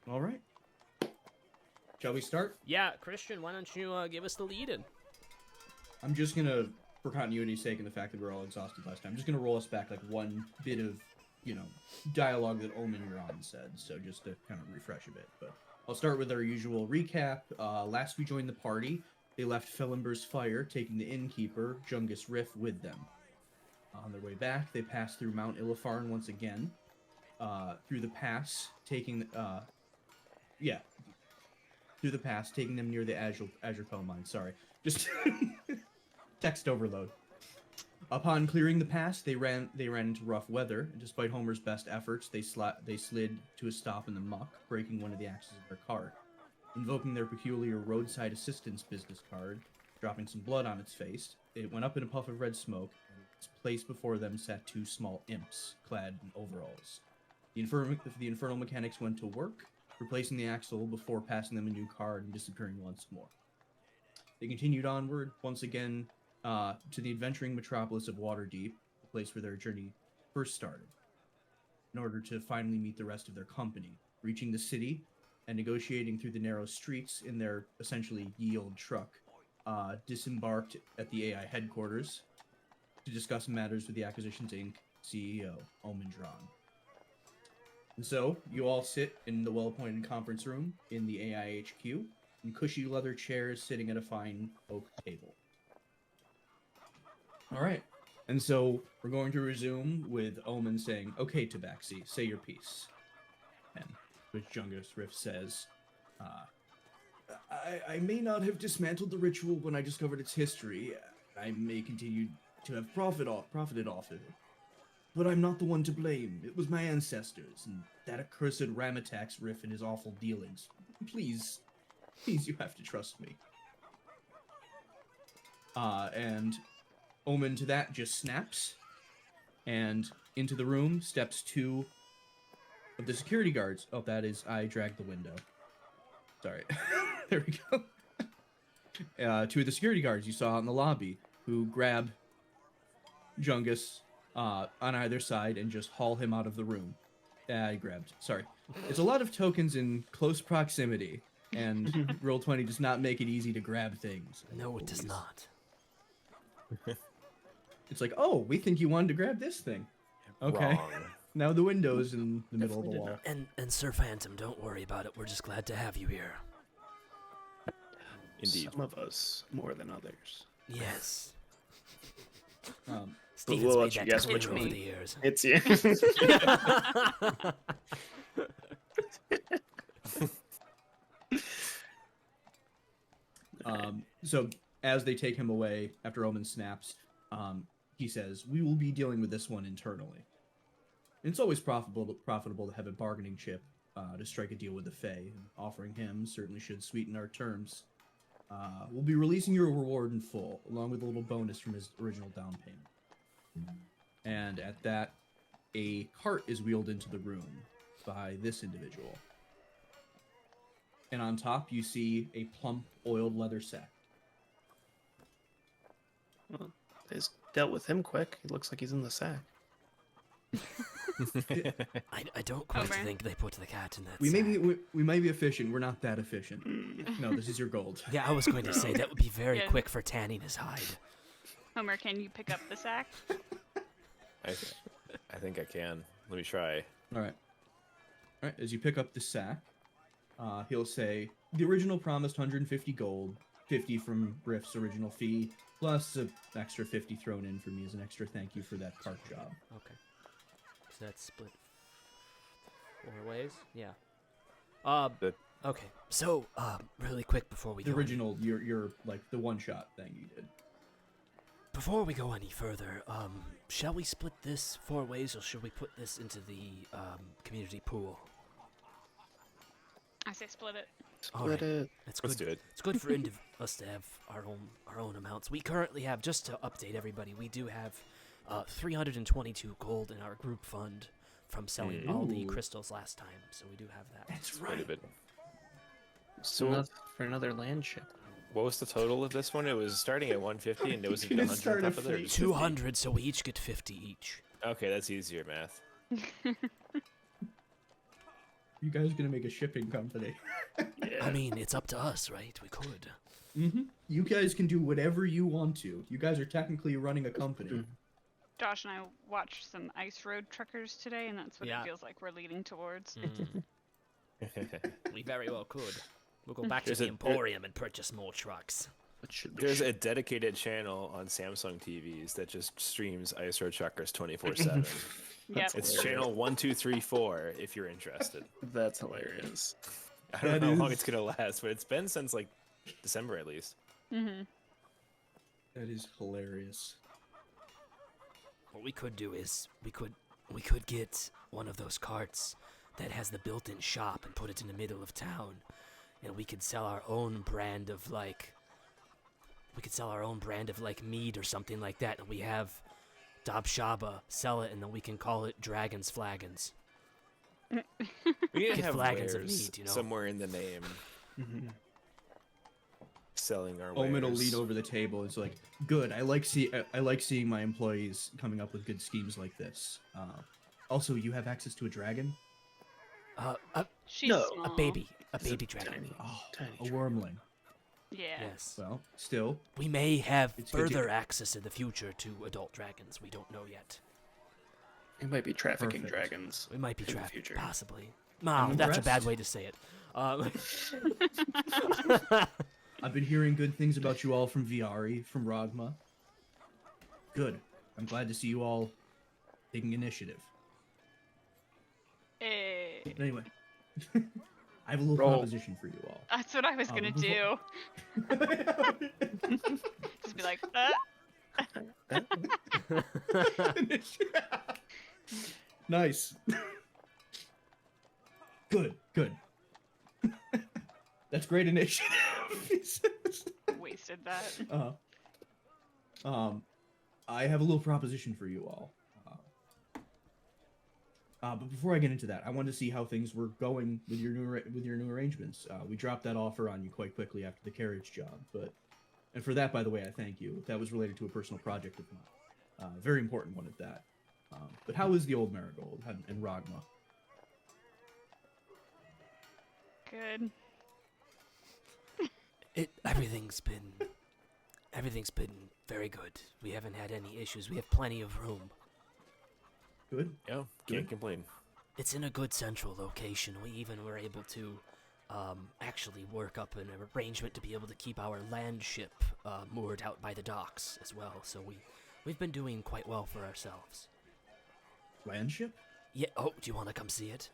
All right. Shall we start? Yeah, Christian, why don't you give us the lead-in? I'm just gonna, for continuity's sake and the fact that we're all exhausted last time, I'm just gonna roll us back like one bit of, dialogue that Omen Ron said, so just to kind of refresh a bit. But I'll start with our usual recap. Last we joined the party, they left Filimber's Fire, taking the innkeeper, Jungus Riff, with them. On their way back, they passed through Mount Illifarn once again, through the pass, taking them near the Azure Coal Mine. Sorry, just text overload. Upon clearing the pass, they ran into rough weather. Despite Homer's best efforts, they slid to a stop in the muck, breaking one of the axles of their cart. Invoking their peculiar roadside assistance business card, dropping some blood on its face, it went up in a puff of red smoke, and its place before them sat two small imps, clad in overalls. The infernal mechanics went to work, replacing the axle before passing them a new card and disappearing once more. They continued onward, once again, to the adventuring metropolis of Waterdeep, the place where their journey first started, in order to finally meet the rest of their company, reaching the city and negotiating through the narrow streets in their essentially ye old truck, disembarked at the AI headquarters to discuss matters with the Acquisitions Inc. CEO, Omen Dran. And so, you all sit in the well-appointed conference room in the AI HQ, in cushy leather chairs sitting at a fine oak table. Alright, and so we're going to resume with Omen saying, "Okay, Tabaxi, say your piece." And which Jungus Riff says, I may not have dismantled the ritual when I discovered its history. I may continue to have profited off of it. But I'm not the one to blame. It was my ancestors, and that accursed Ramatax Riff and his awful dealings. Please, you have to trust me. And Omen to that just snaps, and into the room steps two of the security guards. Oh, that is, I dragged the window. Sorry. There we go. Two of the security guards you saw in the lobby, who grab Jungus on either side and just haul him out of the room. I grabbed. Sorry. It's a lot of tokens in close proximity, and Roll20 does not make it easy to grab things. No, it does not. It's like, oh, we think you wanted to grab this thing. Okay. Wrong. Now the window's in the middle of the wall. And Sir Phantom, don't worry about it. We're just glad to have you here. Indeed. Some of us more than others. Yes. We'll Steven's let made you that guess which clear over one. the years. It's you. So as they take him away after Omen snaps, he says, "We will be dealing with this one internally. And it's always profitable to have a bargaining chip to strike a deal with the Fae. And offering him certainly should sweeten our terms. We'll be releasing your reward in full, along with a little bonus from his original down payment." And at that, a cart is wheeled into the room by this individual. And on top, you see a plump, oiled leather sack. Well, they dealt with him quick. He looks like he's in the sack. I don't quite Homer. think they put the cat in that We sack. may be efficient. We're not that efficient. No, this is your gold. Yeah, I was going to say, that would be very Yeah. quick for tanning his hide. Homer, can you pick up the sack? I think I can. Let me try. All right. As you pick up the sack, he'll say, "The original promised 150 gold, 50 from Riff's original fee, plus an extra 50 thrown in for me as an extra thank you for that cart job." Okay. So that's split 4 ways? Yeah. The- Okay. So, really quick before we The go original, your like the one-shot thing you did. before we go any further, shall we split this 4 ways, or should we put this into the community pool? I say split it. Split it. It's Let's good. do it. It's good for us to have our own amounts. We currently have, just to update everybody, we do have 322 gold in our group fund from selling all the Ooh. crystals last time. So we do have that. That's Quite a bit. So enough for another land ship. What was the total of this one? It was starting at 150, and it was It's gonna 100 start on at top of it. or just 200, so we each get 50 each. 50? Okay, that's easier math. You guys gonna make a shipping company? I mean, it's up to us, right? We could. You guys can do whatever you want to. You guys are technically running a company. Josh and I watched some ice road truckers today, and that's what Yeah. it feels like we're leading towards. We very well could. We'll go back to There's the a- Emporium and purchase more trucks. It should be There's a dedicated channel on Samsung TVs that just streams Ice Road Truckers 24/7. Yep. It's hilarious. channel 1234 if you're interested. That's hilarious. I don't That know how long is- it's gonna last, but it's been since like December at least. Mm-hmm. That is hilarious. What we could do is we could get one of those carts that has the built-in shop and put it in the middle of town, and we could sell our own brand of like mead or something like that, and we have Dob Shaba sell it, and then we can call it Dragon's Flagons. We need to Get have flagons of wares meat, you know? somewhere in the name. Selling our Omen will wares. lean over the table. It's like, good. I like seeing my employees coming up with good schemes like this. Also, you have access to a dragon. She's No, a small. A baby It's a dragon. Tiny, Oh, tiny a dragon. wormling. Yeah. Yes. Well, still, We may have It's good to- further access in the future to adult dragons. We don't know yet. He might be trafficking Perfect. dragons. We might be In the trapped, future. possibly. No, that's a bad impressed. way to say it. I've been hearing good things about you all from Viari, from Rogma. Good. I'm glad to see you all taking initiative. Eh, Anyway, I have a little Roll. proposition for you all. that's what I was gonna do. Just be like, Nice. Good, good. That's great initiative. he says. wasted that. I have a little proposition for you all. But before I get into that, I wanted to see how things were going with your new arrangements. We dropped that offer on you quite quickly after the carriage job, and for that, by the way, I thank you. That was related to a personal project of mine, very important one at that. But how is the old Marigold and Rogma? Good. Everything's been very good. We haven't had any issues. We have plenty of room. Good. Yeah, can't complain. It's in a good central location. We even were able to actually work up an arrangement to be able to keep our land ship moored out by the docks as well. So we've been doing quite well for ourselves. Landship? Yeah. Oh, do you want to come see it?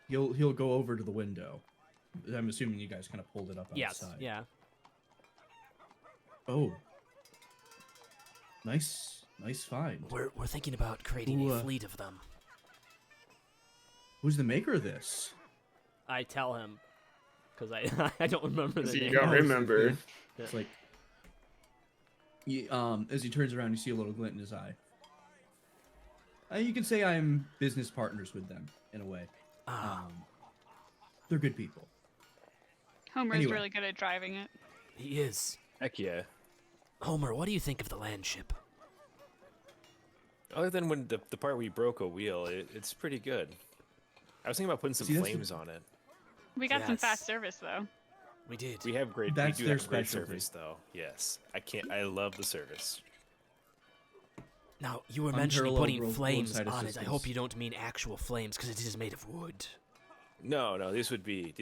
He'll go over to the window. I'm assuming you guys kind of pulled it up Yes. outside. Yeah. Oh. Nice find. We're thinking about creating Who, a fleet of them. Who's the maker of this? I tell him, because I don't remember the You name. don't Oh, it's remember. good. It's like, as he turns around, you see a little glint in his eye. You can say I'm business partners with them in a way. Ah, They're good people. Homer's Anyway. really good at driving it. he is. Heck yeah. Homer, what do you think of the land ship? Other than when the part we broke a wheel, it's pretty good. I was thinking about putting some See, that's the- flames on it. We got some Yes. fast service though. We did. We have great. That's we do their have great specialty. service, though. Yes, I love the service. Now, you were mentioning Unparalleled putting flames roadside on it. I hope assistance. you don't mean actual flames, because it is made of wood. No, these would be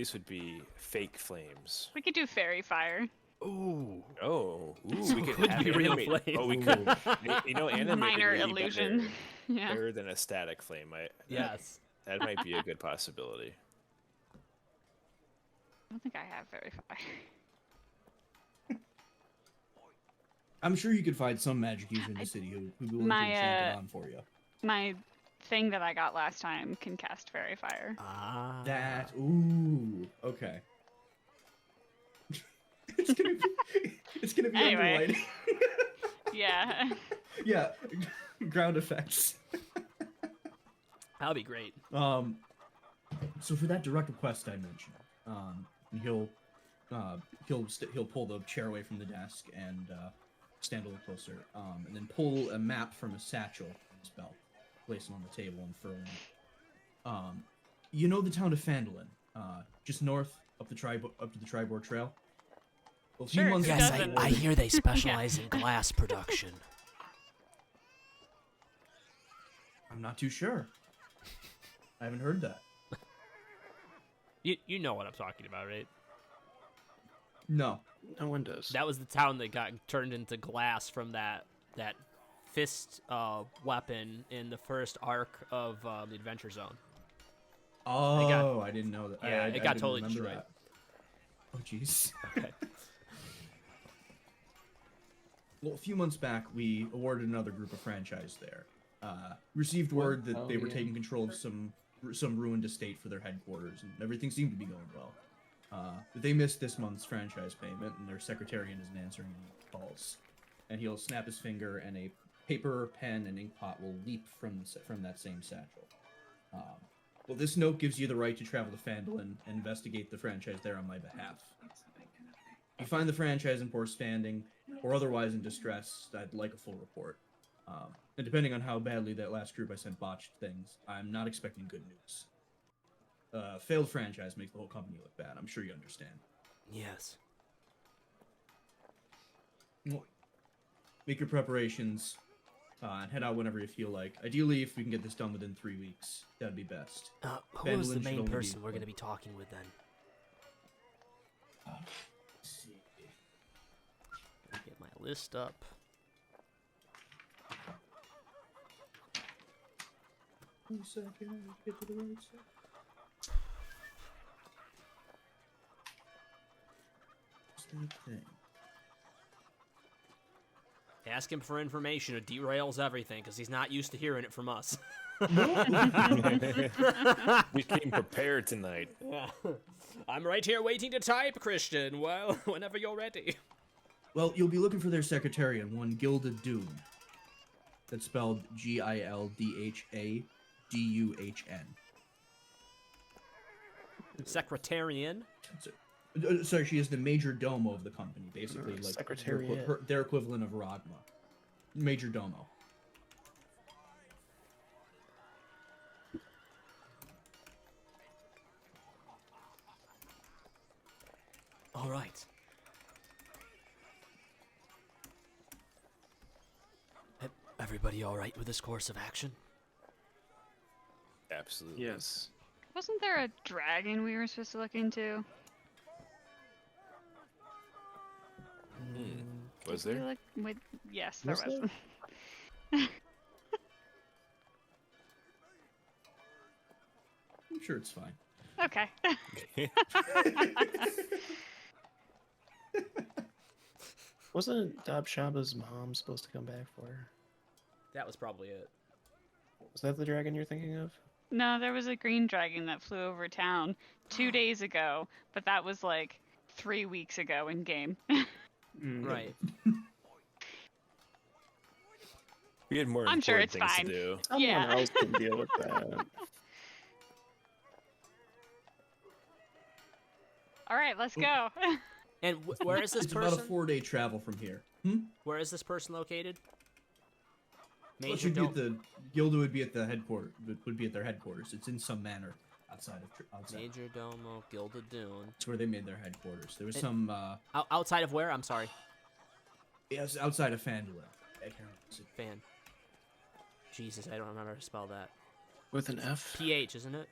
fake flames. We could do fairy fire. Ooh. Oh, ooh, So we it could could have be real animate. flames. Oh, we could. Animate Minor really illusion. Better, Yeah. better than a static flame. Yes. That might be a good possibility. I don't think I have fairy fire. I'm sure you could find some magic user in the city who'd be willing My, to enchant it on for you. My thing that I got last time can cast fairy fire. Ah. Ooh, okay. it's gonna be Anyway. underlighting. Yeah. Yeah, ground effects. That'll be great. So for that direct request I mentioned, he'll pull the chair away from the desk and stand a little closer, and then pull a map from a satchel in his belt, place it on the table and furl it. You know the town of Fandolin, just north up to the Tribord Trail. Well, a few Sure, months who Yes, doesn't? I hear they specialize in glass production. I'm not too sure. I haven't heard that. You know what I'm talking about, right? No. No one does. That was the town that got turned into glass from that fist weapon in the first arc of the Adventure Zone. Oh, I didn't know that. Yeah, I it got didn't totally remember destroyed. that. Oh, jeez. Okay. Well, a few months back, we awarded another group of franchise there. Received word that they were taking control of some ruined estate for their headquarters, and everything seemed to be going well. But they missed this month's franchise payment, and their secretarian isn't answering any calls. And he'll snap his finger, and a paper, pen, and ink pot will leap from that same satchel. Well, this note gives you the right to travel to Fandolin and investigate the franchise there on my behalf. If you find the franchise in poor standing, or otherwise in distress, I'd like a full report. And depending on how badly that last group I sent botched things, I'm not expecting good news. Failed franchise makes the whole company look bad. I'm sure you understand. Yes. Well, make your preparations, and head out whenever you feel like. Ideally, if we can get this done within 3 weeks, that'd be best. Who was the Fandolin should main only be- person we're going to be talking with then? Let's see. Get my list up. One second, get to the right side. What's that thing? Ask him for information. It derails everything because he's not used to hearing it from us. We came prepared tonight. Yeah. I'm right here waiting to type, Christian. Well, whenever you're ready. Well, you'll be looking for their secretarian, one Gilda Doom. That's spelled Gildhaduhn. Secretarian. Sorry, she is the major domo of the company, basically, like Secretariat. their equivalent of Rodma. Major domo. All right. Everybody all right with this course of action? Absolutely. Yes. Wasn't there a dragon we were supposed to look into? Was Did we there? yes, there Was was. I'm sure it's fine. Okay. Wasn't Dabshaba's mom supposed to come back for her? That was probably it. Was that the dragon you're thinking of? No, there was a green dragon that flew over town 2 days ago, but that was like 3 weeks ago in game. Right. We had more I'm sure important it's things fine. to do. Someone Yeah. else can deal with that. All right, let's go. And where is this It's about a person? 4-day travel from here. Where is this person located? Well, it Major should be Dome. at the Gilda would be at the headquarters. Would be at their headquarters. It's in some manor outside of outside. Major Domo, Gilda Dune. That's where they made their headquarters. There was It- some Outside of where? I'm sorry. yes, outside of Fandolin. Fan. Jesus, I don't remember how to spell that. With an F? PH, isn't it?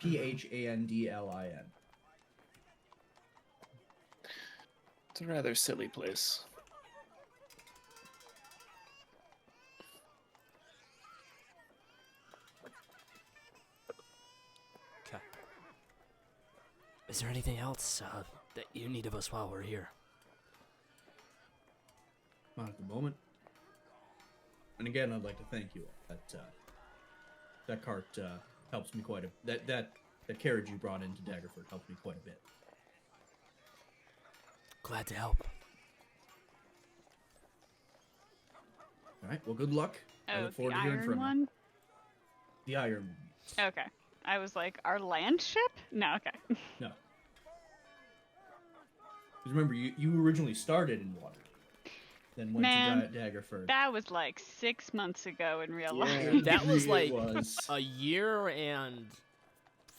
Phandlin. It's a rather silly place. Okay. Is there anything else that you need of us while we're here? Not at the moment. And again, I'd like to thank you. That cart helps me quite a that carriage you brought into Daggerford helped me quite a bit. Glad to help. All right. Well, good luck. I Oh, look forward the to hearing iron from you. one? The iron. Okay. I was like, our land ship? No, okay. No. 'Cause remember, you originally started in water, then went Man, to Daggerford. That was like 6 months ago in real Yeah. life. That was It like was. a year and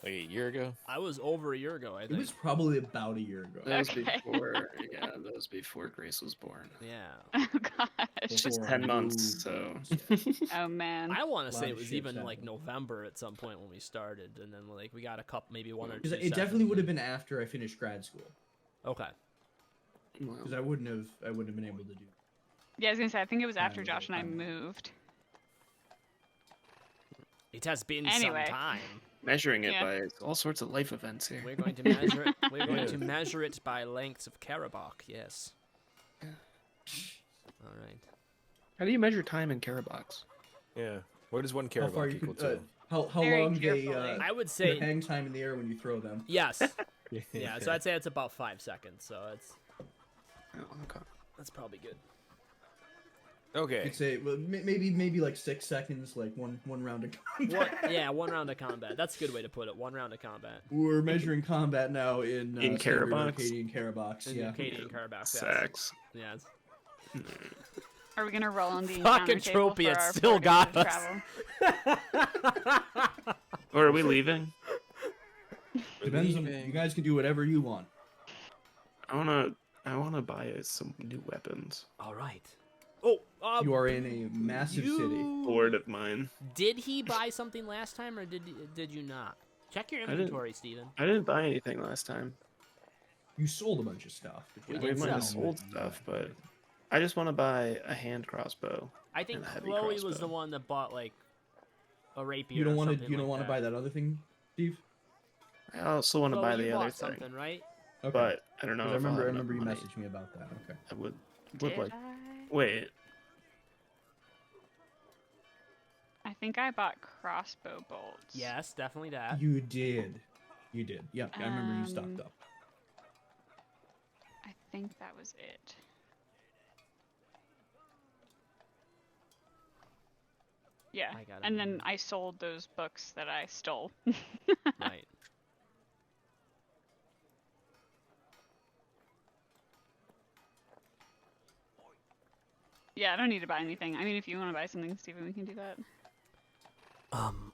Like a year ago. I was over a year ago, I It think. was probably about a year ago. That was Okay. before. Yeah, that was before Grace was born. Yeah. Oh gosh. She's Before 10 I months, moved. so. Oh man. I want A to lot say it of was shit's even like happened. November at some point when we started, and then like we got a couple, maybe one or two. Because it sessions definitely would have in. been after I finished grad school. Okay. Because I wouldn't have been able to do. Yeah, I was gonna say I think it was after was Josh and I fine. moved. It has been Anyway. some time. Measuring it Yeah. by all sorts of life events here. We're going to measure it. We're going to measure it by lengths of Karabakh. Yes. All right. How do you measure time in Karabox? Yeah. What does one How far Karabakh you equal could, to? how Very long they carefully. I would the say hang time in the air when you throw them. yes. Yeah. So I'd say it's about 5 seconds. So Oh, okay. that's probably good. Okay. You'd say well, maybe like 6 seconds, like one round of combat. One round of combat. That's a good way to put it. One round of combat. We're measuring combat now in In standard Karabox? Arcadian Karabox. In Yeah. Arcadian Karabakh. Yes. Sacks. Yes. Are we gonna roll on the Fucking encounter table Tropy, for it our still 4 days got of us. travel? Or are we leaving? Depends on you guys can do whatever you want. I wanna buy some new weapons. All right. Oh, You are in a massive city. Lord of mine. Did he buy something last time, or did you not? Check your didn't. inventory, Steven. I didn't buy anything last time. You sold a bunch of stuff. but you We We did might have sell. sold stuff, but I just want to buy a hand crossbow. I think And a heavy Chloe was crossbow. the one that bought like a rapier. You don't want want to buy that other thing, Steve? I also want to buy the other thing, something, right? Okay. but I don't know. 'Cause If I I'll have remember you enough money. messaged me about that. Okay. I would Did like. I? Wait, I think I bought crossbow bolts. Yes, definitely that. You did. You did. Yeah, I remember you stocked up. I think that was it. Yeah, I got it. and then I sold those books that I stole. Right. Yeah, I don't need to buy anything. I mean, if you want to buy something, Steven, we can do that.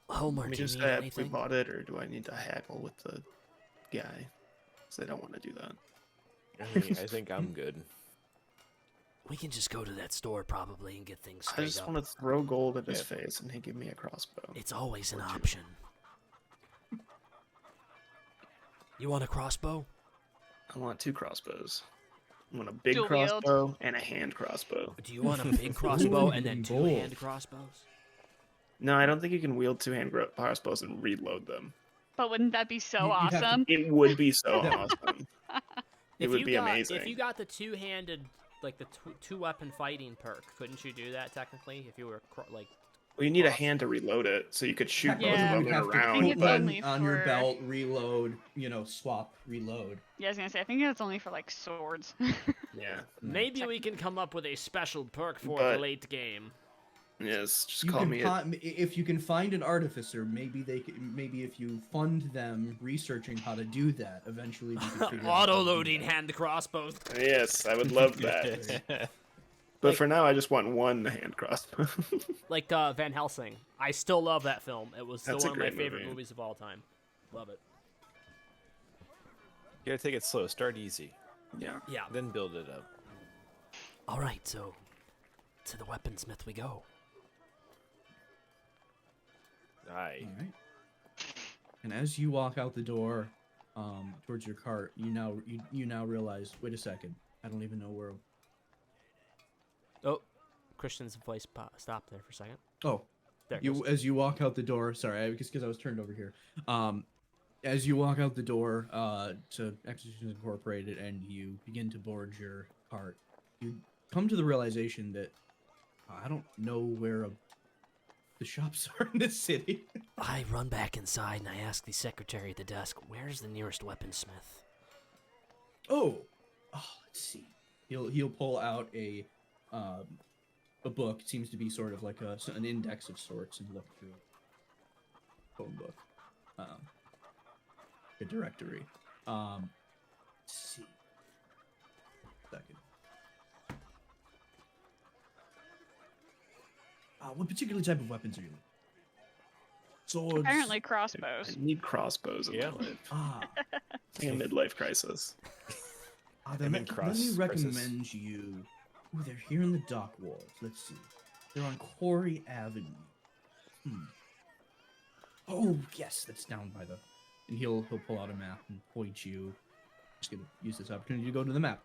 Homer, let me do you just need say if we anything? bought it, or do I need to haggle with the guy? Because I don't want to do that. I think I'm good. We can just go to that store probably and get things I straight just up. want to throw gold at his Yeah. face and he give me a crossbow. It's always an option. You want a crossbow? I want 2 crossbows. I want a big Dual wield. crossbow and a hand crossbow. Do you want a big crossbow and then Ooh, 2 bold. hand crossbows? No, I don't think you can wield 2 hand crossbows and reload them. But wouldn't that be so You'd have to- awesome? It would be so Yeah. awesome. It If would you be got, amazing. If you got the two-handed, like the two-weapon fighting perk, couldn't you do that technically? If you were like, Well, you need a hand to reload it, so you could shoot both Yeah. of You them have to I think around. it's put But only one on your for- belt, reload, swap, reload. Yeah, I was gonna say, I think that's only for like swords. yeah, maybe we can come up with a special perk for But- the late game. yes, just You call can me. if you can find an artificer, maybe maybe if you fund them researching how to do that, eventually we can figure out how to do Auto-loading that. hand crossbows. Yes, I would love that. But for now, I just want 1 hand crossbow. Like Van Helsing. I still love that film. It was still That's a one of my great favorite movie. movies of all time. Love it. You gotta take it slow. Start easy, yeah. Yeah. then build it up. All right, so to the weaponsmith we go. Aye. All right. And as you walk out the door, towards your cart, you now realize, wait a second, I don't even know where. Oh, Christian's voice stopped there for a second. Oh, There it goes. as you walk out the door. Sorry, because I was turned over here. As you walk out the door to Executions Incorporated and you begin to board your cart, you come to the realization that I don't know where the shops are in this city. I run back inside and I ask the secretary at the desk, where's the nearest weaponsmith? Oh, let's see. He'll pull out a book. It seems to be sort of like an index of sorts, and look through a phone book, a directory. Let's see. Second. What particular type of weapons are you looking? Swords. Apparently I crossbows. need crossbows in Yeah. my life. Ah. Like a midlife crisis. Then in let me crisis. recommend you. Ooh, they're here in the dock walls. Let's see. They're on Quarry Avenue. Oh yes, that's down by the. And he'll pull out a map and point you. Just gonna use this opportunity to go to the map.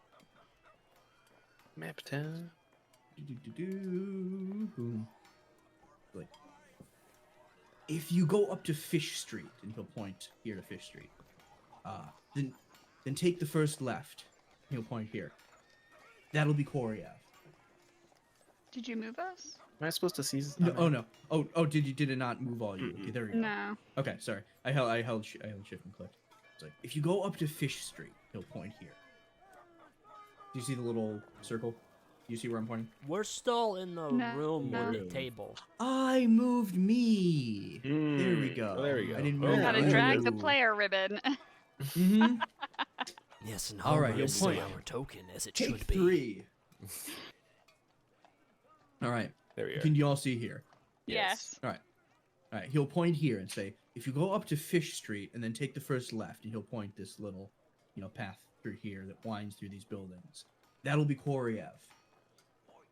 Map town. Boom. Like, if you go up to Fish Street, and he'll point here to Fish Street, then take the first left. He'll point here. That'll be Quarry Ave. Did you move us? Am I supposed to seize? No, oh no. Oh, did it not move all you? Okay, there we go. No. Okay, sorry. I held shift and clicked. It's like if you go up to Fish Street, he'll point here. Do you see the little circle? Do you see where I'm pointing? We're still in the No. room with the No. table. I moved me. There we go. Well, there we go. I didn't Oh, move. Gotta yeah. drag the player ribbon. Mm-hmm. Yes, and All right, Homer you'll is still point. our token, as it Take should be. 3. All right. There we are. Can you all see here? Yes. All right. He'll point here and say, if you go up to Fish Street and then take the first left, and he'll point this little, path through here that winds through these buildings. That'll be Quarry Ave.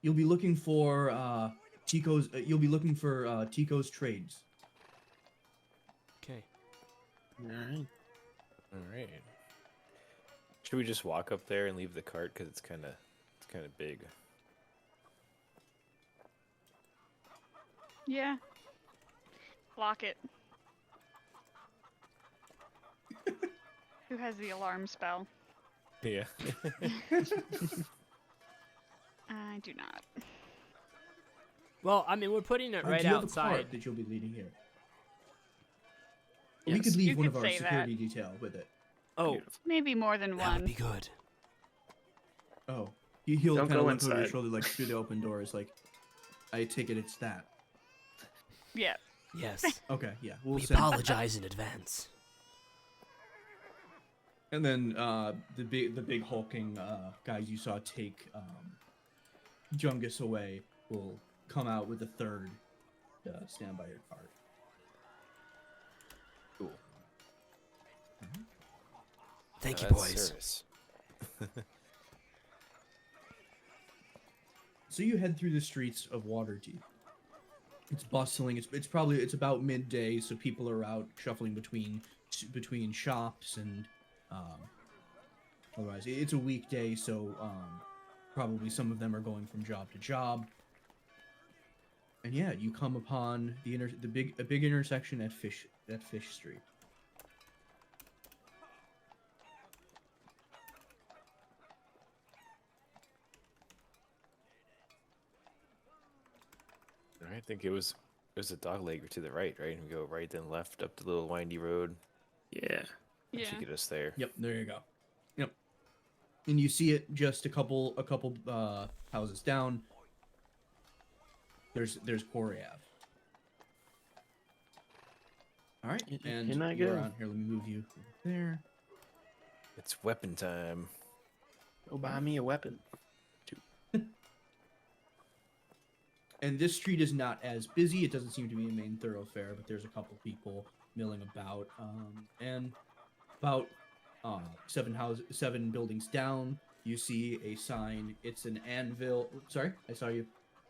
You'll be looking for Tico's. You'll be looking for Tico's Trades. Okay. All right. All right. Should we just walk up there and leave the cart because it's kind of big? Yeah. Lock it. Who has the alarm spell? Yeah. I do not. Well, I mean, we're putting it right do you have a outside. cart that you'll be leading here? We Yes. could leave You one could of our say that. security detail with it. Oh, Beautiful. Maybe more than That would one. be good. Oh, he'll Don't kind of go look over your inside. shoulder, like through the open doors, like, I take it it's that. Yeah. Yes. Okay, yeah, we'll We send. apologize in advance. And then the big hulking guys you saw take Jungus away will come out with a third. Stand by your cart. Cool. Thank you, That's boys. service. So you head through the streets of Waterdeep. It's bustling. It's about midday, so people are out shuffling between shops and otherwise it's a weekday, so probably some of them are going from job to job. And yeah, you come upon a big intersection at Fish Street. I think it was a dog leg to the right, right? And we go right then left up the little windy road. Yeah. That Yeah. should get us there. Yep, there you go. Yep. And you see it just a couple houses down. There's Quarry Ave. All right, and And I you're go. on here. Let me move you there. It's weapon time. Go buy me a weapon. And this street is not as busy. It doesn't seem to be a main thoroughfare, but there's a couple people milling about. And about 7 buildings down, you see a sign. It's an anvil. Sorry, I saw you.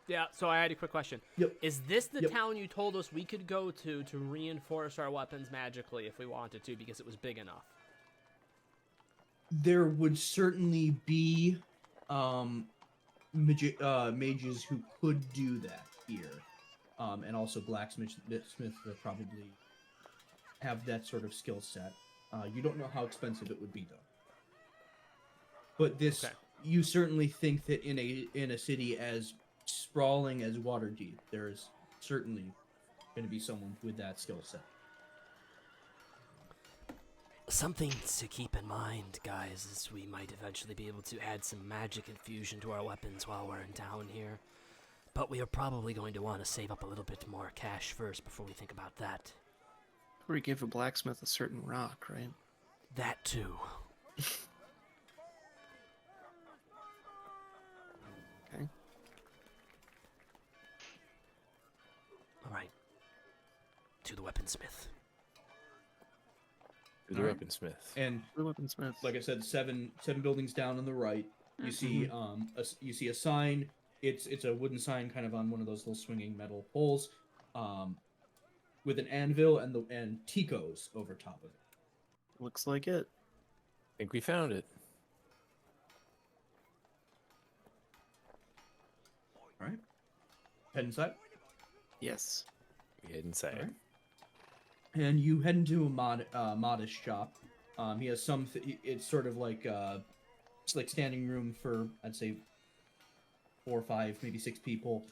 yeah. So I had a quick question. Yep. Is this the Yep. town you told us we could go to reinforce our weapons magically if we wanted to because it was big enough? There would certainly be mages who could do that here, and also blacksmiths that probably have that sort of skill set. You don't know how expensive it would be though. But this, Okay. you certainly think that in a city as sprawling as Waterdeep, there's certainly going to be someone with that skill set. Something to keep in mind, guys, is we might eventually be able to add some magic infusion to our weapons while we're in town here. But we are probably going to want to save up a little bit more cash first before we think about that. We give a blacksmith a certain rock, right? That too. Okay. All right. to the weaponsmith. To the Alright. weaponsmith. And The weaponsmith. like I said, seven buildings down on the right. You see you see a sign. It's a wooden sign, kind of on one of those little swinging metal poles, with an anvil and Tico's over top of it. Looks like it. I think we found it. All right, head inside. Yes. We head inside. Alright. And you head into a modest shop. He has some. It's sort of like it's like standing room for, I'd say, 4 or 5, maybe 6 people.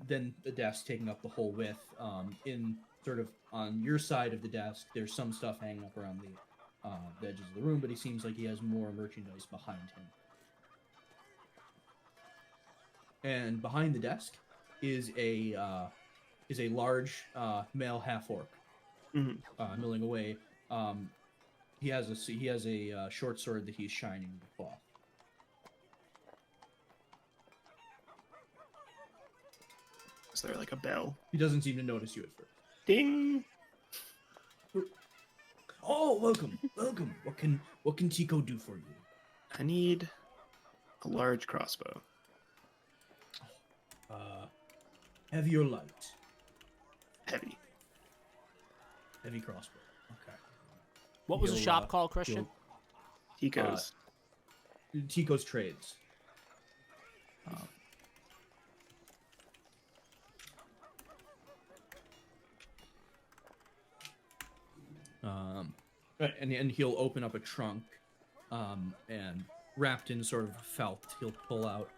Then the desk taking up the whole width. In sort of on your side of the desk, there's some stuff hanging up around the edges of the room, but he seems like he has more merchandise behind him. And behind the desk is a large male half orc milling away. He has a short sword that he's shining with cloth. Is there like a bell? He doesn't seem to notice you at first. Ding! Oh, welcome. What can Tico do for you? I need a large crossbow. Heavy or light? Heavy. Heavy crossbow. Okay. What was the He'll, shop called, Christian? Tico's. Tico's Trades. And he'll open up a trunk, and wrapped in sort of felt, he'll pull out,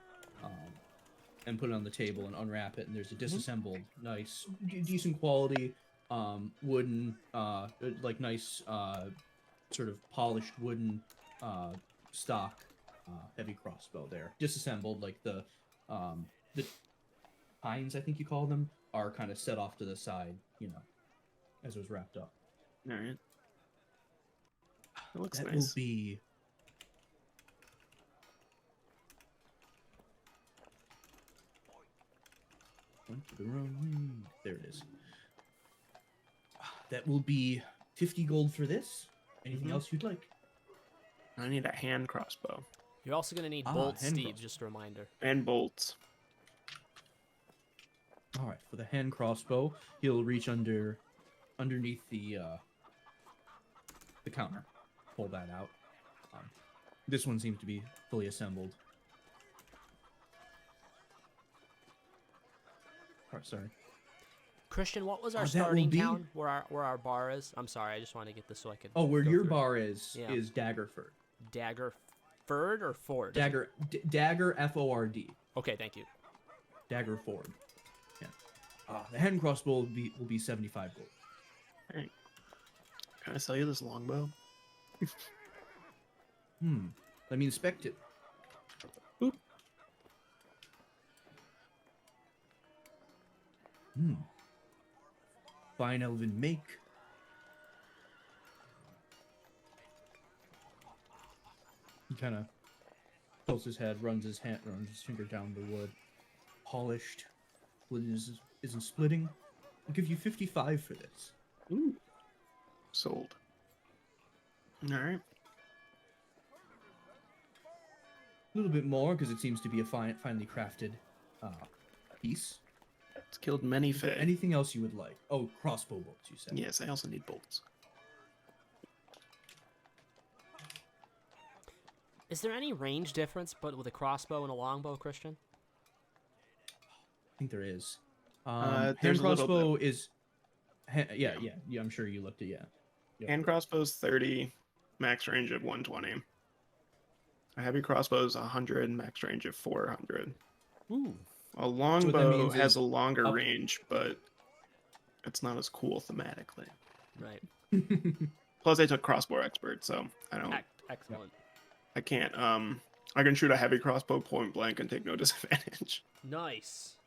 and put it on the table and unwrap it, and there's a disassembled, nice, decent quality, wooden, like nice, sort of polished wooden, stock, heavy crossbow there, disassembled, like the tines, I think you call them, are kind of set off to the side, you know, as it was wrapped up. All right. It looks That nice. will be went to the wrong. There it is. That will be 50 gold for this. Anything else you'd like? I need a hand crossbow You're also gonna need bolts, hand Steve. cross- Just a reminder. and bolts. All right, for the hand crossbow, he'll reach underneath the counter, pull that out. This one seems to be fully assembled. Oh, sorry. Christian, what was our that will starting be- town? Where our bar is? I'm sorry, I just want to get this so I can. Oh, where go your through it. bar is Yeah. Daggerford. Daggerford or Ford? Dagger Ford. Okay, thank you. Dagger Ford. Yeah. The hand crossbow will be 75 gold. All right. Can I sell you this longbow? Let me inspect it. Boop. Fine elven make. He kind of tilts his head, runs his finger down the wood. Polished. Wood isn't splitting. I'll give you 55 for this. Ooh. Sold. All right. A little bit more because it seems to be a finely crafted piece. It's killed many Is there fae. anything else you would like? Oh, crossbow bolts, you said. Yes, I also need bolts. Is there any range difference, but with a crossbow and a longbow, Christian? I think there is. There's Hand a little crossbow is. Yeah. I'm sure you looked at Yep. Hand crossbow's 30, max range of 120. A heavy crossbow's 100, max range of 400. Ooh. A longbow means has is a longer up- range, but it's not as cool thematically. Right. Plus, I took crossbow expert, so I don't. Excellent. I can't. I can shoot a heavy crossbow point blank and take no disadvantage. Nice.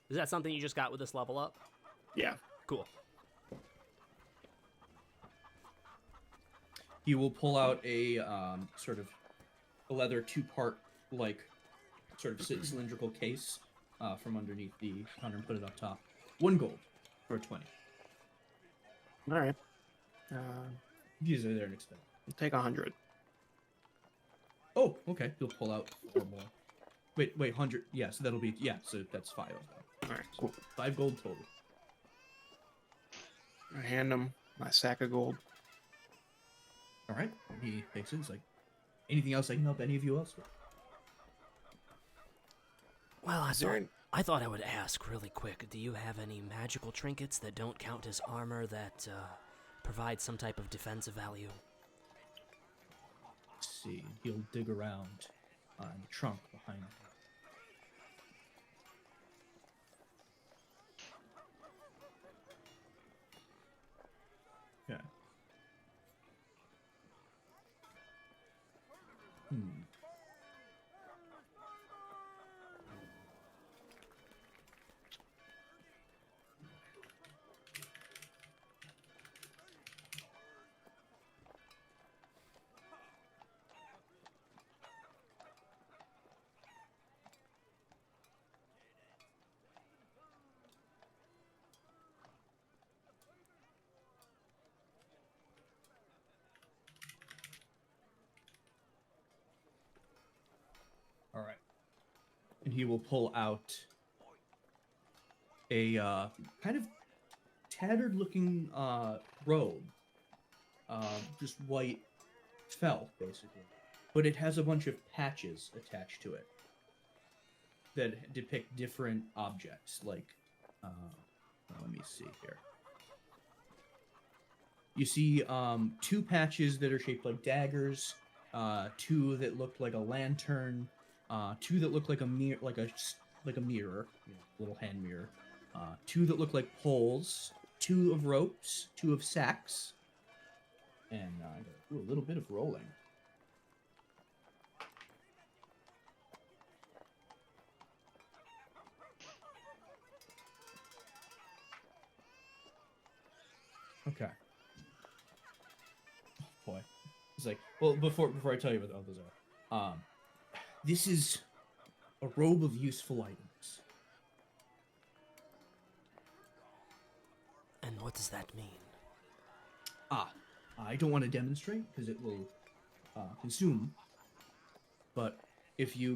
Is that something you just got with this level up? Yeah. Cool. He will pull out a sort of a leather 2-part like sort of cylindrical case from underneath the counter and put it up top. 1 gold for a 20. All right. These are there and expect. Take 100. Oh, okay. You'll pull out 4 more. Wait, 100. Yeah, so that'll be so that's 5 of them. All right, cool. 5 gold total. I hand him my sack of gold. All right. He takes it. He's like, anything else I can help any of you else with? Well, Is there I thought I would ask really quick. Do you have any magical trinkets that don't count as armor that provide some type of defensive value? Let's see. He'll dig around in the trunk behind him. Yeah. All right. And he will pull out a kind of tattered looking robe. Just white felt, basically. But it has a bunch of patches attached to it that depict different objects. Like, let me see here. You see 2 patches that are shaped like daggers, 2 that look like a lantern, 2 that look like a mirror, like a mirror, little hand mirror. 2 that look like poles, 2 of ropes, 2 of sacks, and I gotta do a little bit of rolling. Okay. Oh boy, it's like, well, before I tell you what all those are, this is a robe of useful items. And what does that mean? I don't want to demonstrate because it will consume. But if you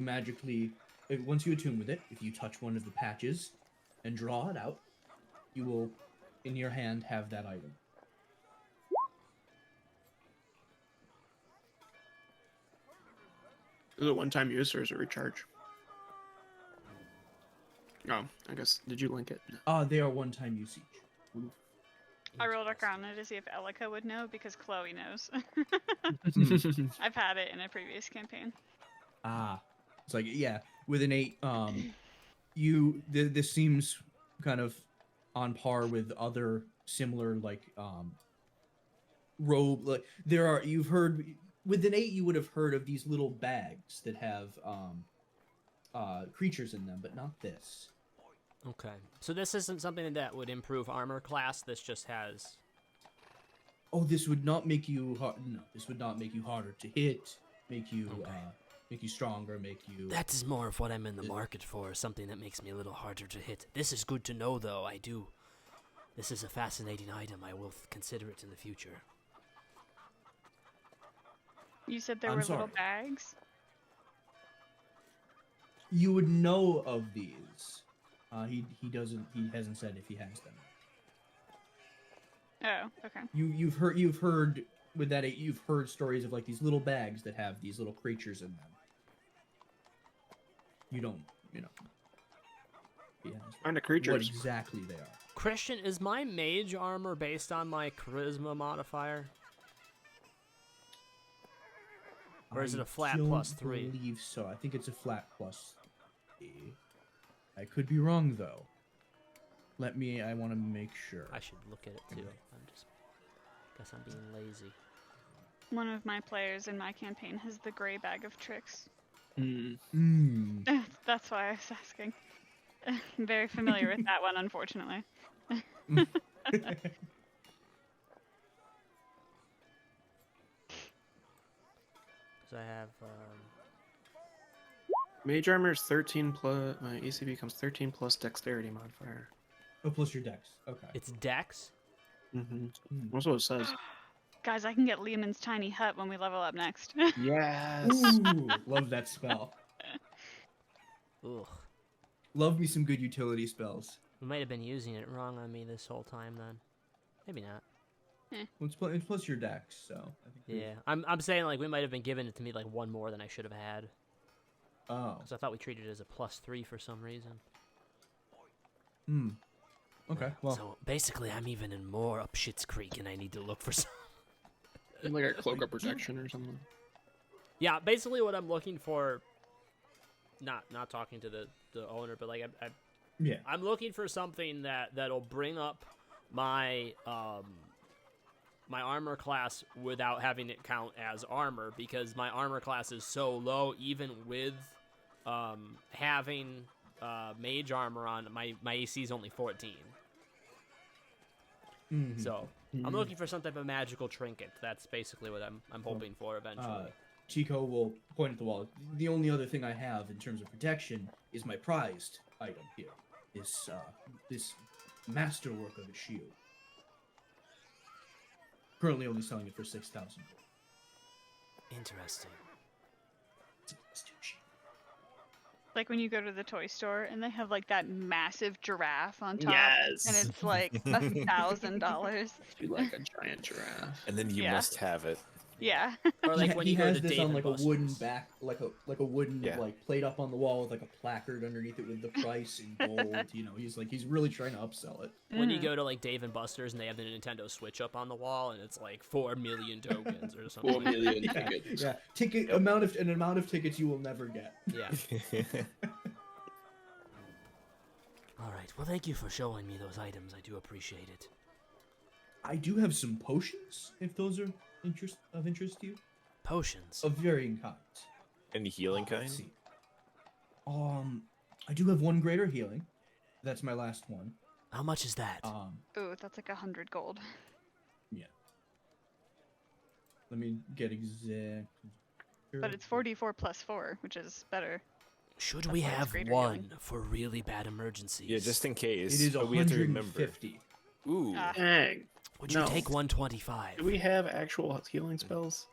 once you attune with it, if you touch one of the patches and draw it out, you will, in your hand, have that item. Is it a one-time use or is it recharge? Oh, I guess. Did you link it? They are one-time use each. I rolled Arcana to see if Elika would know because Chloe knows. I've had it in a previous campaign. It's like, yeah, with an 8, this seems kind of on par with other similar, like, robe, like, you've heard, with an 8 you would have heard of these little bags that have, creatures in them, but not this. Okay. So this isn't something that would improve armor class. This just has. Oh, this would not make you no. This would not make you harder to hit. Make you stronger. Make you. That is more of what I'm in the market for. Something that makes me a little harder to hit. This is good to know, though. I do. This is a fascinating item. I will consider it in the future. You said there I'm were sorry. little bags? You would know of these. He hasn't said if he has them. Oh, okay. You've heard with that 8, you've heard stories of like these little bags that have these little creatures in them. You don't, he has them. Kind of creatures. What exactly they are. Christian, is my mage armor based on my charisma modifier? Or is it a flat +3? I believe so. I think it's a flat +3. I could be wrong though. I want to make sure. I should look at it too. Guess I'm being lazy. One of my players in my campaign has the gray bag of tricks. That's why I was asking. I'm very familiar with that one, unfortunately. So I have. Mage armor is 13 plus. My AC becomes 13 plus dexterity modifier. Oh, plus your dex. Okay. It's Dex. Mm-hmm. That's what it says. Guys, I can get Lehman's tiny hut when we level up next. Yes. Ooh, love that spell. Ugh. Love me some good utility spells. We might have been using it wrong on me this whole time then. Maybe not. Well, it's plus your dex, so I think. Yeah, I'm saying like we might have been giving it to me like one more than I should have had. Oh. Because I thought we treated it as a +3 for some reason. Hmm. Okay. Well. So basically, I'm even in more up Shit's Creek, and I need to look for some. Like a cloak of protection or something. Yeah, basically what I'm looking for. Not talking to the owner, but like Yeah. I'm looking for something that'll bring up my my armor class without having it count as armor, because my armor class is so low even with having mage armor on. My AC is only 14. Mhm. So I'm looking for some type of magical trinket. That's basically what I'm hoping for eventually. Chico will point at the wall. The only other thing I have in terms of protection is my prized item here. This masterwork of a shield. Currently only selling it for 6,000 gold. Interesting. It's a plus 2 shield. Like when you go to the toy store and they have like that massive giraffe on top, Yes. and it's like $1,000. You like a giant giraffe. And then you Yeah. must have it. Yeah. Or like he, when he you go has to this Dave on and like a wooden Buster's. back, like a wooden Yeah. like plate up on the wall with like a placard underneath it with the price in gold. You know, he's really trying to upsell it. When you go to like Dave and Buster's and they have the Nintendo Switch up on the wall and it's like 4 million tokens or something. 4 million Yeah, tickets. yeah. An amount of tickets you will never get. Yeah. All right. Well, thank you for showing me those items. I do appreciate it. I do have some potions, if those are of interest to you, Potions. of varying kinds. Any healing kind? Let's see. I do have one greater healing. That's my last one. How much is that? Ooh, that's like 100 gold. Yeah. Let me get exact. But it's 44 plus 4, which is better. Should that's we why it's have greater one healing. for really bad emergencies? Yeah, just in case. It is but we have to remember. 150. Ooh. Ah. Dang. Would you No. take 125? Do we have actual healing spells?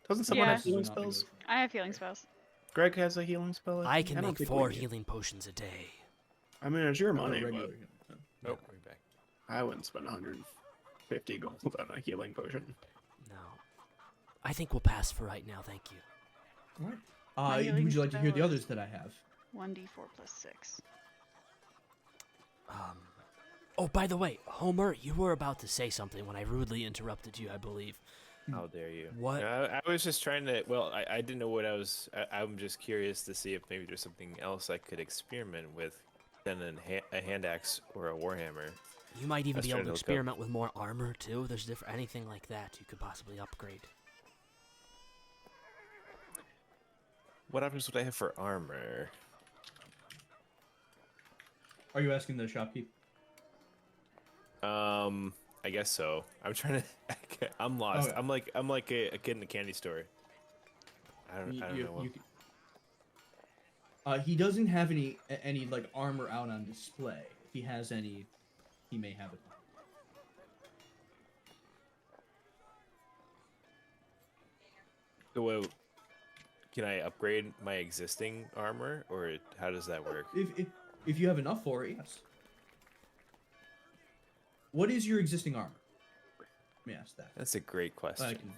Doesn't someone Yeah. have healing Absolutely not spells? I have healing spells. Greg has a healing spell. I think? can don't make think 4 we do. healing potions a day. I mean, it's your Not a money, regular but healing. Oh, we're back. I wouldn't spend 150 gold on a healing potion. No. I think we'll pass for right now, thank you. All My right. healing Would you like to hear the spell others that I have? 1d4 plus 6. Oh, by the way, Homer, you were about to say something when I rudely interrupted you, I believe. How dare you? What? I was just trying to. Well, I didn't know what I was. I'm just curious to see if maybe there's something else I could experiment with than a hand axe or a warhammer. You might even Let's be try able to to look up. experiment with more armor, too. There's anything like that you could possibly upgrade. What options would I have for armor? Are you asking the shopkeep? I guess so. I'm trying to. I'm lost. Okay. I'm like a kid in a candy store. I don't know. He doesn't have any like armor out on display. If he has any, he may have it. So, can I upgrade my existing armor, or how does that work? If you have enough for it, yes. What is your existing armor? Let me ask that. That's a great question. I can-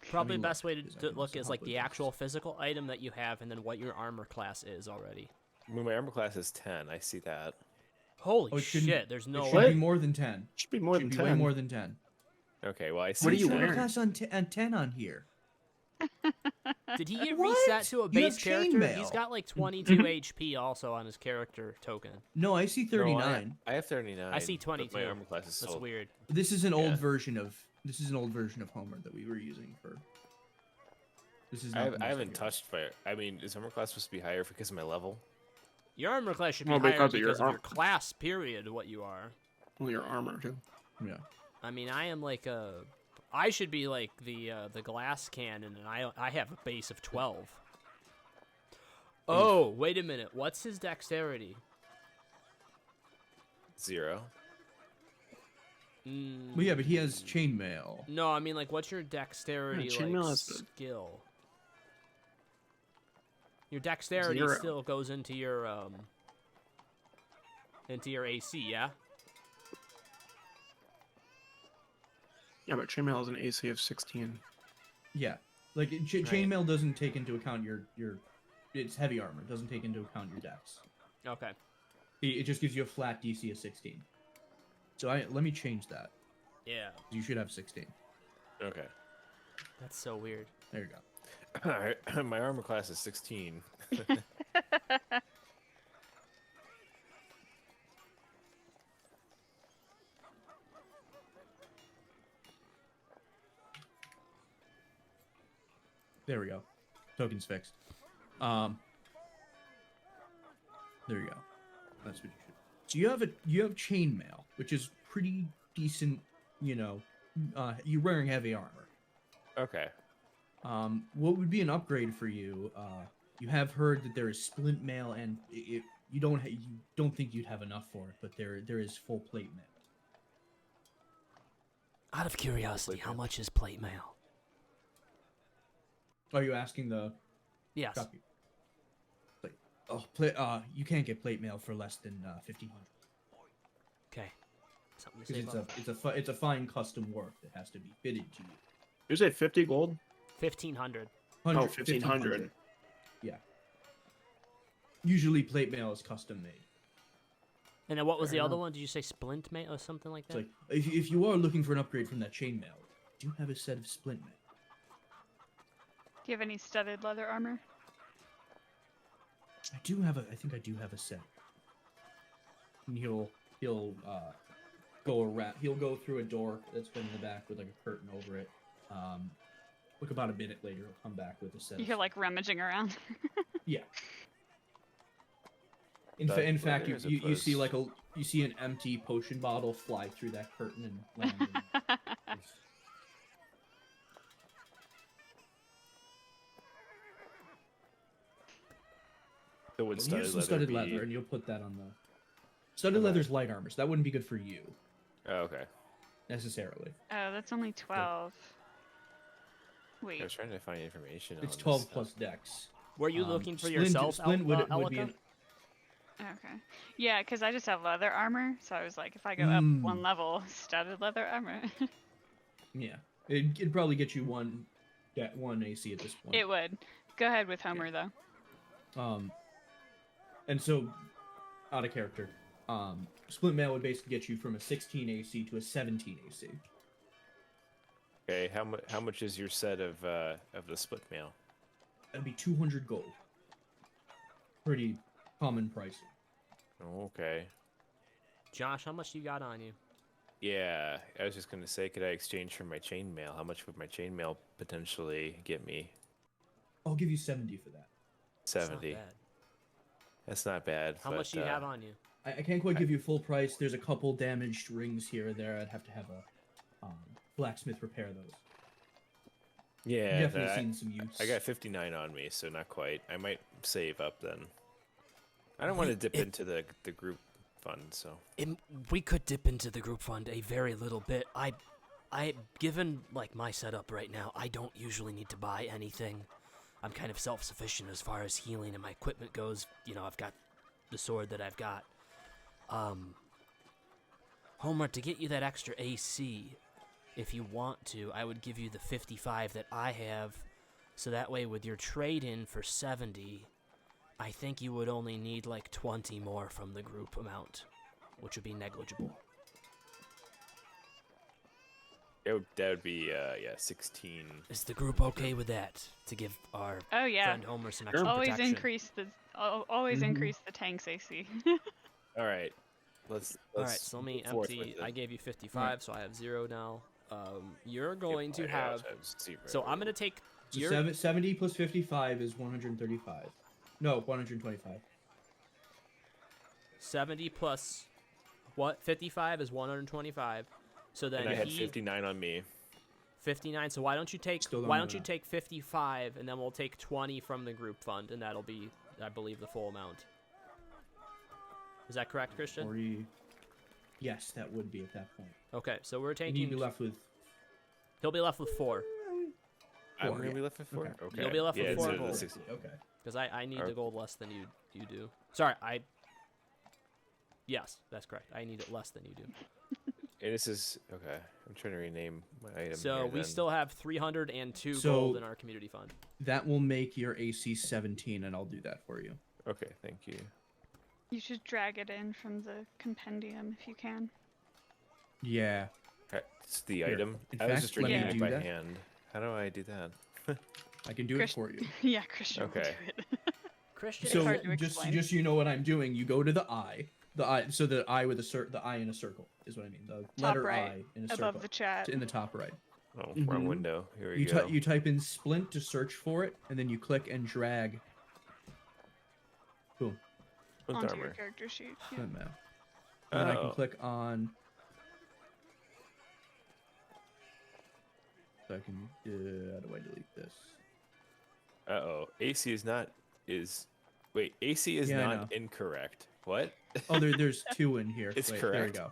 Probably mean, the best way to look, 'cause I can look also is help like with the this. actual physical item that you have and then what your armor class is already. I mean, my armor class is 10. I see that. Holy Oh, it shouldn't- shit, there's no it way. should be more than 10. Should be more Should than be 10. way more than 10. Okay, well I see. What are you Should have a wearing? class on 10 on here. Did he get What? reset to a You base have character? chainmail. He's got like 22 HP also on his character token. No, I see No, 39. I have 39. I see but 22. My armor class is That's still. weird. This is an Yeah. old version of Homer that we were using for. This is. Not the most I haven't accurate. touched my. I mean, is armor class supposed to be higher because of my level? Your armor class should be Well, higher because because of your of your class, period, what you are. Well, your armor too. Yeah. I mean, I am like a... I should be like the glass cannon, and I have a base of 12. Oh, wait a minute. What's his dexterity? 0. Well, yeah, but he has chainmail. No, I mean, like, what's your dexterity, chainmail like, is the- skill? Your dexterity 0. still goes into your AC, yeah? Yeah, but chainmail is an AC of 16. Yeah, like chainmail doesn't take into account your it's heavy armor. It doesn't take into account your dex. Okay. It just gives you a flat DC of 16. So let me change that. Yeah. You should have 16. Okay. That's so weird. There you go. All right. My armor class is 16. There we go. Token's fixed. There you go. That's what you should. So you have chainmail, which is pretty decent. You know, you're wearing heavy armor. Okay. What would be an upgrade for you? You have heard that there is splint mail, and you don't think you'd have enough for it, but there is full plate mail. Out of curiosity, how much is plate mail? Are you asking the Yes. copy? Like, you can't get plate mail for less than 1,500 Okay. Something to say because about it's a fine custom work that has to be fitted to you. You say 50 gold? 1,500. 1,500. Yeah. Usually plate mail is custom made. And then what was Fair the other enough. one? Did you say splint mail or something like It's that? like if you are looking for an upgrade from that chainmail, do you have a set of splint mail? Do you have any studded leather armor? I think I do have a set. And he'll go around. He'll go through a door that's been in the back with like a curtain over it. Look, about a minute later, he'll come back with a set. You hear like rummaging around. Yeah. In fact, there's a you see place. you see an empty potion bottle fly through that curtain and land. So would You have some studded leather, and you'll put that on the. Studded Okay. leather's light armor, so that wouldn't be good for you Oh, okay. necessarily. Oh, that's only 12. I Wait. was trying to find information. It's on this 12 stuff. plus dex. Were you looking for Splint- yourself, Splint would be Elika? an, Okay. Yeah, because I just have leather armor, so I was like, if I go up one level, studded leather armor. yeah. It'd probably get you one AC at this point. It would. Go ahead with Homer, though. And so, out of character, splint mail would basically get you from a 16 AC to a 17 AC. Okay. How much is your set of the split mail? That'd be 200 gold. Pretty common pricing. Okay. Josh, how much you got on you? Yeah, I was just gonna say, could I exchange for my chainmail? How much would my chainmail potentially get me? I'll give you 70 for that. That's not 70. bad. That's not bad. How much do you have on you? I can't quite give you full price. There's a couple damaged rings here or there. I'd have to have a blacksmith repair those. Yeah, You've definitely no, seen some use. I got 59 on me, so not quite. I might save up then. I don't want to dip into the group fund, so. We could dip into the group fund a very little bit. Given like my setup right now, I don't usually need to buy anything. I'm kind of self-sufficient as far as healing and my equipment goes. You know, I've got the sword that I've got. Homer, to get you that extra AC, if you want to, I would give you the 55 that I have, so that way with your trade-in for 70, I think you would only need like 20 more from the group amount, which would be negligible. That would be 16. Is the group okay with that? To give our Oh, yeah. friend Homer some extra Always protection? increase the tank's AC. All right. Let's All right, so let me move forth empty. with it. I gave you 55, so I have 0 now. You're going to I have. zero. So I'm going to take So your 70 plus 55 is 135. No, 125. 70 plus what? 55 is 125. So then And I had he 59 on me. 59. So why don't you take Still don't why know don't you that. take 55 and then we'll take 20 from the group fund and that'll be, I believe, the full amount. Is that correct, Christian? 40. Yes, that would be at that point. Okay, so we're And taking. you'd be left with. He'll be left with 4 I'm Four, gonna yeah. be left with 4. Okay. Okay. You'll be left with yeah, four instead of the gold. 60. Okay. because I need the Okay. gold less than you do. Sorry, Yes, that's correct. I need it less than you do. And this is okay. I'm trying to rename my item. So here, we then. still have 302 So- gold in our community fund. That will make your AC 17, and I'll do that for you. Okay, thank you. You should drag it in from the compendium if you can. Yeah. It's the Here, item. in I was fact, just let me drinking it do by that. hand. How do I do that? I can do Chris- it for you. Yeah, Christian will Okay. do it. Christian, So hard to just explain. so you know what I'm doing, you go to the eye. So the eye with the eye in a circle is what I mean. The letter right, I in a circle. Above the chat. In the top right. Oh, wrong Mhm. window. Here we You go. you type in splint to search for it, and then you click and drag. Boom. With Onto your armor. character sheet. Yeah. Doesn't matter. And then I can Oh. click on. So I can. How do I delete this? Uh-oh. AC is not is wait, AC is Yeah, I not know. incorrect. What? Oh, there's 2 in here. It's Wait, correct. There we go.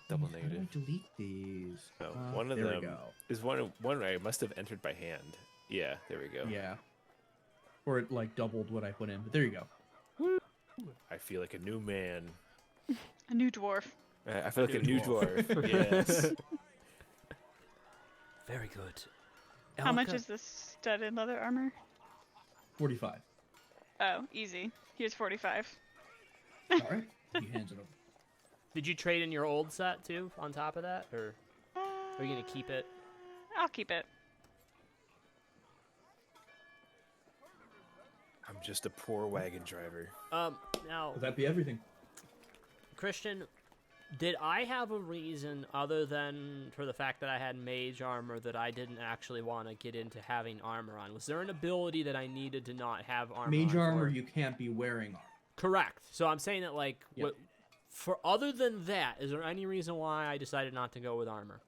Double how do I negative. delete these? No, one of there them we go. is one I must have entered by hand. Yeah, there we go. Yeah. Or it like doubled what I put in, but there you go. I feel like a new man. A new dwarf. I feel like a New new dwarf. Yes. very good. How much Elka, is this studded leather armor? 45. Oh, easy. Here's 45. All right. He hands it over. Did you trade in your old set too on top of that, or are you gonna keep it? I'll keep it. I'm just a poor wagon driver. Now, Will that be everything? Christian, did I have a reason other than for the fact that I had mage armor that I didn't actually want to get into having armor on? Was there an ability that I needed to not have armor Mage on armor, for? you can't be wearing armor. Correct. So I'm saying that, like, Yep. for other than that, is there any reason why I decided not to go with armor?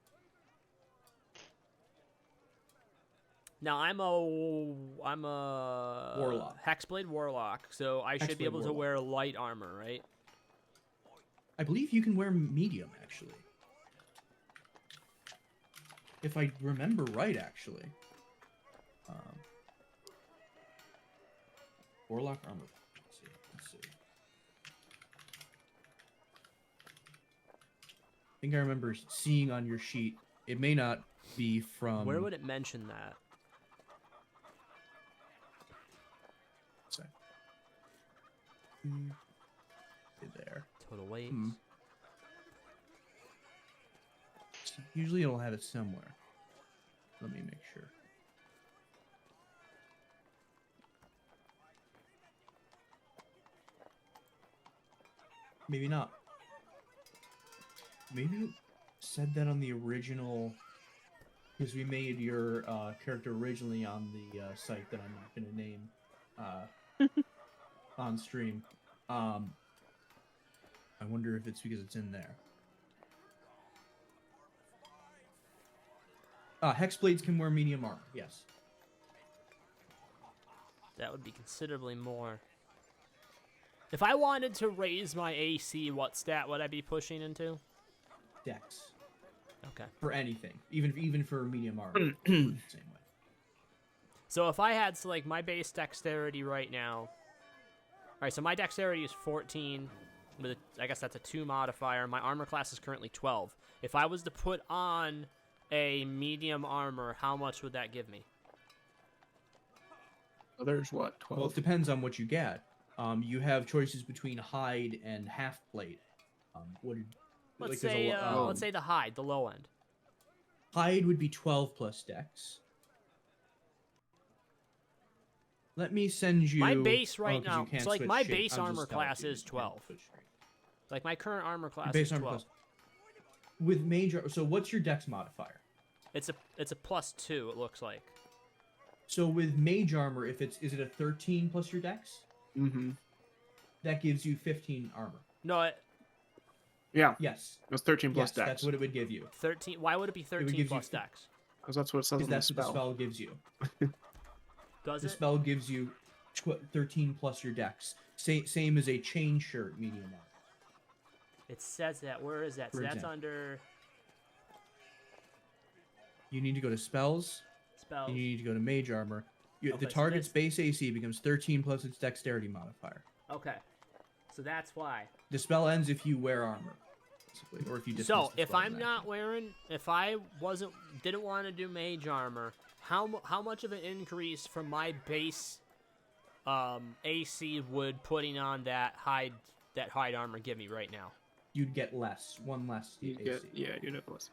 Now I'm a Warlock. Hexblade warlock, so I should be Hexblade able to warlock. wear light armor, right? I believe you can wear medium, actually. If I remember right, actually. Warlock armor. Let's see. Let's see. I think I remember seeing on your sheet. It may not be from. Where would it mention that? Sorry. There. Total weight. Hmm. Usually it'll have it somewhere. Let me make sure. Maybe not. Maybe it said that on the original, because we made your character originally on the site that I'm not going to name on stream. I wonder if it's because it's in there. Hexblades can wear medium armor, yes. That would be considerably more. If I wanted to raise my AC, what stat would I be pushing into? Dex. Okay. For anything. Even for medium armor. Same way. So if I had, so like, my base dexterity right now. Alright, so my dexterity is 14. With I guess that's a 2 modifier. My armor class is currently 12. If I was to put on a medium armor, how much would that give me? So there's what, Well, 12? it depends on what you get. You have choices between hide and half plate. What did, Let's like, there's a say lo- let's say the hide, the low end. hide would be 12 plus dex. Let me send you. My base right 'cause you now, can't so like switch my shape. base I'm armor just telling class you, is you can't 12. switch shape. Like my current armor class Base is armor 12. class. With major, so what's your dex modifier? It's a +2. It looks like. So with mage armor, if is it a 13 plus your dex? Mm-hmm. That gives you 15 armor. No, Yeah, Yes. it was 13 plus Yes, dex. that's what it would give you. 13. Why would it be 13 give you plus fi- dex? Because that's what it says Because on the that's what the spell. spell gives you. Does The it? spell gives you 13 plus your dex. Same as a chain shirt medium armor. It says that. Where is that? So For that's example. under You need to go to spells. spells. And you need to go to mage armor. Okay, The so target's this- base AC becomes 13 plus its dexterity modifier. Okay. So that's why. The spell ends if you wear armor, basically, or if you dismiss So the if spell I'm in not action. wearing, if I didn't want to do mage armor, how much of an increase from my base AC would putting on that hide armor give me right now? You'd get less, one less You AC. get, yeah, you'd have less.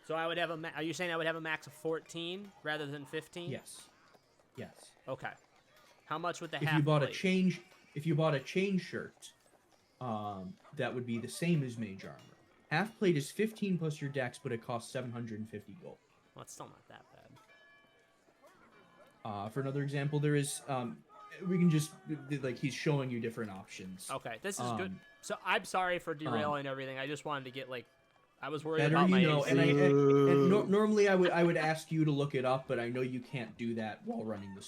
So I would have are you saying I would have a max of 14 rather than 15? Yes. Yes. Okay. How much would the If half you bought plate? if you bought a chain shirt, that would be the same as mage armor. Half plate is 15 plus your dex, but it costs 750 gold. Well, it's still not that bad. For another example, there is we can just like he's showing you different options. Okay, this is good. Um, So I'm sorry for derailing everything. I just wanted to get I was worried Better about my you know, AC. and normally I would ask you to look it up, but I know you can't do that while running the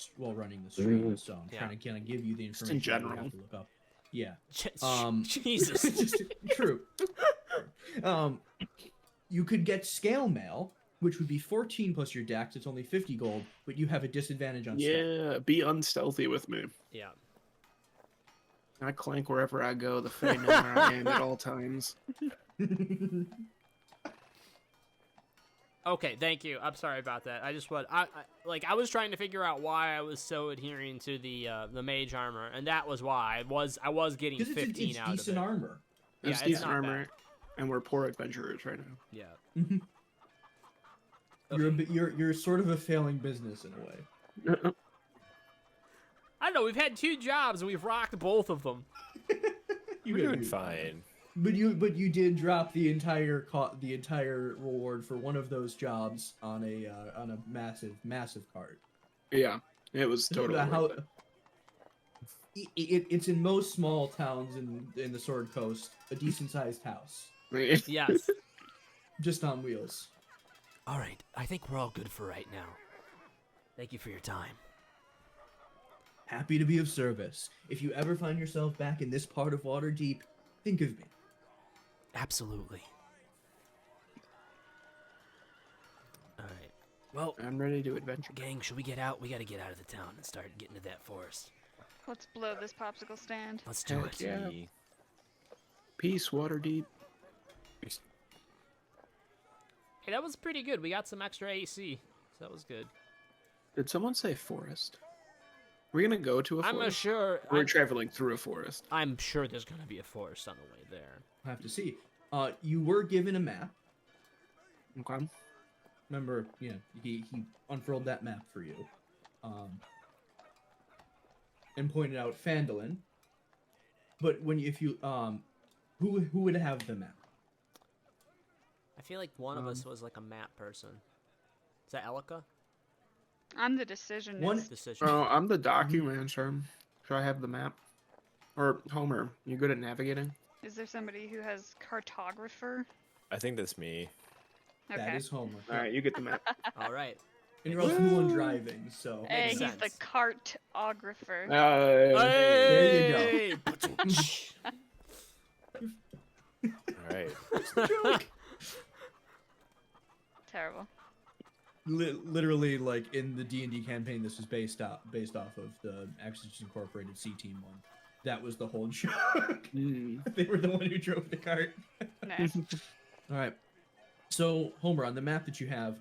stream. So I'm Yeah. trying to kind of give you the Just information in that you general. have to look up. Yeah. Jesus. Just true. You could get scale mail, which would be 14 plus your dex. It's only 50 gold, but you have a disadvantage on stealth. Yeah, be unstealthy with me. Yeah. I clank wherever I go. The Fae know where I am at all times. Okay, thank you. I'm sorry about that. I just I was trying to figure out why I was so adhering to the mage armor, and that was why I was getting Because 15 it's out of it. decent armor. Yeah, It's it's decent not armor, bad. and we're poor adventurers right now. Yeah. Mhm. You're, a Okay. bit, you're sort of a failing business in a way. I don't know. We've had 2 jobs and we've rocked both of them. You We're gotta doing be- fine. But you did drop the entire reward for one of those jobs on a massive cart. Yeah, it was totally How- worth it's in most small towns in the Sword Coast, a decent sized house, it. Yes. just on wheels. All right, I think we're all good for right now. Thank you for your time. Happy to be of service. If you ever find yourself back in this part of Waterdeep, think of me. Absolutely. All right. Well, I'm ready to adventure. gang, should we get out? We got to get out of the town and start getting to that forest. Let's blow this popsicle stand. Let's do Heck it. yeah. Peace, Waterdeep. Hey, that was pretty good. We got some extra AC, so that was good. Did someone say forest? We're gonna go to a forest. We're traveling through a forest. I'm sure there's gonna be a forest on the way there. I'll have to see. You were given a map. Okay. Remember, he unfurled that map for you, and pointed out Phandalin. But who would have the map? I feel like one of us was like a map person. Is that Elika? I'm the decision. One- Decision. Oh, I'm the documenter. Should I have the map? Or Homer, you good at navigating? Is there somebody who has cartographer? I think that's me. Okay. That is Homer. All right, you get the map. All right. And you're also the one driving, so. Hey, Makes he's the sense. cartographer. There you All right. Terrible. Literally, like in the D&D campaign, this is based off of the Exorcist Incorporated C Team one. That was the whole joke. They were the one who drove the cart. Nice. All right. So Homer, on the map that you have,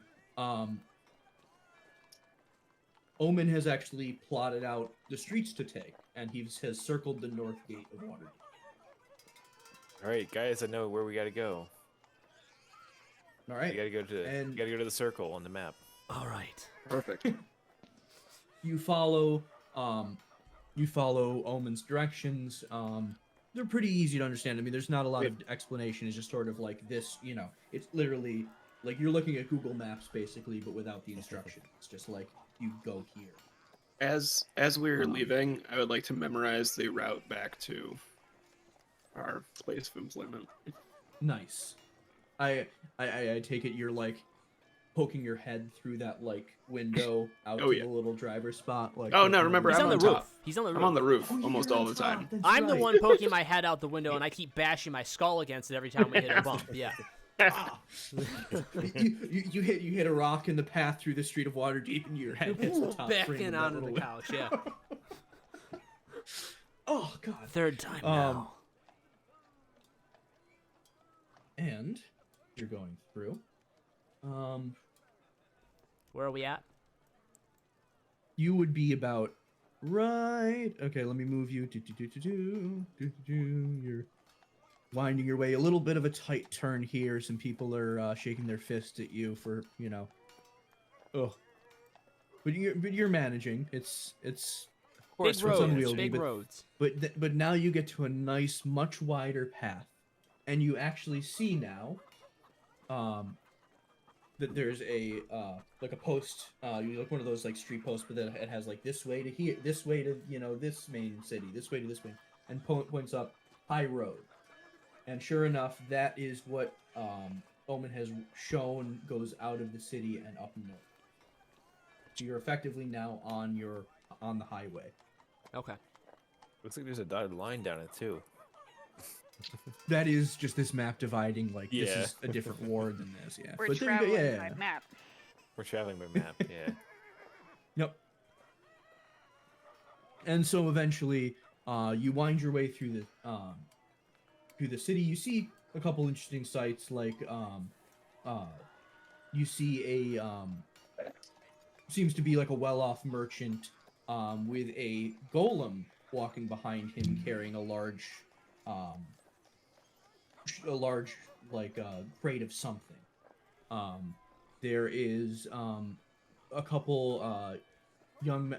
Omen has actually plotted out the streets to take, and he has circled the north gate of Waterdeep. All right, guys. I know where we gotta go. All right. You gotta go to. And- You gotta go to the circle on the map. All right. Perfect. You follow Omen's directions. They're pretty easy to understand. I mean, there's not a lot of explanation. It's just sort of like this, it's literally like you're looking at Google Maps basically, but without the instruction. It's just like you go here. As we're leaving, I would like to memorize the route back to our place of employment. Nice. I take it you're like poking your head through that like window out Oh, to yeah. the little driver spot. Like, Oh, no, poking remember, He's I'm on the on roof. top. He's on the roof. I'm on the roof Oh, almost you're all on the top, time. that's I'm the right. one poking my head out the window, and I keep bashing my skull against it every time we hit a bump. Yeah. Ah. you hit a rock in the path through the street of Waterdeep, and your head hits the top frame Backing of that onto little the window. couch. Yeah. Oh God. Third time now. And you're going through. Where are we at? You would be about right. Okay, let me move you. You're winding your way. A little bit of a tight turn here. Some people are shaking their fists at you for, you know. Oh. But you're managing. It's Big it's roads. unwieldy, Big but- roads. but now you get to a nice, much wider path, and you actually see now, that there's a like a post, you like one of those like street posts, but then it has like this way to here, this way to this main city, this way to this main, and points up High Road, and sure enough, that is what Omen has shown goes out of the city and up north. So you're effectively now on the highway. Okay. Looks like there's a dotted line down it too. That is just this map dividing, like, this Yeah. is a different ward than this, yeah. We're But there you go, traveling yeah. by map. We're traveling by map. Yeah. Yep. And so eventually, you wind your way through the city. You see a couple interesting sights, like, you see a, seems to be like a well-off merchant, with a golem walking behind him carrying a large, like, crate of something. There is, a couple young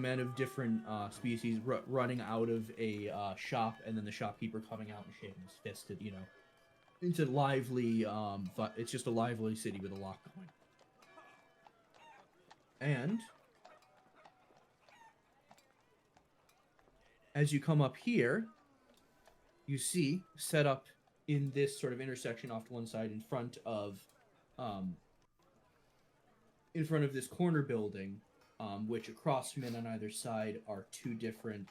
men of different species running out of a shop, and then the shopkeeper coming out and shaking his fist at, it's a lively it's just a lively city with a lot going. And as you come up here, you see set up in this sort of intersection off to one side in front of this corner building, which across from it on either side are two different,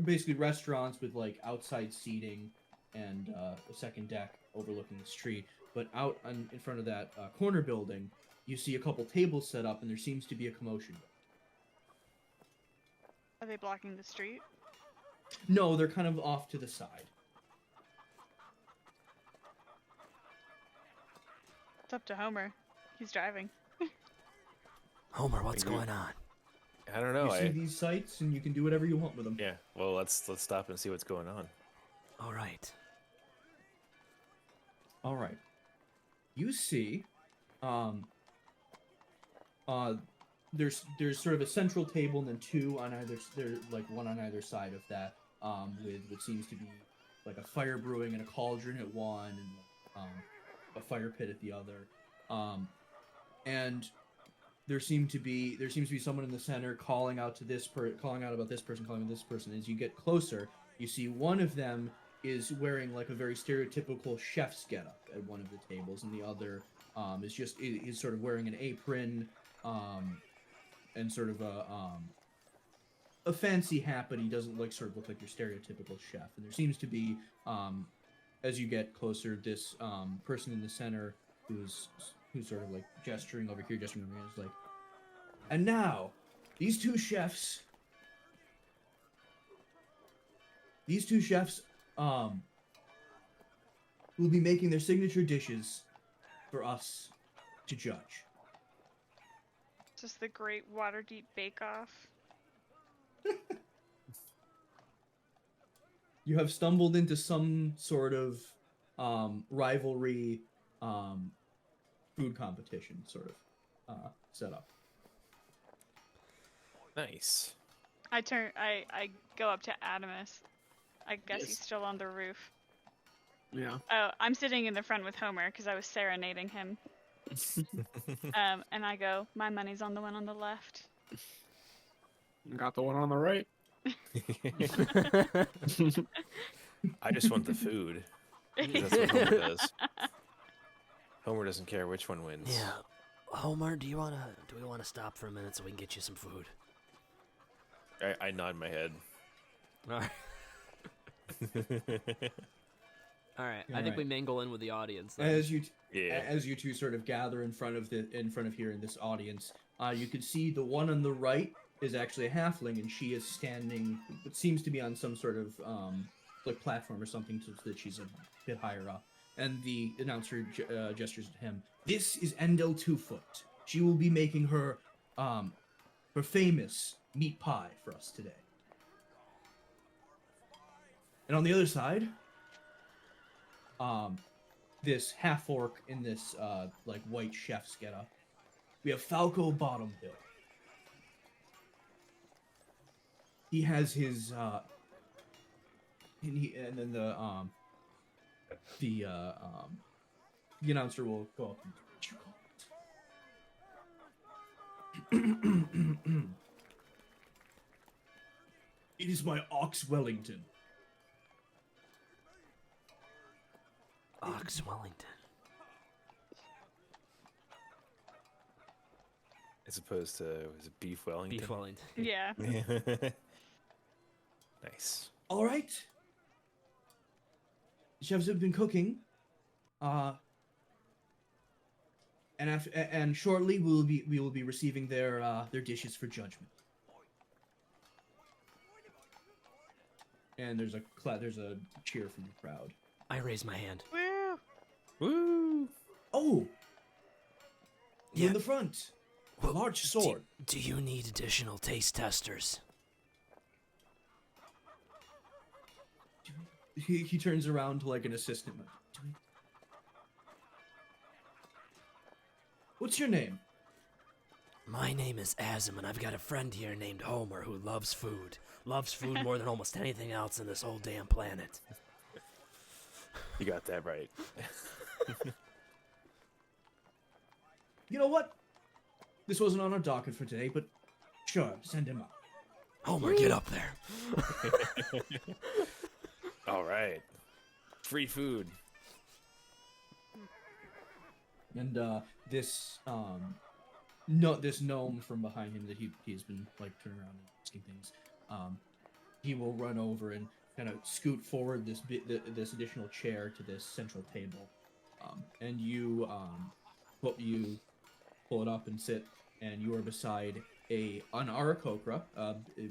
basically restaurants with like outside seating and a second deck overlooking the street. But out in front of that corner building, you see a couple tables set up, and there seems to be a commotion. Are they blocking the street? No, they're kind of off to the side. It's up to Homer. He's driving. Homer, what's Maybe- going on? I don't know. You see these sites, and you can do whatever you want with them. Yeah. Well, let's stop and see what's going on. All right. All right. You see, there's sort of a central table, and then two on either. There's like one on either side of that, with what seems to be like a fire brewing and a cauldron at one, and a fire pit at the other. And there seems to be someone in the center calling out about this person, calling about this person. As you get closer, you see one of them is wearing like a very stereotypical chef's getup at one of the tables, and the other is sort of wearing an apron, and sort of a fancy hat, but he doesn't look like your stereotypical chef. And there seems to be, as you get closer, this person in the center who's sort of like gesturing over here, is like, and now these two chefs will be making their signature dishes for us to judge. It's just the Great Waterdeep Bake Off. You have stumbled into some sort of rivalry food competition sort of setup. Nice. I go up to Adamus. I guess Yes. he's still on the roof. Yeah. Oh, I'm sitting in the front with Homer because I was serenading him. And I go, my money's on the one on the left. Got the one on the right. I just want the food. 'Cause that's what Homer does. Homer doesn't care which one wins. Yeah. Homer, do we wanna stop for a minute so we can get you some food? I nod my head. All right. All right. I think Alright. we mingle in with the audience. Then. As you Yeah. as you two sort of gather in front of here in this audience, you can see the one on the right is actually a halfling, and she is standing. It seems to be on some sort of like platform or something, so that she's a bit higher up. And the announcer gestures to him. This is Endel Twofoot. She will be making her famous meat pie for us today. And on the other side, this half orc in this like white chef's getup, we have Falco Bottombill. He has his and then the announcer will go up and what you call it? It is my Ox Wellington. Ox Wellington. As opposed to, was it Beef Wellington? Beef Wellington. Yeah. Nice. All right. The chefs have been cooking, and shortly we will be receiving their dishes for judgment. And there's a cheer from the crowd. I raise my hand. Woo! Woo! Oh, you Yeah. in the front, a Well, large sword. Do you need additional taste testers? He turns around to like an assistant. What's your name? My name is Azim, and I've got a friend here named Homer who loves food. Loves food more than almost anything else in this whole damn planet. You got that right. You know what? This wasn't on our docket for today, but sure, send him up. Homer, get up there. All right. Free food. And this gnome from behind him that he's been like turning around and asking things, he will run over and kind of scoot forward this additional chair to this central table, and you pull it up and sit, and you are beside an Arakokra,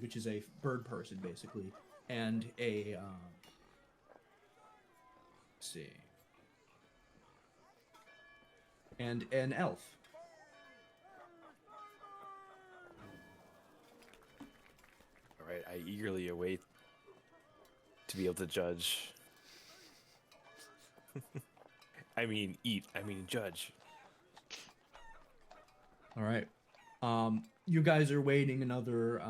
which is a bird person basically, and a let's see, and an elf. All right. I eagerly await to be able to judge. I mean, eat. I mean, judge. All right. You guys are waiting another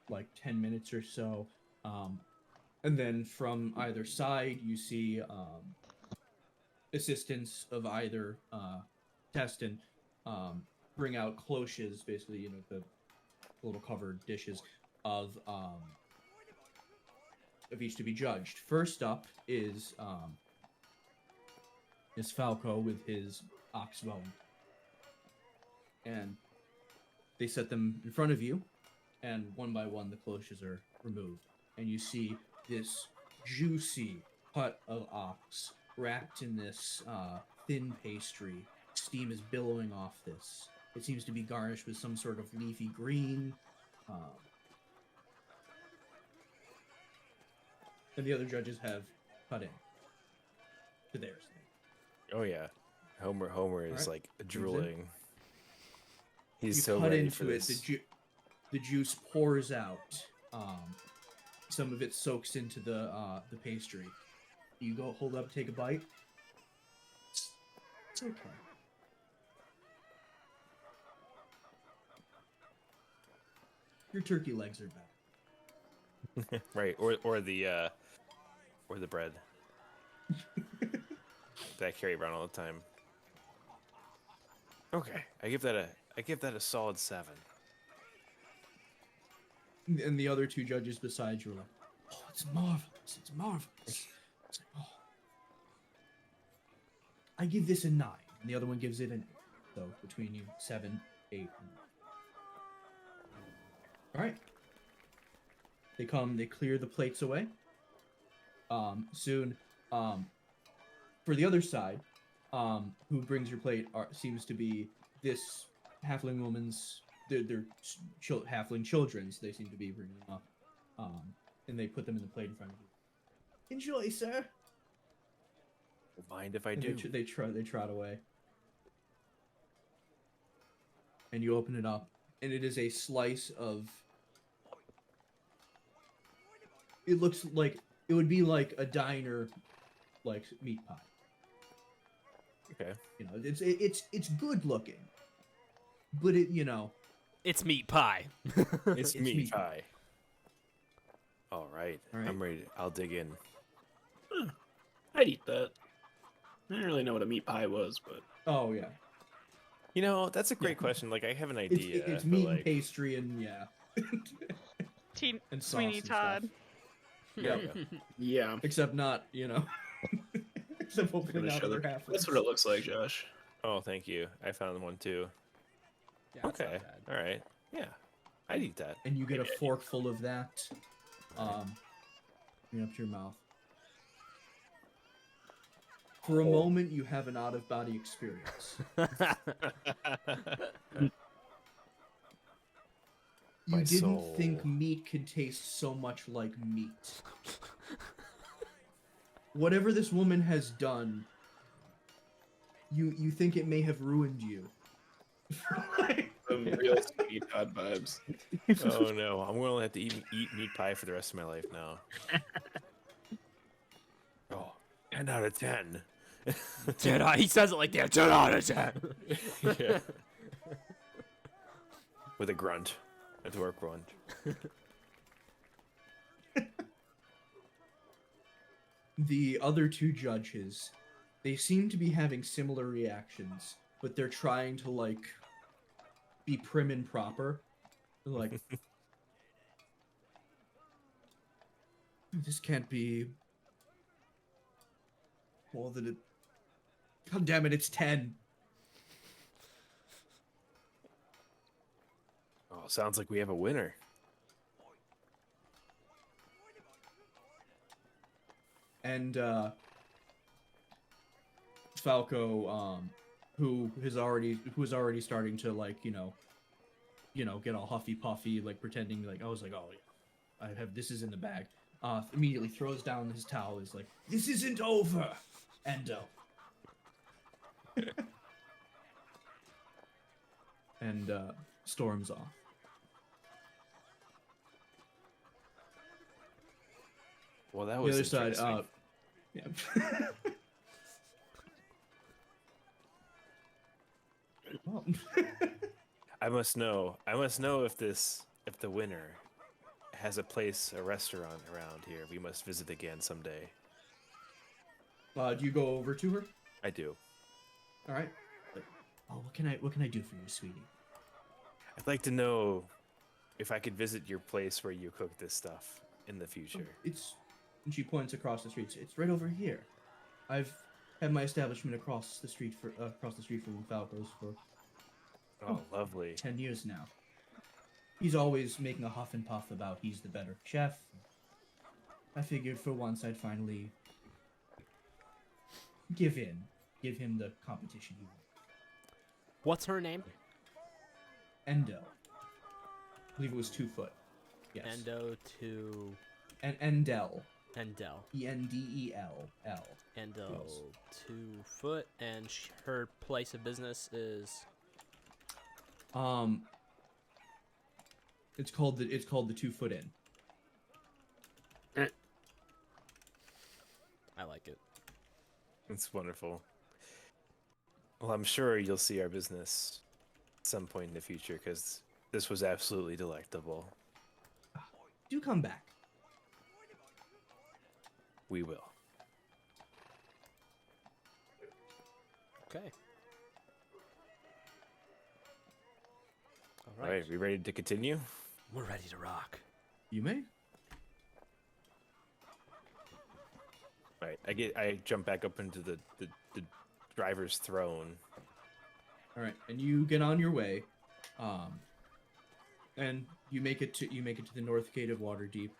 like 10 minutes or so, and then from either side you see assistants of either Testin bring out cloches, basically, you know, the little covered dishes of each to be judged. First up is Falco with his Ox Wellington. And they set them in front of you, and one by one the cloches are removed. And you see this juicy cut of ox wrapped in this thin pastry. Steam is billowing off this. It seems to be garnished with some sort of leafy green. And the other judges have cut in to theirs. Oh yeah. Homer is Alright. like drooling. He's You so cut ready into for it. this. The juice pours out. Some of it soaks into the pastry. You go hold up, take a bite. It's okay. Your turkey legs are back. Right, or the bread that I carry around all the time. Okay, I give that a solid 7. And the other two judges beside you are like, "Oh, it's marvelous! It's marvelous! I give this a 9, and the other one gives it an 8. So between you, 7, 8. And... All right. They come. They clear the plates away. Soon. For the other side, who brings your plate seems to be this halfling woman's. They're halfling children's. They seem to be bringing them up. And they put them in the plate in front of you. Enjoy, sir. Mind if I And do? they trot away. And you open it up, and it is a slice of. It looks like it would be like a diner, like meat pie. Okay. You know, it's good looking, but It's meat pie. It's meat meat pie. All right. All right. I'm ready. I'll dig in. I'd eat that. I didn't really know what a meat pie was, but Oh yeah, You know, that's a great Yeah. question. Like, I have an it's idea. it's but, meat like, and pastry and Teen and sauce Sweeney and stuff. Todd. Yeah. yeah, Except not except opening gonna out show other the- half. that's what it looks like, Josh. Oh, thank you. I found one too. Yeah, that's not Okay. bad. All right. Yeah. I'd eat that. And you get a fork full of that. Bring up to your mouth. For a moment, you have an out-of-body experience. You My didn't soul. think meat could taste so much like meat. Whatever this woman has done, you think it may have ruined you. Some real Sweeney Todd vibes. Oh no, I'm gonna have to eat meat pie for the rest of my life now. Oh, 10 out of 10. 10 out, he says it like that. 10 out of 10. Yeah. With a grunt, a dwarf grunt. The other two judges, they seem to be having similar reactions, but they're trying to be prim and proper. They're like, this can't be more than it. God damn it! It's 10. Oh, sounds like we have a winner. And Falco, who is already starting to get all huffy puffy, pretending I was oh yeah, I have this is in the bag. Immediately throws down his towel. Is like, this isn't over, Endo. And storms off. Well, that The was other side, interesting. yeah. Well, I must know if the winner has a restaurant around here. We must visit again someday. do you go over to her? I do. All right. Oh, what can I do for you, sweetie? I'd like to know if I could visit your place where you cook this stuff in the future. And she points across the street. It's right over here. I've had my establishment across the street from Falco's for Oh, lovely. 10 years now. He's always making a huff and puff about he's the better chef. I figured for once I'd finally give him the competition he wants. What's her name? Endo. I believe it was 2 foot. Yes. Endo to And Endel. Endel. Endel. Endo Yes. 2 foot, and her place of business is. It's called the 2 foot inn. I like it. It's wonderful. Well, I'm sure you'll see our business at some point in the future because this was absolutely delectable. Do come back. We will. Okay. All right, we ready to continue? We're ready to rock. You may. All right, I jump back up into the driver's throne. All right, and you get on your way, and you make it to the north gate of Waterdeep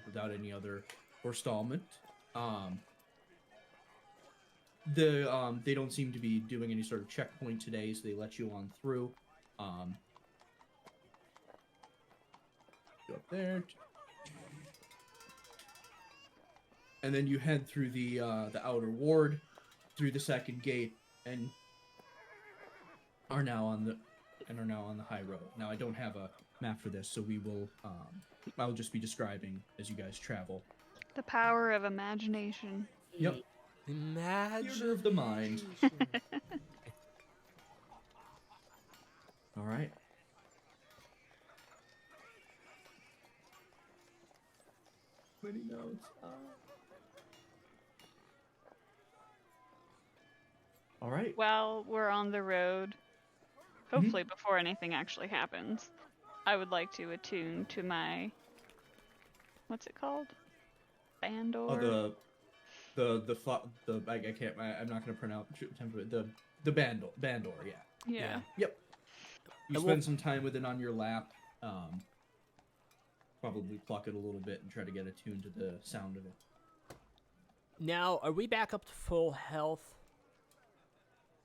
without any other forestallment. They don't seem to be doing any sort of checkpoint today, so they let you on through. Go up there, and then you head through the outer ward, through the second gate, and are now on the high road. Now I don't have a map for this, so we will I'll just be describing as you guys travel. The power of imagination. Yep. Imagine. Theater of the mind. All right. Many notes. All right. While we're on the road, hopefully before anything actually happens, I would like to attune to my, what's it called? Bandor? Oh, I can't. I'm not gonna pronounce the Bandor. Yeah. Yeah. Yep. You spend some time with it on your lap. Probably pluck it a little bit and try to get attuned to the sound of it. Now, are we back up to full health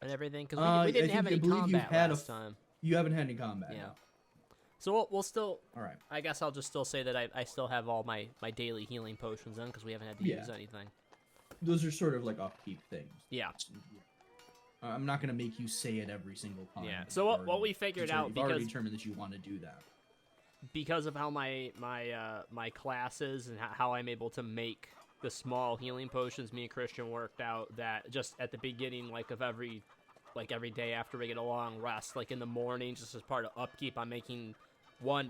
and everything? Because we didn't have any combat last time. You haven't had any combat. Yeah. No. So we'll still. All right. I guess I'll just still say that I still have all my daily healing potions in because we haven't had to use anything. Those are sort of like upkeep things. Yeah. I'm not gonna make you say it every single time. Yeah. So what we figured out, you've already because determined that you want to do that. because of how my class is and how I'm able to make the small healing potions, me and Christian worked out that just at the beginning, of every day after we get a long rest, in the morning, just as part of upkeep, I'm making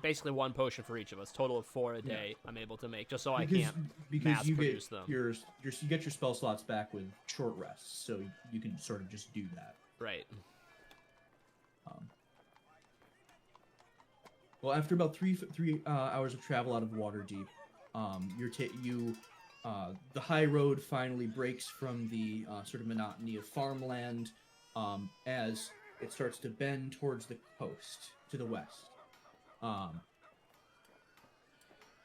basically one potion for each of us, total of 4 a day. I'm able to make just so I can't mass produce them. You get your spell slots back with short rests, so you can sort of just do that. Right. Well, after about three hours of travel out of Waterdeep, the high road finally breaks from the sort of monotony of farmland as it starts to bend towards the coast to the west.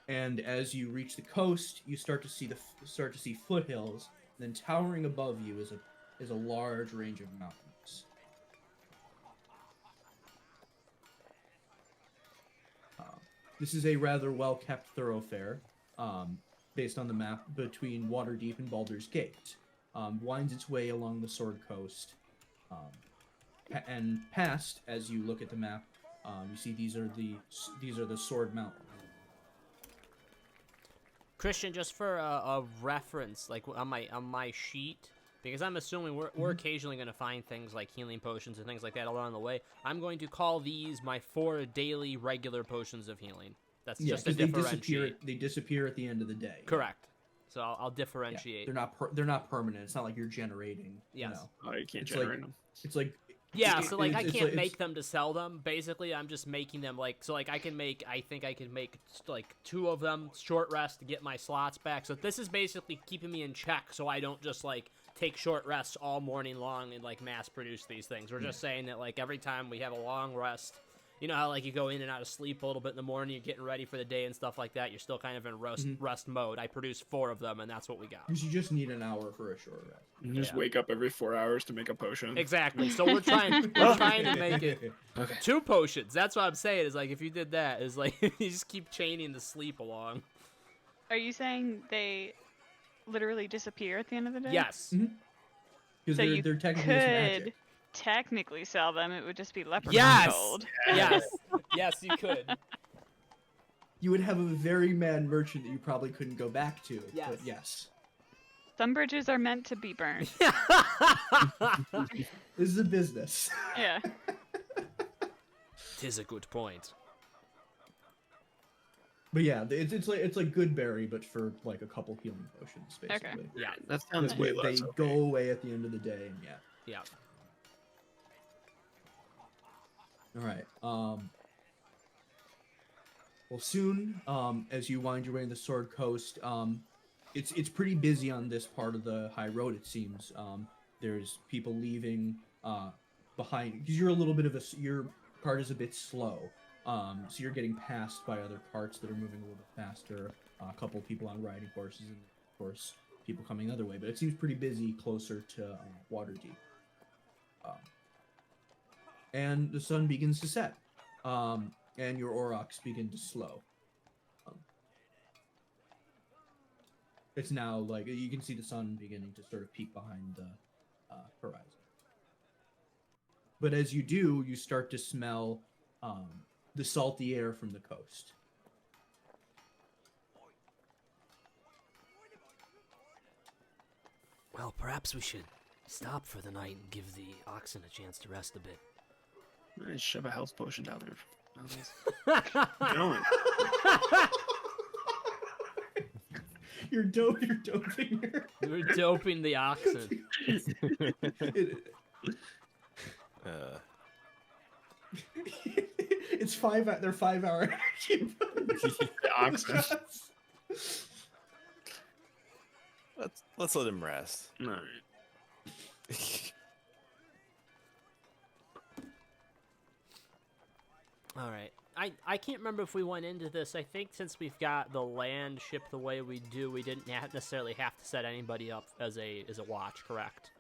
And as you reach the coast, you start to see foothills. And then towering above you is a large range of mountains. This is a rather well-kept thoroughfare, based on the map, between Waterdeep and Baldur's Gate. Winds its way along the Sword Coast, and past, as you look at the map, you see these are the Sword Mountains. Christian, just for a reference, on my sheet, because I'm assuming we're occasionally going to find things like healing potions and things like that along the way. I'm going to call these my 4 daily regular potions of healing. That's just to differentiate. They disappear at the end of the day. Correct. So I'll differentiate. Yeah, they're not permanent. It's not like you're generating. Yes. You know. Oh, you can't generate them. It's like. Yeah, so I can't make them to sell them. Basically, I'm just making them I think I can make 2 of them short rest to get my slots back. So this is basically keeping me in check so I don't just take short rests all morning long and mass produce these things. We're just saying that every time we have a long rest, you know how you go in and out of sleep a little bit in the morning, you're getting ready for the day and stuff like that, you're still kind of in rest mode. I produced 4 of them and that's what we got. You just need an hour for a short rest. You just wake up every 4 hours to make a potion. Exactly. So we're trying to make it 2 potions. That's what I'm saying. Is if you did that, is you just keep chaining the sleep along. Are you saying they literally disappear at the end of the day? Yes. Because So they're technically just could magic. technically sell them. It would just be leprechaun Yes. gold. Yes. Yes, you could. You would have a very mad merchant that you probably couldn't go back to. Yes. But yes. Some bridges are meant to be burned. This is a business. Yeah. Tis a good point. But yeah, it's like Goodberry, but for a couple healing potions, basically. Yeah. That sounds They way less. go away at the end of the day, and yeah. Yeah. All right. Well, soon, as you wind your way in the Sword Coast, it's pretty busy on this part of the high road. It seems there's people leaving behind, because you're a little bit of your cart is a bit slow, so you're getting passed by other carts that are moving a little bit faster. A couple people on riding horses, and of course people coming the other way. But it seems pretty busy closer to Waterdeep. And the sun begins to set, and your aurochs begin to slow. It's now like you can see the sun beginning to sort of peek behind the horizon. But as you do, you start to smell the salty air from the coast. Well, perhaps we should stop for the night and give the oxen a chance to rest a bit. I shove a health potion down there. Going. You're doping her. We're doping the oxen. It's 5 they're 5 hour energy. The oxen. Let's let him rest. All right. All right. I can't remember if we went into this. I think since we've got the land ship the way we do, we didn't necessarily have to set anybody up as a watch, correct?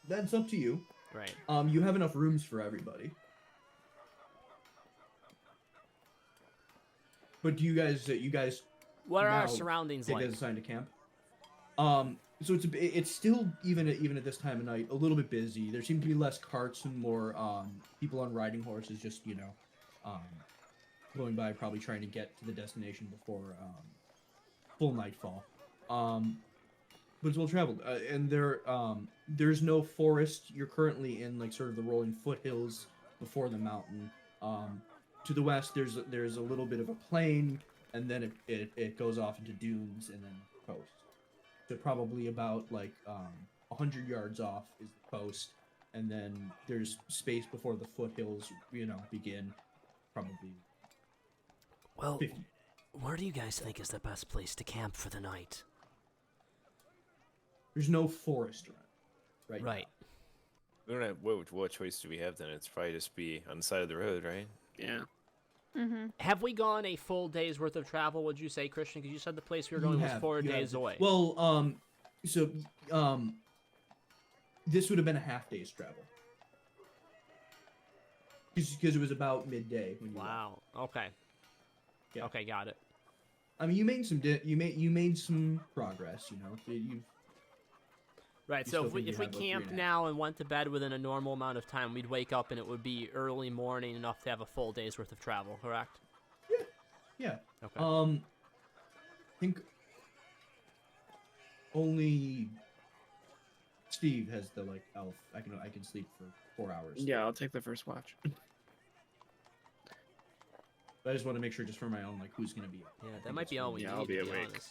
That's up to you. Right. You have enough rooms for everybody. But do you guys What are our now surroundings take like? as assigned to camp? So it's still even at this time of night a little bit busy. There seem to be less carts and more people on riding horses, just going by, probably trying to get to the destination before full nightfall. But it's well traveled, and there's no forest. You're currently in like sort of the rolling foothills before the mountain. To the west, there's a little bit of a plain, and then it goes off into dunes and then coast. So probably about like 100 yards off is the coast, and then there's space before the foothills, begin. Probably. Well, 50. where do you guys think is the best place to camp for the night? There's no forest around. Right. We don't have what choice do we have then? It's probably just be on the side of the road, right? Yeah. Mm-hmm. Have we gone a full day's worth of travel, would you say, Christian? Because you said the place we were going was 4 days away. Well, so this would have been a half day's travel. Because it was about midday when you left. Wow. Okay. Yeah. Okay, got it. I mean, you made some progress. You've Right, You so still if we think you have, like, 3 camped and a half. now and went to bed within a normal amount of time, we'd wake up and it would be early morning enough to have a full day's worth of travel, correct? Yeah. Okay. I think only Steve has the elf. I can sleep for 4 hours. Yeah, I'll take the first watch. But I just want to make sure, just for my own, who's gonna be. Yeah, that might be all we Yeah, need, I'll be to be awake. honest.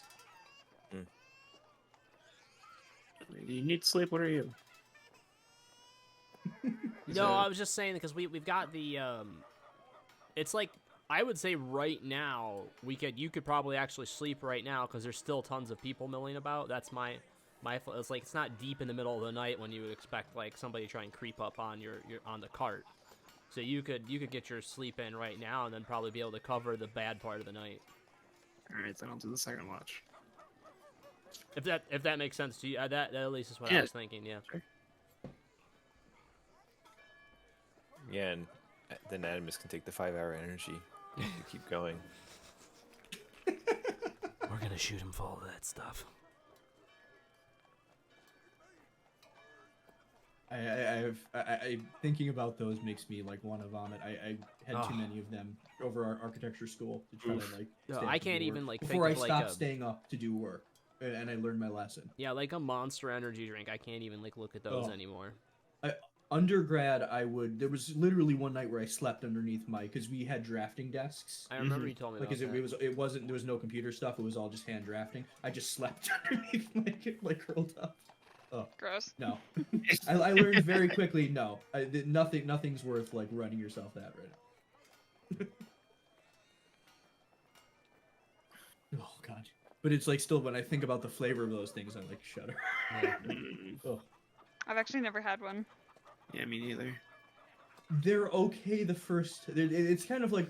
You need sleep. What are you? No, I was just saying because we've got the it's like I would say right now you could probably actually sleep right now because there's still tons of people milling about. That's my it's like it's not deep in the middle of the night when you would expect like somebody to try and creep up on your on the cart. So you could get your sleep in right now and then probably be able to cover the bad part of the night. All right, then I'll do the second watch. If that makes sense to you, that at least is what Yeah. I was thinking. Yeah. Yeah, and then Adamus can take the 5-hour energy to keep going. We're gonna shoot him full of that stuff. I thinking about those makes me want to vomit. I had too Ugh. many of them over our architecture school to try to No, stay up I to do can't even, work. think before I of, stopped staying up to do work, and I learned my lesson. Yeah, like a Monster Energy drink. I can't even look at those Oh. anymore. Undergrad, there was literally one night where I slept underneath because we had drafting desks. I remember Mhm. you told me Because about that. it wasn't, there was no computer stuff. It was all just hand drafting. I just slept underneath, curled up. Oh Gross. no! I learned very quickly. No, nothing's worth running yourself that right now. Oh god! But it's like still when I think about the flavor of those things, I like shudder. Yeah. Ugh. I've actually never had one. Yeah, me neither. They're okay the first. It's kind of like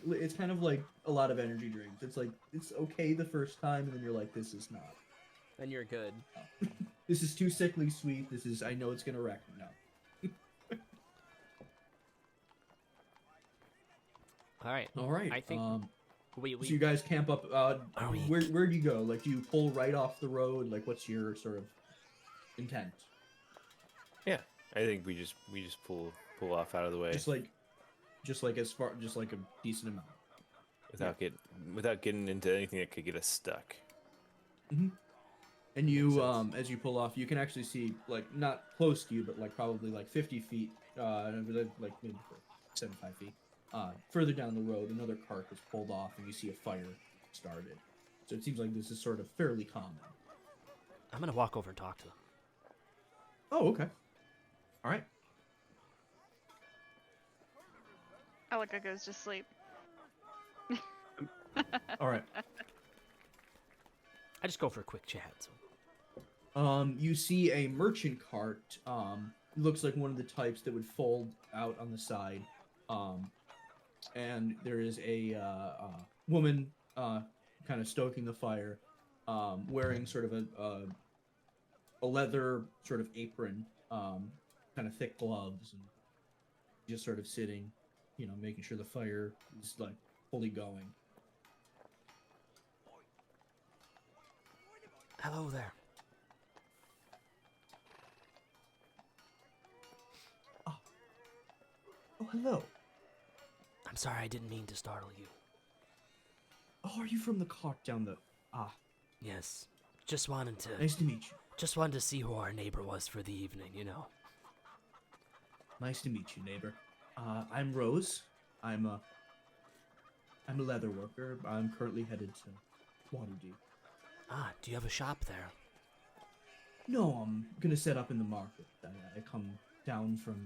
a lot of energy drinks. It's like it's okay the first time, and then you're like, this is not. Then you're good. This is too sickly sweet. This is. I know it's gonna wreck me now. All right. All right. I think we So you guys camp up. Are we- Where do you go? Like, do you pull right off the road? Like, what's your sort of intent? Yeah, I think we just pull off out of the way Just like a decent amount. without getting into anything that could get us stuck. And you, as you pull off, you can actually see, like, not close to you, but like probably like 50 feet, like maybe 75 feet, further down the road, another cart is pulled off, and you see a fire started. So it seems like this is sort of fairly common. I'm gonna walk over and talk to him. Oh, okay. All right. Alika goes to sleep. All right. I just go for a quick chat. So. You see a merchant cart. Looks like one of the types that would fold out on the side. And there is a woman kind of stoking the fire, wearing sort of a leather sort of apron, kind of thick gloves, and just sort of sitting, making sure the fire is like fully going. Hello there. Oh, hello. I'm sorry, I didn't mean to startle you. Oh, are you from the cart down the... Yes, just wanted to Nice to meet you. just wanted to see who our neighbor was for the evening. You know. Nice to meet you, neighbor. I'm Rose. I'm a leather worker. I'm currently headed to Waterdeep. Ah, do you have a shop there? No, I'm gonna set up in the market. I come down from...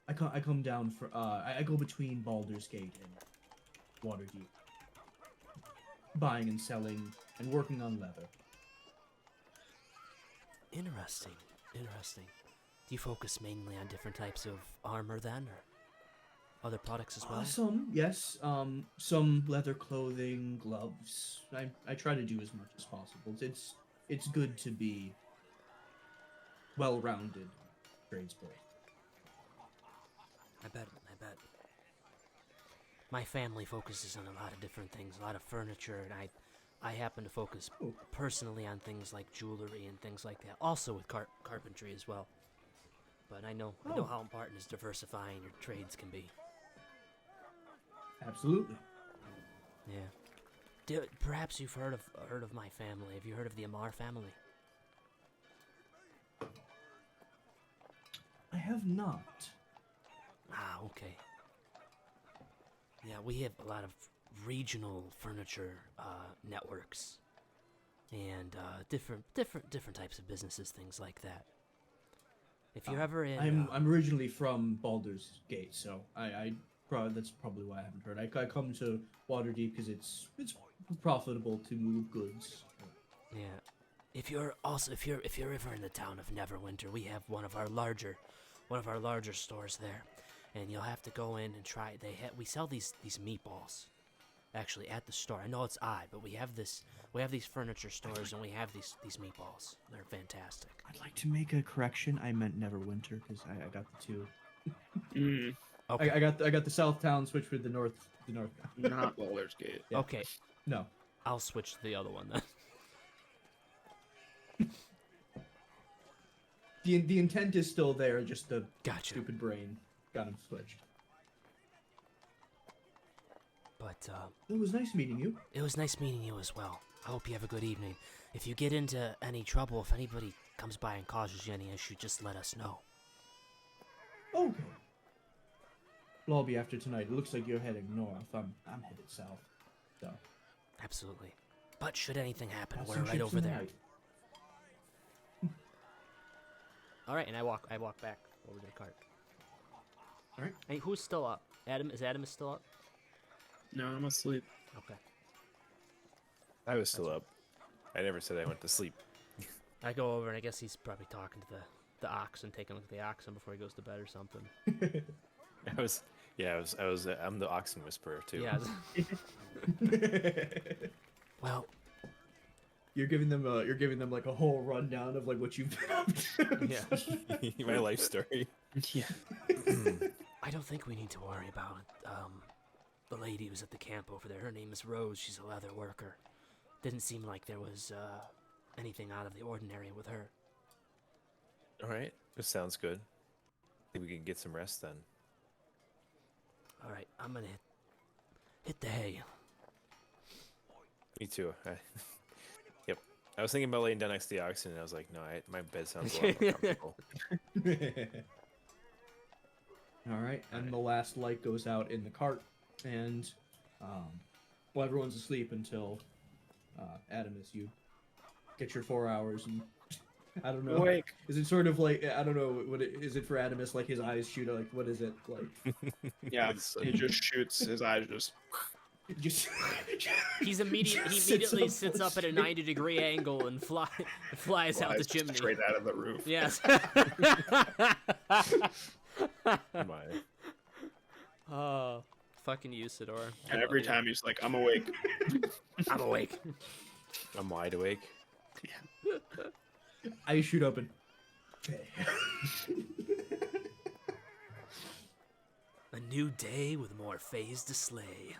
I come down for... I go between Baldur's Gate and Waterdeep. Buying and selling and working on leather. Interesting. Interesting. Do you focus mainly on different types of armor then, or other products as well? Some, yes. Some leather clothing, gloves. I try to do as much as possible. It's good to be well-rounded tradesperson. I bet. My family focuses on a lot of different things, a lot of furniture, and I happen to focus Oh. personally on things like jewelry and things like that. Also with carpentry as well. But I know Oh. how important is diversifying your trades can be. Absolutely. Yeah. Perhaps you've heard of my family. Have you heard of the Amar family? I have not. Ah, okay. Yeah, we have a lot of regional furniture networks, and different types of businesses, things like that. If you're ever in, I'm originally from Baldur's Gate, so I that's probably why I haven't heard. I come to Waterdeep because it's profitable to move goods. yeah, if you're ever in the town of Neverwinter, we have one of our larger stores there, and you'll have to go in and try. We sell these meatballs, actually at the store. I know it's odd, but we have these furniture stores and we have these meatballs. They're fantastic. I'd like to make a correction. I meant Neverwinter because I got the two. Okay. I got the South Town switched with the North. Not Baldur's Gate. Yeah. Okay, No. I'll switch to the other one then. The intent is still there, just the Gotcha. stupid brain got him switched. But It was nice meeting you. it was nice meeting you as well. I hope you have a good evening. If you get into any trouble, if anybody comes by and causes you any issue, just let us know. Okay. Well, I'll be after tonight. It looks like you're heading north. I'm headed south. So. Absolutely. But should anything happen, have we're some right chips over in the there. night. All right, and I walk back over to the cart. All right. Hey, who's still up? Adam is still up? No, I'm asleep. Okay. I was still up. I never said I went to sleep. I go over and I guess he's probably talking to the oxen, taking a look at the oxen before he goes to bed or something. I'm the oxen whisperer too. Yeah. Well, You're giving them like a whole rundown of like what you've been up to. Yeah. My life story. Yeah. I don't think we need to worry about the lady who's at the camp over there. Her name is Rose. She's a leather worker. Didn't seem like there was anything out of the ordinary with her. All right, this sounds good. I think we can get some rest then. All right, I'm gonna hit the hay. Me too. Yep. I was thinking about laying down next to the oxen, and I was like, no, my bed sounds a lot more comfortable. All right, and the last light goes out in the cart, and well, everyone's asleep until Adamus, you get your 4 hours, and I don't know. Awake. Is it sort of like, I don't know, is it for Adamus, like his eyes shoot, like what is it like? Yeah, he just shoots. His eyes just. He immediately sits up at a 90-degree angle and flies out the chimney. Straight out of the roof. Yes. My. Oh, fucking Usador. And every time he's like, "I'm awake." I'm awake. I'm wide awake. Eyes shoot open. A new day with more fays to slay.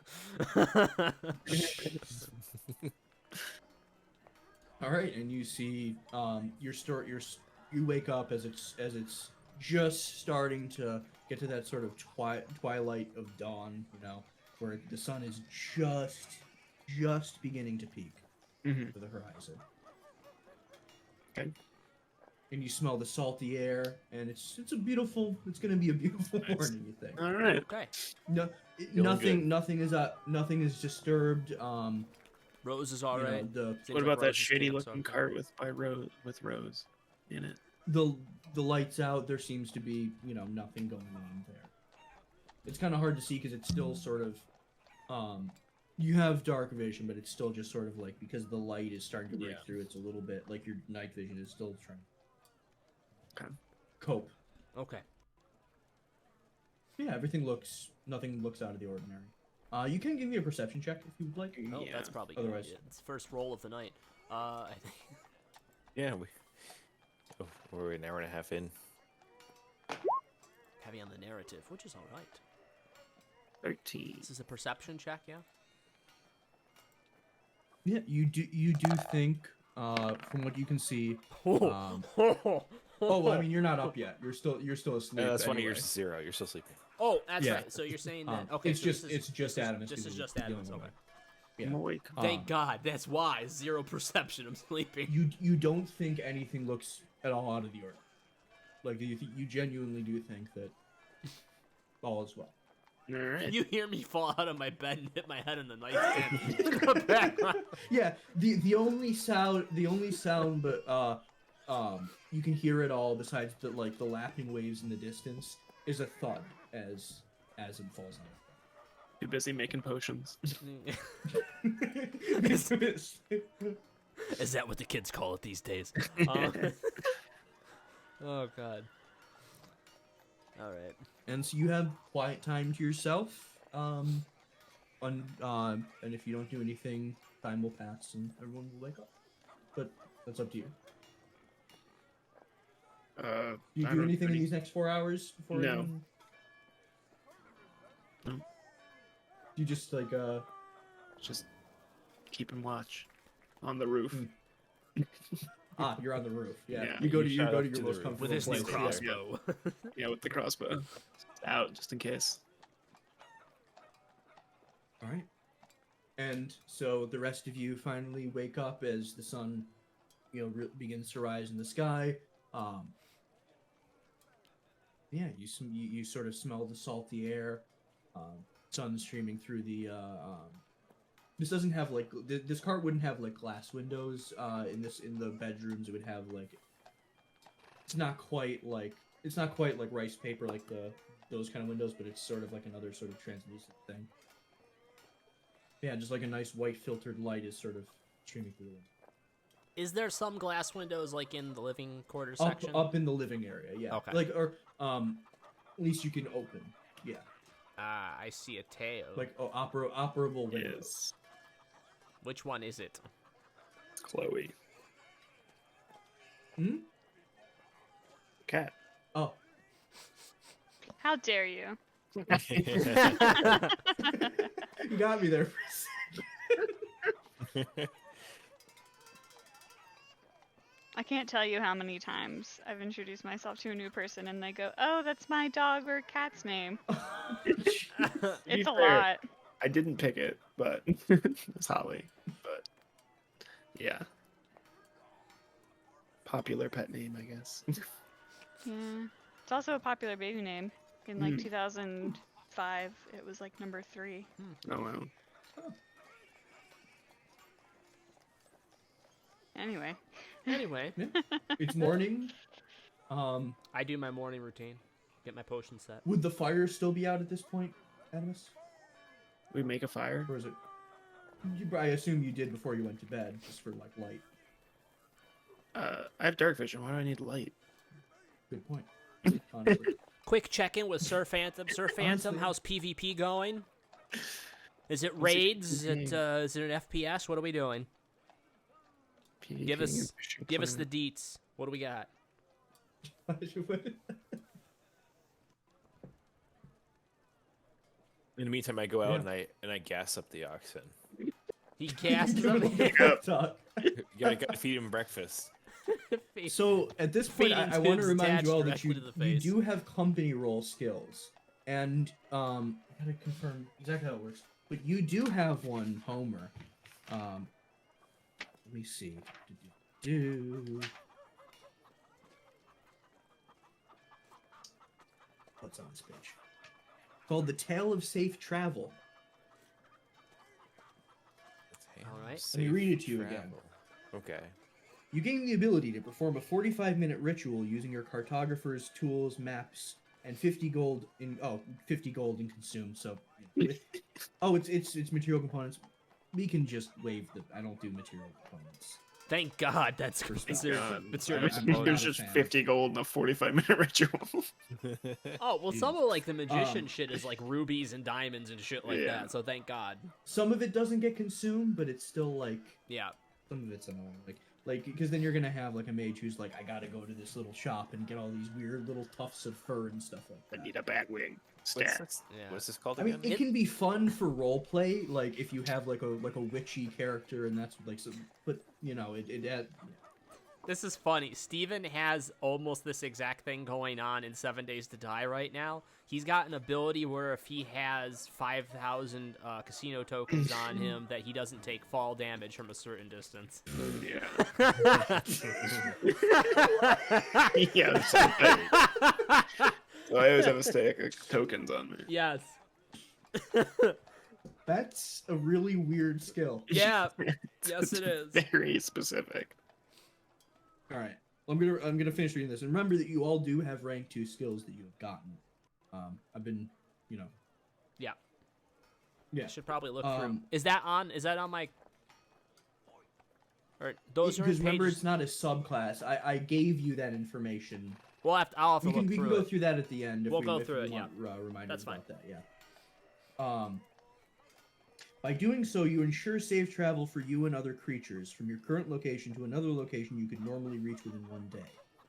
All right, and you see you wake up as it's just starting to get to that sort of twilight of dawn, you know, where the sun is just beginning to peak Mm-hmm. over the horizon. Okay. And you smell the salty air, and it's gonna be a beautiful Nice. morning, you think. All right. Okay. No, Feeling nothing is disturbed. Rose is You know, alright. the Seems What like about that Rose is shady camp, so looking okay. cart with Rose in it? the lights out. There seems to be, you know, nothing going on there. It's kind of hard to see because it's still sort of you have dark vision, but it's still just sort of like, because the light is starting to break Yeah. through, it's a little bit like your night vision is still trying to Okay. cope. Okay. Yeah, nothing looks out of the ordinary. You can give me a perception check if you would like. Oh, Yeah. that's probably Otherwise- good. It's first roll of the night. I think. Yeah, we're an hour and a half in. Heavy on the narrative, which is alright. 13. This is a perception check, yeah? Yeah, you do think from what you can see. Oh, well, I mean, you're not up yet. You're still asleep. That's funny. anyway. You're 0. You're still sleeping. Oh, that's Yeah. right. So you're saying that? Okay, it's so just this is, Adamus. This is because just he's dealing Adamus. with Okay. it. I'm Yeah. awake. Thank God. That's why 0 perception. I'm sleeping. You don't think anything looks at all out of the ordinary. Like you genuinely do think that all is well. All right. You hear me fall out of my bed and hit my head in the nightstand in the background. Yeah, the only sound, but you can hear it all besides the lapping waves in the distance is a thud as it falls Too busy making potions. out. Is that what the kids call it these days? Oh God. All right. And so you have quiet time to yourself. And if you don't do anything, time will pass and everyone will wake up. But that's up to you. Do you I do don't anything in any- these next 4 hours before? No. anyone- No. You just Just keeping watch on the roof. You're on the roof. Yeah. Yeah. You go to You shot your up to the most roof. comfortable With his new place. crossbow. Yeah, with the crossbow. Out just in case. All right. And so the rest of you finally wake up as the sun, begins to rise in the sky. Yeah, you sort of smell the salty air. Sun streaming through the. This doesn't have this cart wouldn't have glass windows. In the bedrooms it would have It's not quite like rice paper those kind of windows, but it's sort of like another sort of translucent thing. Yeah, just like a nice white filtered light is sort of streaming through the window. Is there some glass windows like in the living quarters Up, section? up in the living area, yeah. Okay. Like, or at least you can open, yeah. Ah, I see a tail. Like, operable windows. Yes. Which one is it? Chloe. Hmm? Cat. Oh, How dare you? you got me there for a second. I can't tell you how many times I've introduced myself to a new person and they go, "Oh, that's my dog or cat's name." It's a fair, lot. I didn't pick it, but it's Holly. But yeah. Popular pet name, I guess. Yeah. It's also a popular baby name. In like Mm. 2005, it was like number 3. Oh wow. Anyway. Anyway, It's morning. I do my morning routine. Get my potion set. Would the fire still be out at this point, Adamus? We make a fire. Or is it? I assume you did before you went to bed, just for like light. I have dark vision. Why do I need light? Good point. Honestly. Quick check-in with Sir Phantom. Sir Phantom, Honestly. how's PvP going? Is it What's it raids? Is it doing? is it an FPS? What are we doing? Give us give us the deets. What do we got? In the meantime, I go out and I gas up the oxen. He gassed Give them. it a pep talk. You gotta feed him breakfast. So at this point, Feeding I want to tubes remind attached you all that directly you, to the you face. do have company role skills, and I gotta confirm exactly how it works. But you do have one, Homer. Let me see. What's on this page? Called the Tale of Safe Travel. All right. Let me read it to you again. Travel. Okay. You gain the ability to perform a 45-minute ritual using your cartographer's tools, maps, and 50 gold in 50 gold in consume. So, it's material components. We can just waive the. I don't do material components. Thank God, that's For stuff. considered I'm material not component. There's a just fan. 50 gold in a 45-minute ritual. Oh well, some of like the magician Um, shit is like rubies and diamonds and shit like Yeah. that. So thank God. Some of it doesn't get consumed, but it's still like Yeah. some of it's annoying. Like because then you're gonna have like a mage who's like, I gotta go to this little shop and get all these weird little tufts of fur and stuff like I that. need a bat wing. What's Stat. this, Yeah. what's this called I mean, again? it can be fun for roleplay, like if you have like a witchy character and that's like some, but you know it This is funny. Steven has almost this exact thing going on in 7 Days to Die right now. He's got an ability where if he has 5,000 casino tokens on him, that he doesn't take fall damage from a certain distance. Yeah. Yeah. That's something. So I always have a stack of tokens on me. Yes. that's a really weird skill. Yeah. Yes, it is. Very specific. All right, I'm gonna finish reading this, and remember that you all do have rank 2 skills that you have gotten. I've been, Yeah. yeah. I should probably look through. Um, Is that on my? Or those are in because remember, pages. it's not a subclass. I gave you that information. I'll have to We look can through go it. through that at the end. If We'll we, go if through we it, want, reminders That's fine. about that. Yeah. By doing so, you ensure safe travel for you and other creatures from your current location to another location you could normally reach within one day.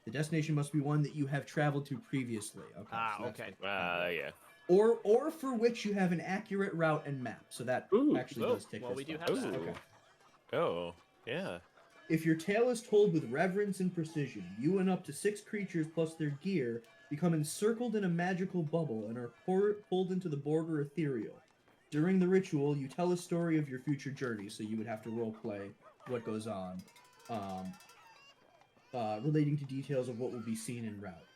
The destination must be one that you have traveled to previously. Okay. Ah, so that's okay. what- Yeah. Or for which you have an accurate route and map. So that Ooh, actually oh, does tick well, this we do box. have that. Okay. Oh, yeah. If your tale is told with reverence and precision, you and up to 6 creatures plus their gear become encircled in a magical bubble and are pulled into the border ethereal. During the ritual, you tell a story of your future journey, so you would have to roleplay what goes on, relating to details of what will be seen en route.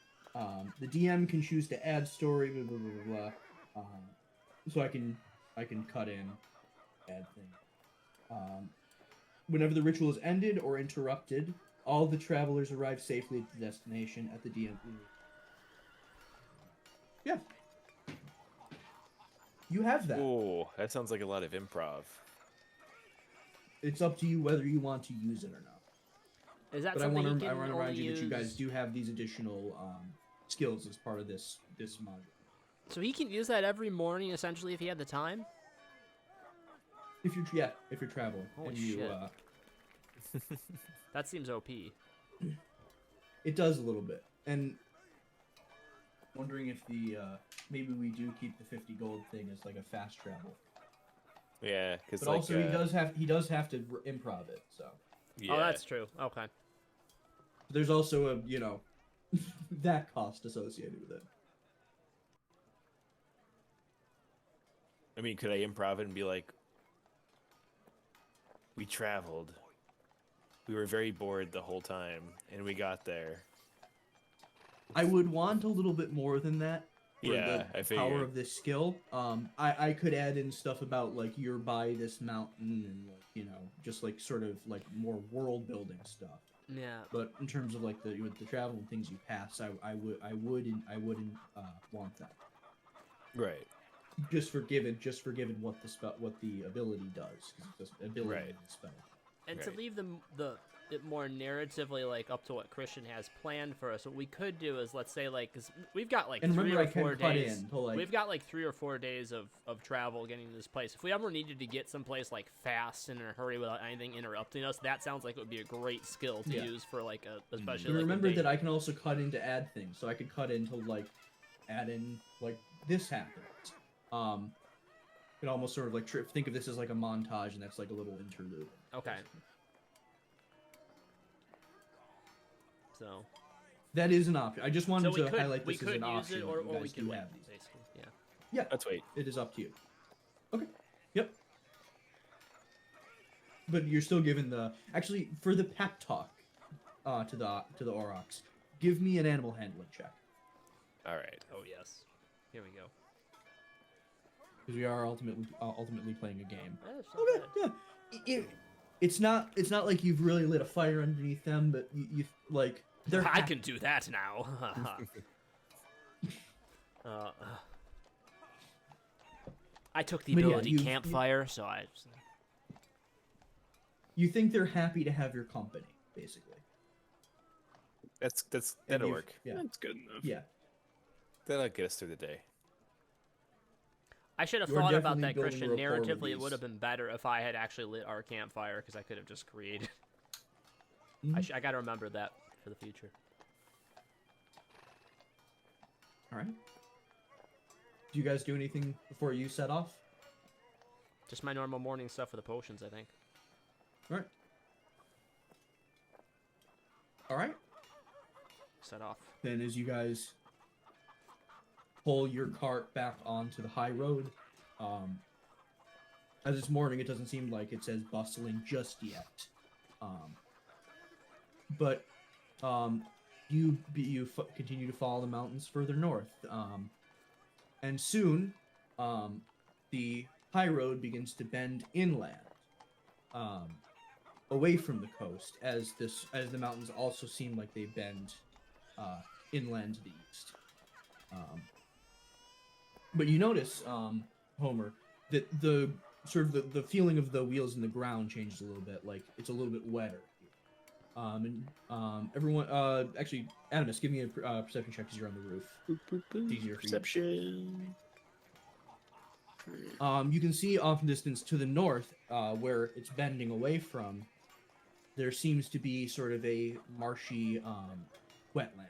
The DM can choose to add story, blah blah blah blah. So I can cut in, add thing. Whenever the ritual is ended or interrupted, all the travelers arrive safely at the destination at the DM. Yeah. You have that. Oh, that sounds like a lot of improv. it's up to you whether you want to use it or not. Is that But I something want you to can remind only you that you guys use- do have these additional skills as part of this module. So he can use that every morning, essentially, if he had the time? If you're traveling, Holy and you, shit. That seems OP. it does a little bit. And wondering if the maybe we do keep the 50 gold thing as like a fast travel. Yeah, because But like also he does have to improv it. So yeah, Oh, that's true. Okay. there's also a that cost associated with it. I mean, could I improv it and be like, we traveled. We were very bored the whole time, and we got there. I would want a little bit more than that for Yeah, I the power figured. of this skill. I could add in stuff about like you're by this mountain and like just like sort of like more world building stuff. Yeah. But in terms of like the travel and things you pass, I wouldn't want that. Right. Just for given what the ability does, 'cause it's just ability Right. of the spell. And to Right. leave it more narratively like up to what Christian has planned for us, what we could do is, let's say, like, 'cause we've got like And 3 remember, or I can 4 cut days. in to like We've got like 3 or 4 days of travel getting to this place. If we ever needed to get someplace like fast and in a hurry without anything interrupting us, that sounds like it would be a great skill to Yeah. use for like especially But like remember a day. that I can also cut in to add things, so I could cut in to like add in like this happens. It almost sort of like think of this as like a montage, and that's like a little interlude. Okay. So That is an option. I just wanted we to could highlight we this as could an use option. it, that or you we guys could do wait, have these. basically. Yeah. Yeah, Let's wait. it is up to you. Okay. Yep. But you're still given the actually for the pep talk to the Aurochs. Give me an animal handling check All right. Oh yes. Here we go. because we are ultimately playing a game. That's not Okay, bad. yeah. It's not like you've really lit a fire underneath them, but you like they're I happy. can do that now. I took the But yeah, ability you- campfire, so I. You think they're happy to have your company, basically. That'll you've- work. Yeah, That's good enough. yeah. That'll get us through the day. I should have You're thought about definitely that, building Christian. rapport with Narratively, it these. would have been better if I had actually lit our campfire, because I could have just created. Mhm. I gotta remember that for the future. All right. Do you guys do anything before you set off? Just my normal morning stuff for the potions, I think. All right. All right. Set off. Then as you guys pull your cart back onto the high road, as it's morning, it doesn't seem like it's as bustling just yet. But you continue to follow the mountains further north, and soon the high road begins to bend inland, away from the coast, as the mountains also seem like they bend inland to the east. But you notice, Homer, that the sort of the feeling of the wheels in the ground changes a little bit. Like it's a little bit wetter. Everyone, actually, Animus, give me a perception check because you're on the roof. It's easier for you. Perception. You can see off in the distance to the north, where it's bending away from, there seems to be sort of a marshy wetland.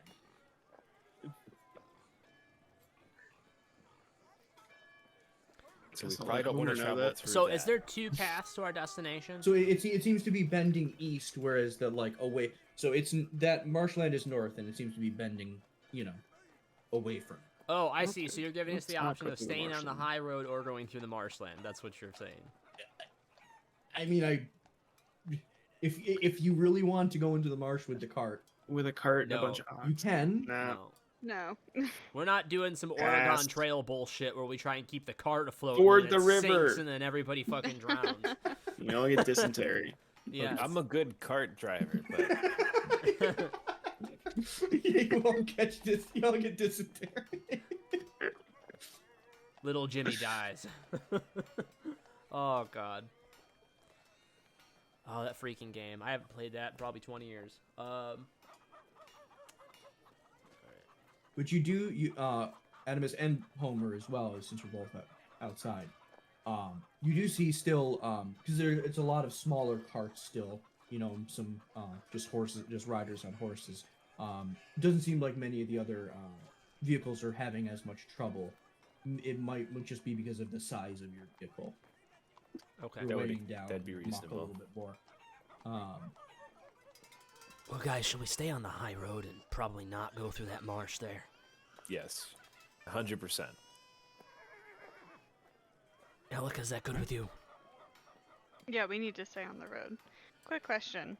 So we Guess I'll probably let don't want to Homer know travel that. through So, that. is there 2 paths to our destination? So it seems to be bending east, whereas the like away. So it's that marshland is north, and it seems to be bending, away from. Oh, I see. Okay, So you're giving us let's the not option go of through the staying on the marshland. high road or going through the marshland. That's what you're saying. I mean, if you really want to go into the marsh with the cart, With a cart and a No. bunch of you ox. can. Nah. No. No. We're not doing some Oregon Passed. Trail bullshit where we try and keep the cart afloat. Ford and then the it sinks river. and then everybody fucking drowns. You don't get dysentery. Yeah. I'm a good cart driver, but You won't catch this. You won't get dysentery. Little Jimmy dies. Oh god. Oh, that freaking game. I haven't played that in probably 20 years. But Animus and Homer as well, since we're both outside. You do see still, because it's a lot of smaller carts still. Some just horses, just riders on horses. Doesn't seem like many of the other vehicles are having as much trouble. It might just be because of the size of your vehicle. Okay. You're weighing down that'd be Mach a reasonable. little bit more. Well, guys, should we stay on the high road and probably not go through that marsh there? Yes, 100%. Alec, is that good with you? Yeah, we need to stay on the road. Quick question.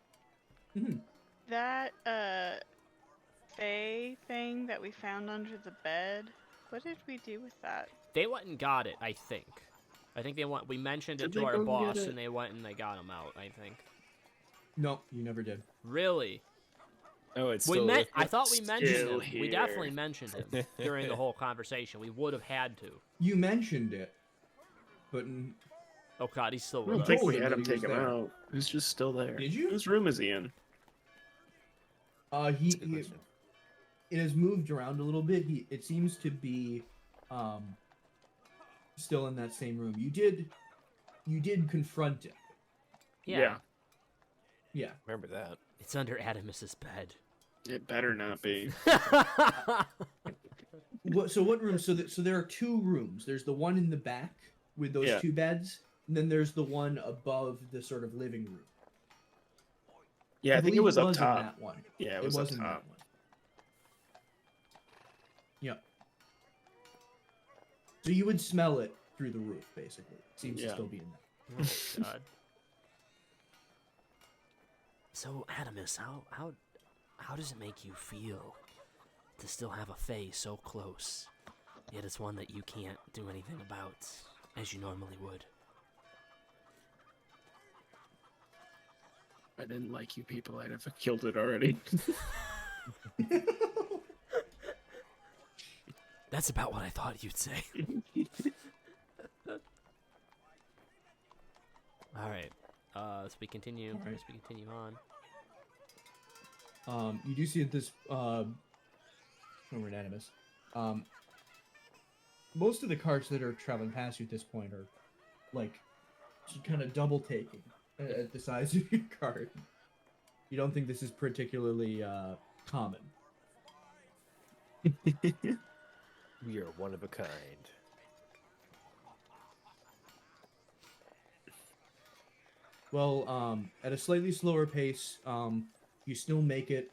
Mhm. That Faye thing that we found under the bed, what did we do with that? They went and got it, I think. I think they went. We mentioned it Did to they our go get boss, it? and they went and they got him out. I think. No, you never did. Really? Oh, it's We still meant. with I you? thought we mentioned Still him. We here. definitely mentioned him during the whole conversation. We would have had to. You mentioned it, but Oh God, he's still I with don't us. think told we him had that him he was take him there. out. He's just still there. Did you? Whose room is he in? he, That's a good he question. it has moved around a little bit. It seems to be still in that same room. You did confront it. Yeah. Yeah. Remember that. It's under Adamus's bed. It better not be. What room? So there are two rooms. There's the one in the back with those Yeah. two beds, and then there's the one above the sort of living room. Yeah, I think it believe was up in top. that one. Yeah, it was up in top. that one. Yep. So you would smell it through the roof, basically. It seems to Yeah. still be in there. Oh, God. So, Adamus, how does it make you feel to still have a Fae so close, yet it's one that you can't do anything about as you normally would? I didn't like you people. I'd have killed it already. That's about what I thought you'd say. All right. So we continue. All right. As we continue on. You do see that this Animus. Most of the carts that are traveling past you at this point are like kind of double taking at the size of your cart. You don't think this is particularly common. We are one of a kind. Well, at a slightly slower pace, you still make it.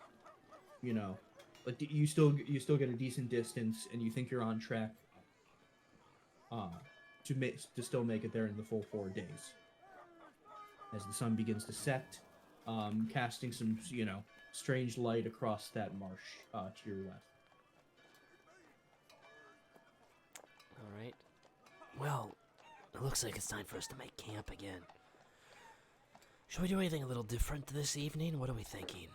Like you still get a decent distance, and you think you're on track. To still make it there in the full 4 days. As the sun begins to set, casting some strange light across that marsh to your left. All right. Well, it looks like it's time for us to make camp again. Should we do anything a little different this evening? What are we thinking?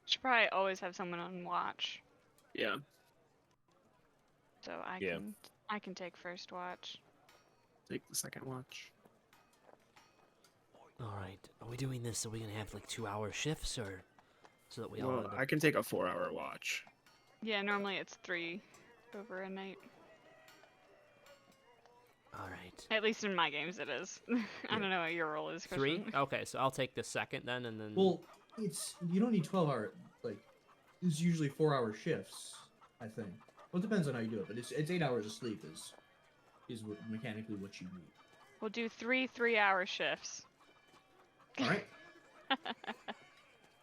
Should probably always have someone on watch, Yeah. so Yeah. I can take first watch. Take the second watch. All right. Are we doing this so we can have like 2-hour shifts, or so that we all? Well, end up- I can take a 4-hour watch. Yeah, normally it's 3 over a night. All right. At least in my games it is. I don't know what your role is, 3? Christian. Okay, so I'll take the second then, and then. Well, you don't need 12-hour it's usually 4-hour shifts, I think. Well, it depends on how you do it, but it's 8 hours of sleep is mechanically what you need. We'll do 3 3-hour shifts. All right.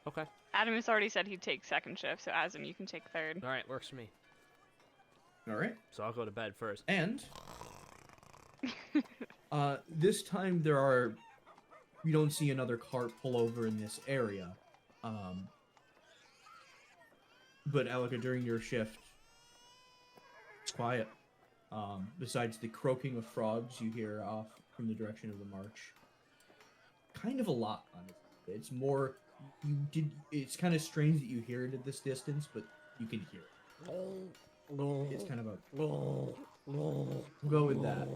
Okay. Adam has already said he'd take second shift, so Azim, you can take third. All right, works for me. All right. So I'll go to bed first. And this time you don't see another cart pull over in this area. But Alika, during your shift, it's quiet. Besides the croaking of frogs you hear off from the direction of the march. Kind of a lot, honestly. It's more it's kind of strange that you hear it at this distance, but you can hear it. It's kind of a we'll go with that.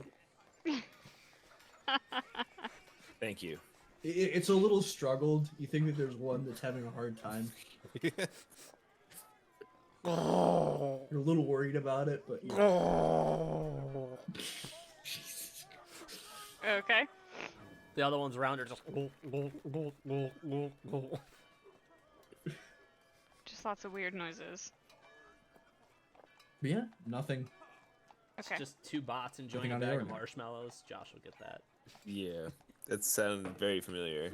Thank you. It's a little struggled. You think that there's one that's having a hard time. You're a little worried about it, but Okay. The other ones around are just. Just lots of weird noises. But yeah, nothing. Okay. Just two bots enjoying Nothing a out of the bag of ordinary. marshmallows. Josh will get that. Yeah, that sounded very familiar.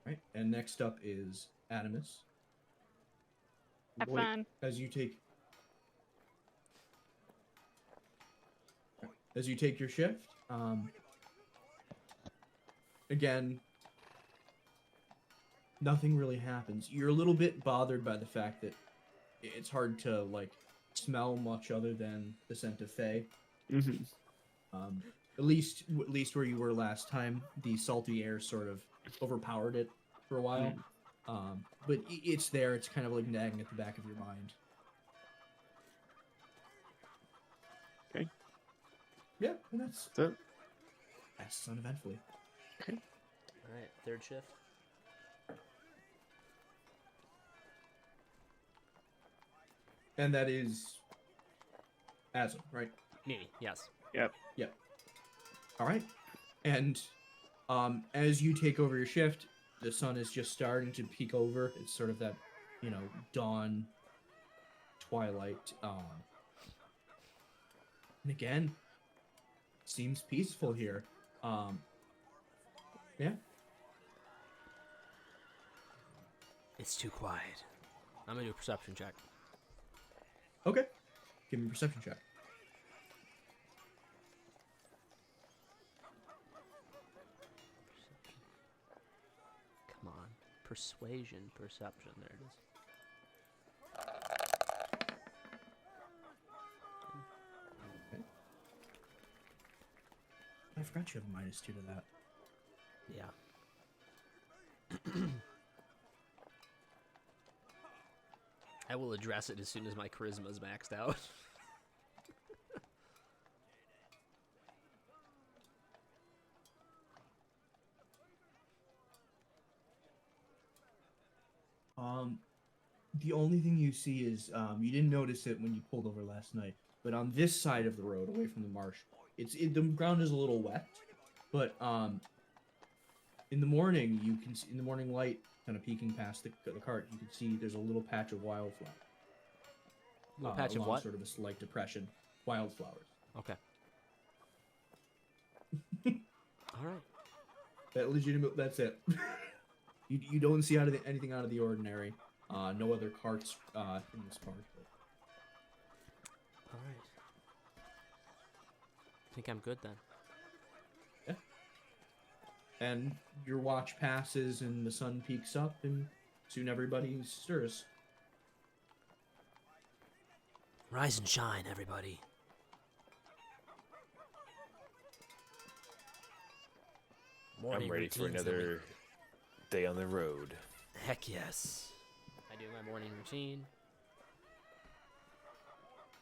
Right, and next up is Animus. Have Wait, fun. As you take your shift, again, nothing really happens. You're a little bit bothered by the fact that it's hard to like smell much other than the scent of Fae. Mm-hmm. At least where you were last time, the salty air sort of overpowered it for a while. But it's there. It's kind of like nagging at the back of your mind. Okay. Yeah, and that's So, uneventfully. All right, third shift. And that is Asm, right? Me, yes. yep. All right. And as you take over your shift, the sun is just starting to peek over. It's sort of that, dawn, twilight. And again, seems peaceful here. Yeah. It's too quiet. I'm gonna do a perception check. Okay. Give me a perception check. Come on. Persuasion, perception. There it is. I forgot you have a -2 to that. Yeah. I will address it as soon as my charisma is maxed out. The only thing you see is you didn't notice it when you pulled over last night, but on this side of the road, away from the marsh, the ground is a little wet, but in the morning in the morning light, kind of peeking past the cart, you can see there's a little patch of wildflower. Little patch of along what? Sort of a slight depression. Wildflowers. Okay. All right. That's it. you don't see anything out of the ordinary. No other carts in this part. All right. I think I'm good then. And your watch passes and the sun peaks up and soon everybody stirs. Rise and shine, everybody. I'm ready for routines that we- another day on the road. Heck yes. I do my morning routine.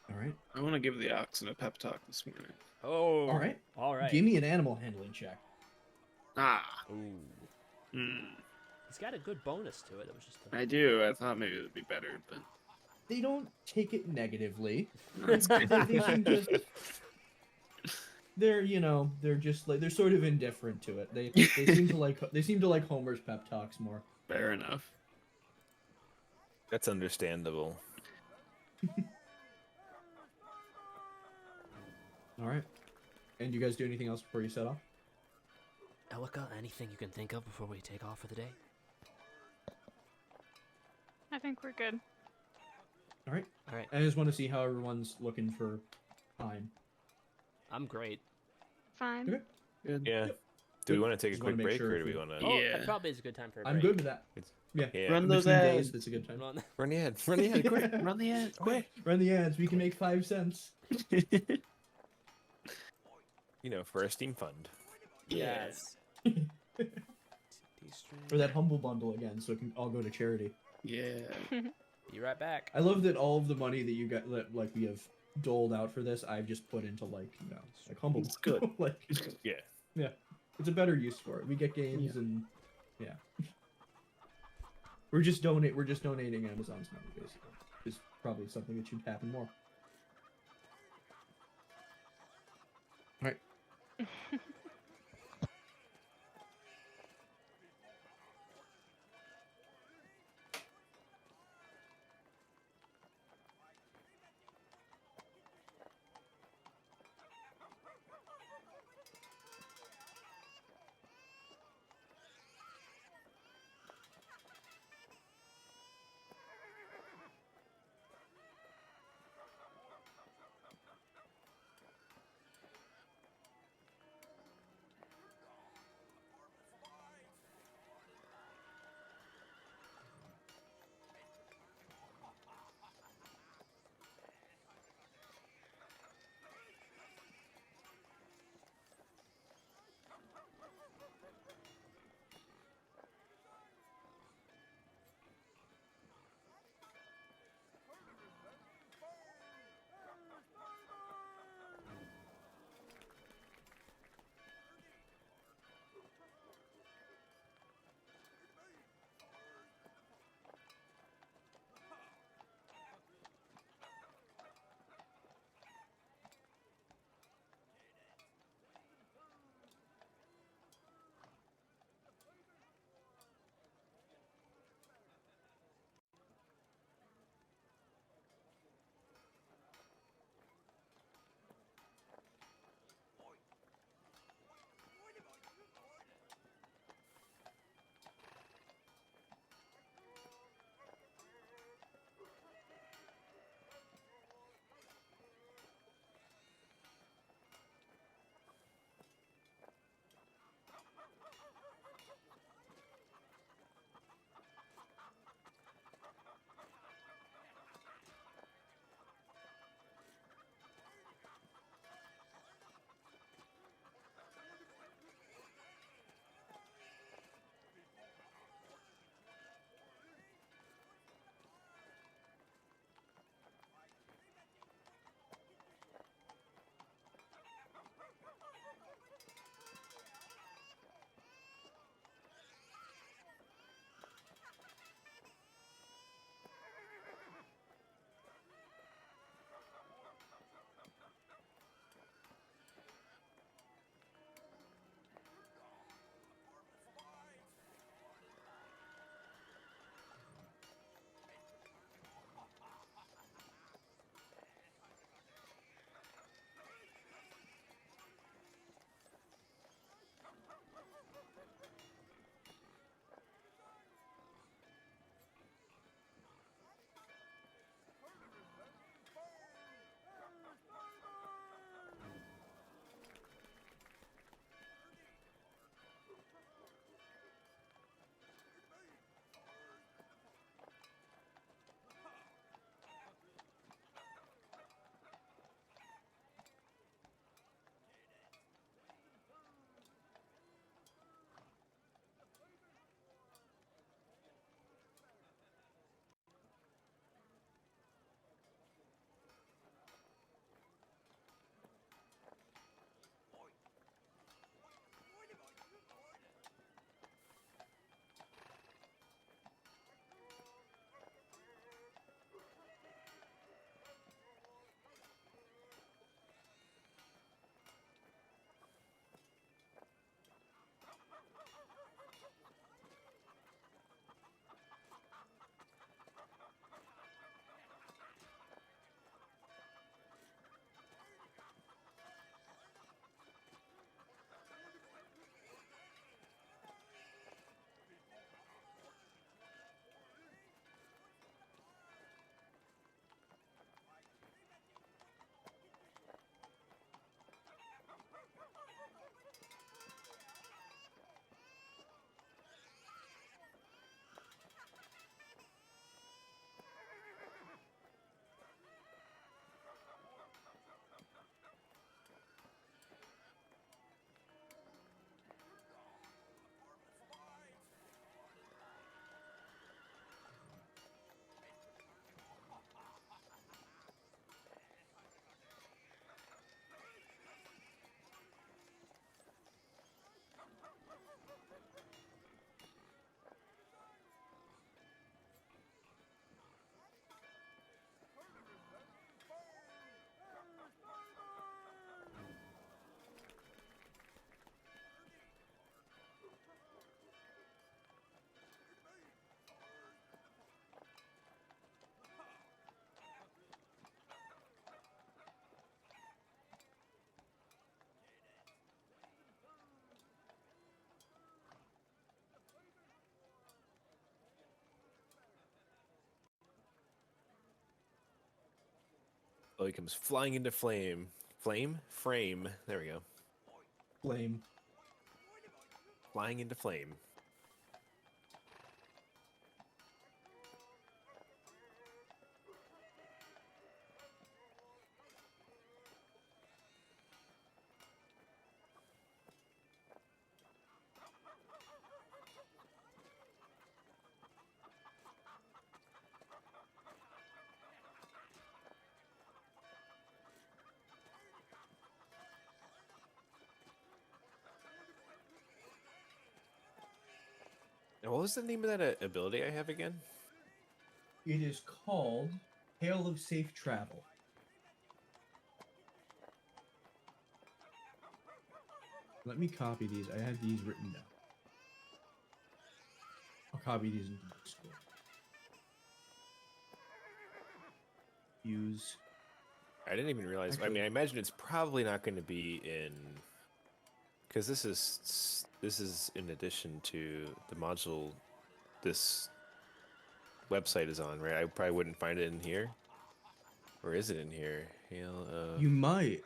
All right. I want to give the oxen a pep talk this morning. Oh. All right. All right. Give me an animal handling check. Ah. Ooh. It's got a good bonus to it. It was just. I do. I thought maybe it would be better, but They don't take it negatively. that's good. They seem to. They're just like they're sort of indifferent to it. They seem to like Homer's pep talks more. Fair enough. That's understandable. All right. And you guys do anything else before you set off? Elika, anything you can think of before we take off for the day? I think we're good. All right. All right. I just want to see how everyone's looking for time. I'm great. Fine. Okay. Good. Yeah. Do we want to take a Just wanna quick make break, sure or if do we we- want to? Oh, Yeah. that probably is a good time for a break. I'm good with that. Yeah. Yeah. Run In those between days, ads. that's a good time. Run- Run the ad. Run the ad. Quick. Run the ads, quick. Run the ads. We can make 5 cents For a Steam fund. Yes. for that humble bundle again, so it can all go to charity. Yeah. Be right back. I love that all of the money that you got, that like we have doled out for this, I've just put into like like humble. It's good. Like Yeah. yeah, it's a better use for it. We get games and yeah. We're just donating Amazon's money basically. Is probably something that should happen more. All right. Oh, he comes flying into flame. Frame. There we go. Flame. Flying into flame. And what was the name of that ability I have again? It is called Tale of Safe Travel. Let me copy these. I have these written down. I'll copy these into Discord. Use. I didn't even realize. I Actually- mean, I imagine it's probably not going to be in, because this is in addition to the module this website is on, right? I probably wouldn't find it in here, or is it in here? You might.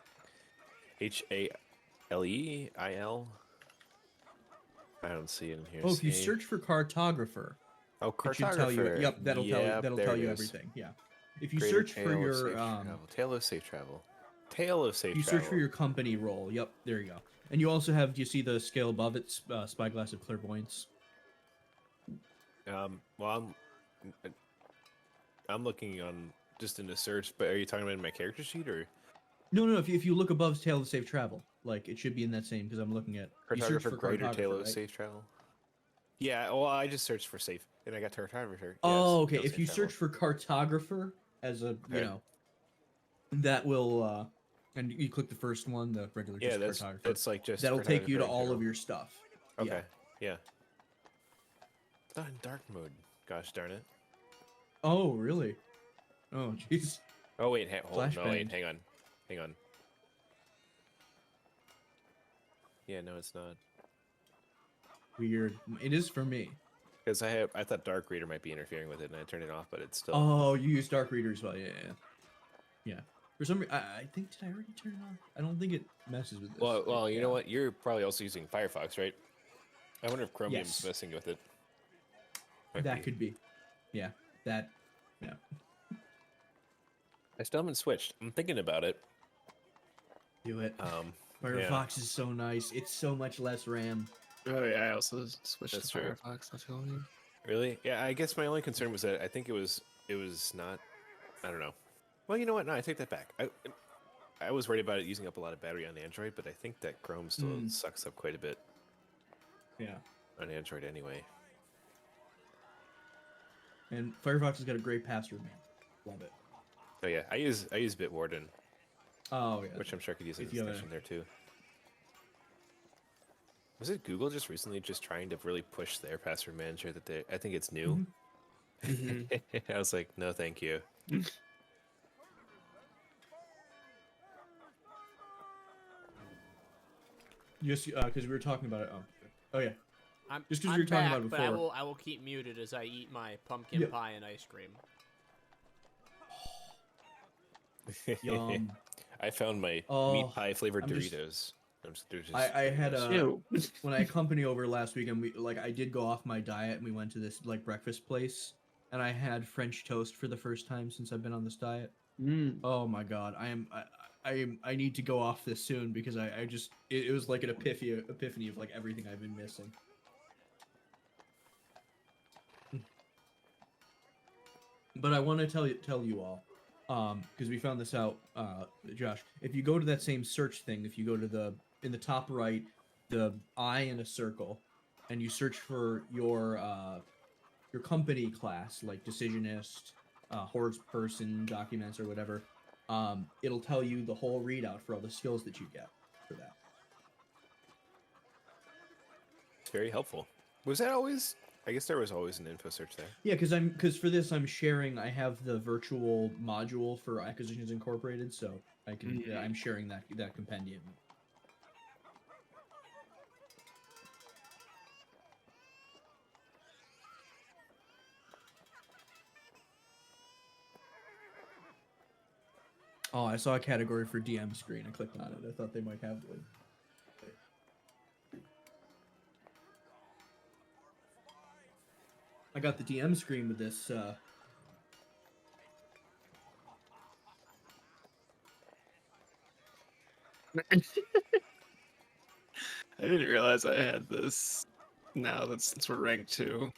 HALEIL. I don't see it in here. Oh, if you Save. search for cartographer, Oh, it should tell you. cartographer. Yep, that'll tell you. Yep, That'll there tell it you is. everything. Yeah. If you Greater search for Tale of your Safe Travel. Tale of Safe Travel. Tale of Safe you Travel. search for your company role. Yep, there you go. And you also have. Do you see the scale above it? Spyglass of clairvoyance. Well, I'm looking on just in the search, but are you talking about in my character sheet or No. If you look above Tale of Safe Travel, like it should be in that same because I'm looking at. You search for Greater Tale cartographer, of right? Safe Travel? Yeah, well, I just searched for safe, and I got cartographer. Oh, Yes, okay. Tale of If Safe you Travel. search for cartographer as a, you Okay. know, that will, and you click the first one, the regular Yeah, just that's cartographer. like just That'll take you to cartographer in all of general. your stuff. Okay, yeah. It's not in dark mode. Gosh darn it. Oh, really? Oh, jeez. Oh wait, hold, no wait, Flashbang. hang on. Yeah, no, it's not. Weird. It is for me. Because I thought Dark Reader might be interfering with it, and I turned it off, but it's still. Oh, you use Dark Reader as well. Yeah. For some reason, I think, did I already turn it off? I don't think it messes with this. Well, you know Yeah. what? You're probably also using Firefox, right? I wonder if Chromium's Yes. messing with it. Might That be. could be. Yeah. Yeah. I still haven't switched. I'm thinking about it. Do it. Yeah. Firefox is so nice. It's so much less RAM. Oh yeah, I also switched That's to true. Firefox. That's all you. Really? Yeah, I guess my only concern was that I think it was not. I don't know. Well, you know what? No, I take that back. I was worried about it using up a lot of battery on Android, but I think that Chrome still sucks up quite a bit Yeah. on Android anyway. And Firefox has got a great password, man. Love it. Oh yeah, I use Bitwarden, Oh, yeah. which I'm sure I could use as If an you have a- extension there too. Was it Google just recently just trying to really push their password manager that I think it's new? I was like, no, thank you. Just because we were talking about it. Oh yeah. Just 'cause I'm we were talking back, about it but before. I will keep muted as I eat my pumpkin Yep. pie and ice cream. Yum. I found my Oh, meat pie flavored I'm just- Doritos. They're just I had Doritos. Ew. when I had company over last week, and I did go off my diet, and we went to this like breakfast place, and I had French toast for the first time since I've been on this diet. Oh my god, I need to go off this soon because I just it was like an epiphany of like everything I've been missing. But I want to tell you all, because we found this out, Josh. If you go to that same search thing, if you go to in the top right, the eye in a circle, and you search for your company class, like decisionist, horse person, documents, or whatever, it'll tell you the whole readout for all the skills that you get for that. It's very helpful. Was that always? I guess there was always an info search there. Yeah, because for this I'm sharing. I have the virtual module for Acquisitions Incorporated, so I can. I'm sharing that compendium. Oh, I saw a category for DM screen. I clicked on it. I thought they might have one. I got the DM screen with this. I didn't realize I had this. Now that since we're ranked 2,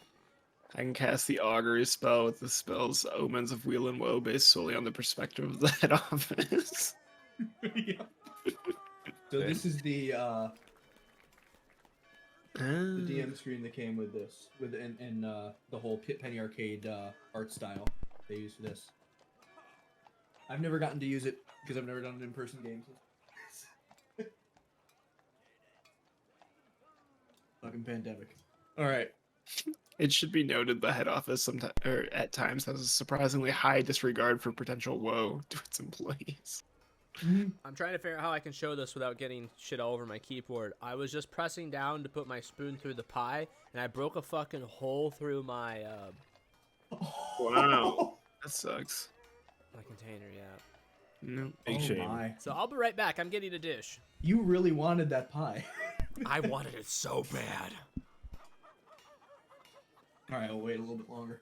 I can cast the augury spell with the spell's omens of weal and woe based solely on the perspective of the head office. Yeah. So this is the DM screen that came with this, in the whole Penny Arcade art style they use for this. I've never gotten to use it because I've never done an in-person game. Fucking pandemic. All right. It should be noted the head office sometimes, or at times, has a surprisingly high disregard for potential woe to its employees. I'm trying to figure out how I can show this without getting shit all over my keyboard. I was just pressing down to put my spoon through the pie, and I broke a fucking hole through my Wow, that sucks. my container. Yeah. No. Big shame. My. So I'll be right back. I'm getting a dish. You really wanted that pie. I wanted it so bad. All right, I'll wait a little bit longer.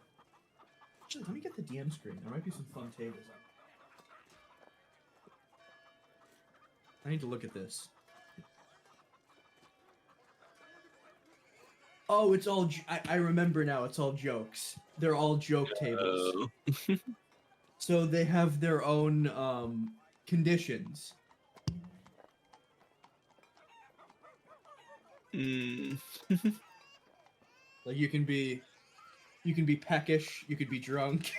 Actually, let me get the DM screen. There might be some fun tables on. I need to look at this. Oh, it's all. I remember now. It's all jokes. They're all joke tables. So they have their own conditions. Like you can be peckish. You could be drunk.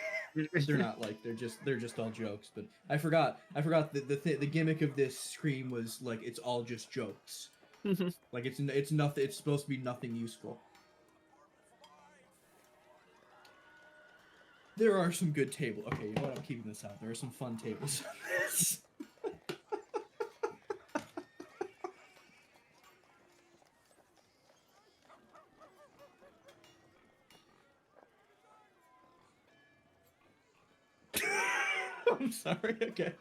They're not like they're just all jokes. But I forgot the gimmick of this scream was like it's all just jokes. Like it's nothing. It's supposed to be nothing useful. There are some good tables. Okay, you know what? I'm keeping this out. There are some fun tables on this. I'm sorry. Okay.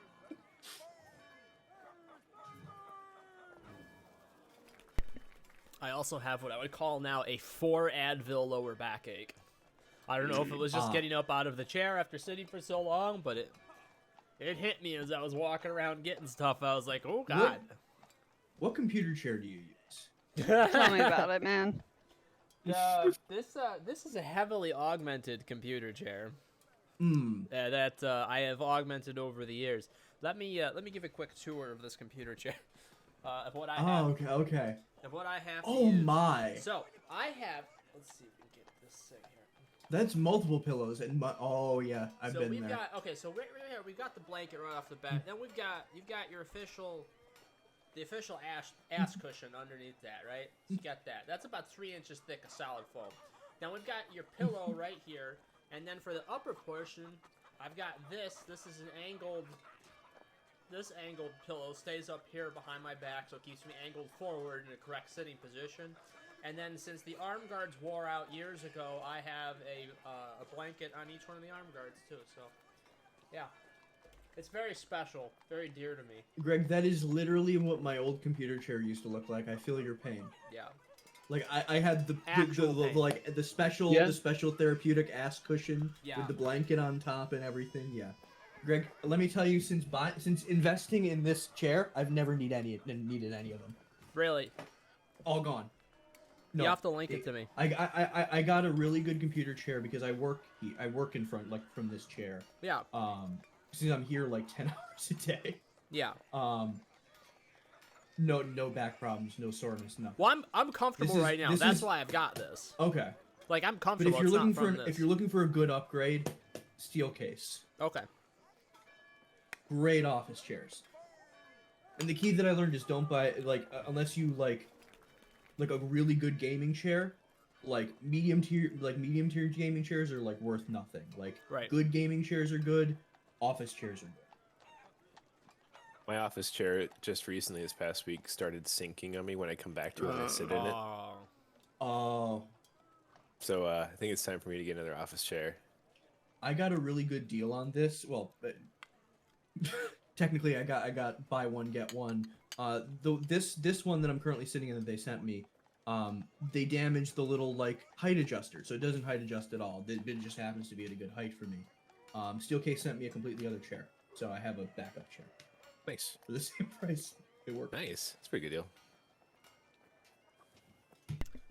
I also have what I would call now a 4 Advil lower backache. I don't know if it was just getting up out of the chair after sitting for so long, but it hit me as I was walking around getting stuff. I was like, oh god. What computer chair do you use? Tell me about it, man. This is a heavily augmented computer chair. That I have augmented over the years. Let me give a quick tour of this computer chair. Of what I have. Oh, okay. Of what I have. Oh my. So I have. Let's see if we can get this thing here. That's multiple pillows and oh yeah, I've been we've there. got so right here we've got the blanket right off the bat. Then you've got your official ass cushion underneath that, right? You got that. That's about 3 inches thick of solid foam. Now we've got your pillow right here, and then for the upper portion, I've got this. This is an angled. This angled pillow stays up here behind my back, so it keeps me angled forward in a correct sitting position. And then since the arm guards wore out years ago, I have a blanket on each one of the arm guards too. So, yeah, it's very special, very dear to me. Greg, that is literally what my old computer chair used to look like. I feel your pain. Yeah. Like I had the special therapeutic ass cushion with the blanket on top and everything. Yeah. Greg, let me tell you, since investing in this chair, I've never needed any of them. Really? All gone. No, you have to link it to me. I got a really good computer chair because I work in front from this chair. Yeah. Since I'm here like 10 hours a day. Yeah. No back problems, no soreness, nothing. Well, I'm comfortable right now. That's why I've got this. Okay. Like I'm comfortable. But if you're looking for a good upgrade, steel case. Okay. Great office chairs. And the key that I learned is don't buy unless you like a really good gaming chair. Like medium tier gaming chairs are like worth nothing. Like good gaming chairs are good, office chairs are good. My office chair just recently this past week started sinking on me when I come back to it and I sit in it. Oh. So I think it's time for me to get another office chair. I got a really good deal on this. Well, technically I got buy one get one. This one that I'm currently sitting in that they sent me, they damaged the little like height adjuster, so it doesn't height adjust at all. It just happens to be at a good height for me. Steelcase sent me a completely other chair, so I have a backup chair Nice. for the same price. It worked. Nice. That's a pretty good deal.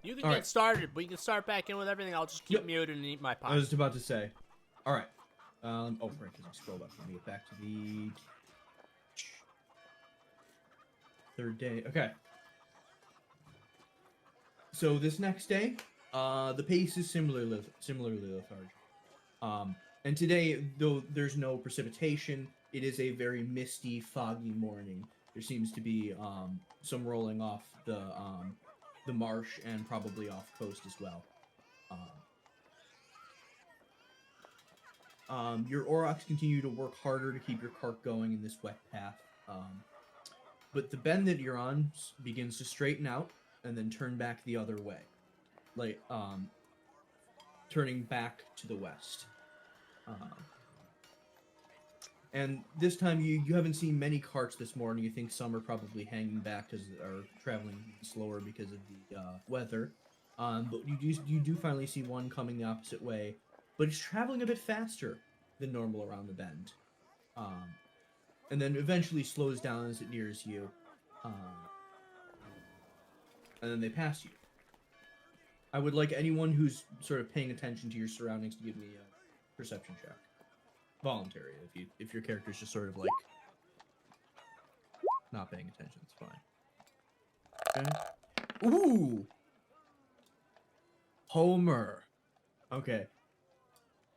You can All get right. started. We can start back in with everything. I'll just keep Yep. muted and eat my I pie. was just about to say. All right. Oh, right, because I scrolled up. Let me get back to the third day. Okay. So this next day, the pace is similarly lethargic. And today, though there's no precipitation, it is a very misty, foggy morning. There seems to be some rolling off the marsh and probably off coast as well. Your Aurochs continue to work harder to keep your cart going in this wet path. But the bend that you're on begins to straighten out and then turn back the other way. Like, turning back to the west. And this time you haven't seen many carts this morning. You think some are probably hanging back or traveling slower because of the weather. But you do finally see one coming the opposite way. But it's traveling a bit faster than normal around the bend. And then eventually slows down as it nears you. And then they pass you. I would like anyone who's sort of paying attention to your surroundings to give me a perception check. Voluntary, if your character's just sort of like not paying attention, it's fine. Okay. Ooh! Homer. Okay.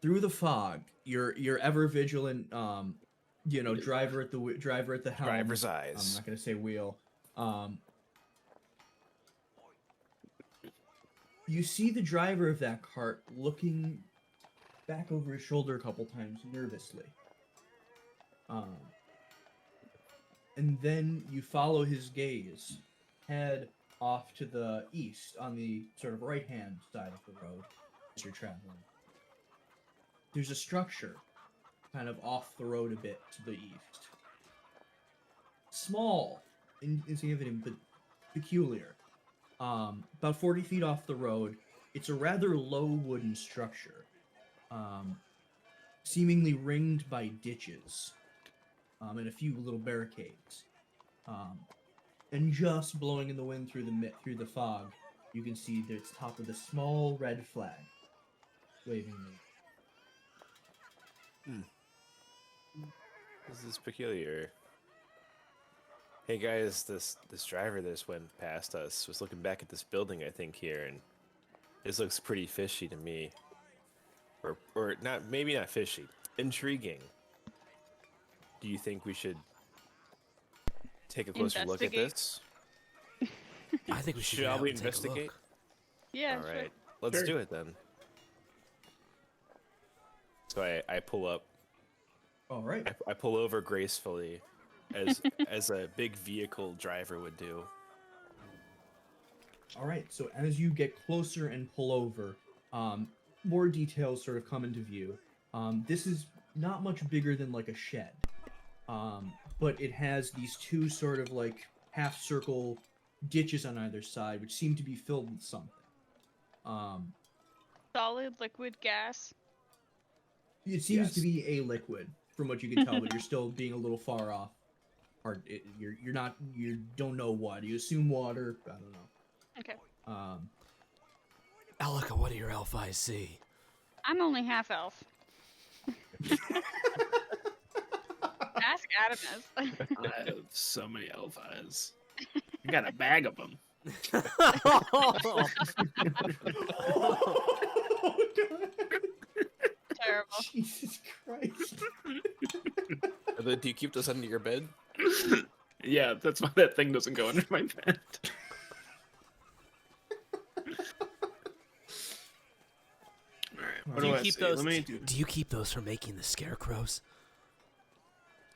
Through the fog, your ever vigilant, driver at the helm. Driver's I'm eyes. not gonna say wheel. You see the driver of that cart looking back over his shoulder a couple times nervously. And then you follow his gaze, head off to the east on the sort of right-hand side of the road as you're traveling. There's a structure kind of off the road a bit to the east. Small, insignificant, but peculiar. About 40 feet off the road, it's a rather low wooden structure, seemingly ringed by ditches, and a few little barricades. And just blowing in the wind through the fog, you can see that it's top of the small red flag, waving. This is peculiar. Hey guys, this driver that just went past us was looking back at this building, I think, here, and this looks pretty fishy to me. Or not, maybe not fishy. Intriguing. Do you think we should take a closer look at Investigate? this? I think we should Shall go we out and take a investigate? look. Yeah, All sure. right, let's Sure. do it then. So I pull up. All right. I pull over gracefully, as a big vehicle driver would do. All right. So as you get closer and pull over, more details sort of come into view. This is not much bigger than like a shed, but it has these two sort of like half-circle ditches on either side, which seem to be filled with something. Solid liquid gas. It seems to Yes. be a liquid, from what you can tell, but you're still being a little far off. You don't know what. You assume water. I don't know. Okay. Alika, what do your elf eyes see? I'm only half elf. Ask Adamus. I have so many elf eyes. I got a bag of them. Oh, God. Terrible. Jesus Christ. Do you keep this under your bed? Yeah, that's why that thing doesn't go under my bed. Alright, what Do you do I keep see? those? Let me do. Do you keep those for making the scarecrows?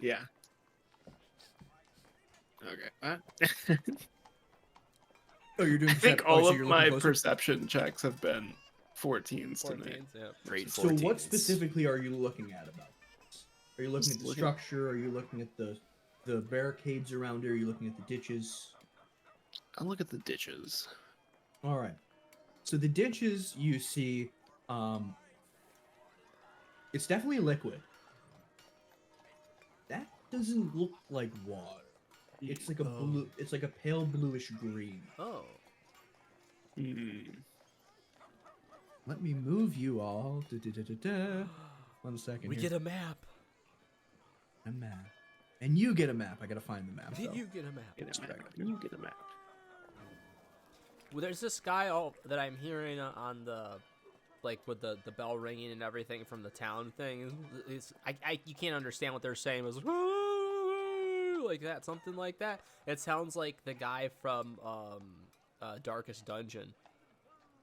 Yeah. Okay. Oh, you're doing. I think oh, all so of you're my looking closer? perception checks have been 14s tonight. 14s, yeah. Great So 14s. what specifically are you looking at about this? Are you looking Just at the looking- structure? Are you looking at the barricades around it? Are you looking at the ditches? I'll look at the ditches. All right. So the ditches you see, it's definitely liquid. That doesn't look like water. It's like a blue. It's like a pale bluish green. Oh. Hmm. Let me move you all. Da-da-da-da-da. 1 second. We here. get a map. A map. And you get a map. I gotta find the map. Though. You get a map. Get a map. You get a map. Well, there's this guy that I'm hearing on the, like with the bell ringing and everything from the town thing. You can't understand what they're saying. It was like that, something like that. It sounds like the guy from Darkest Dungeon,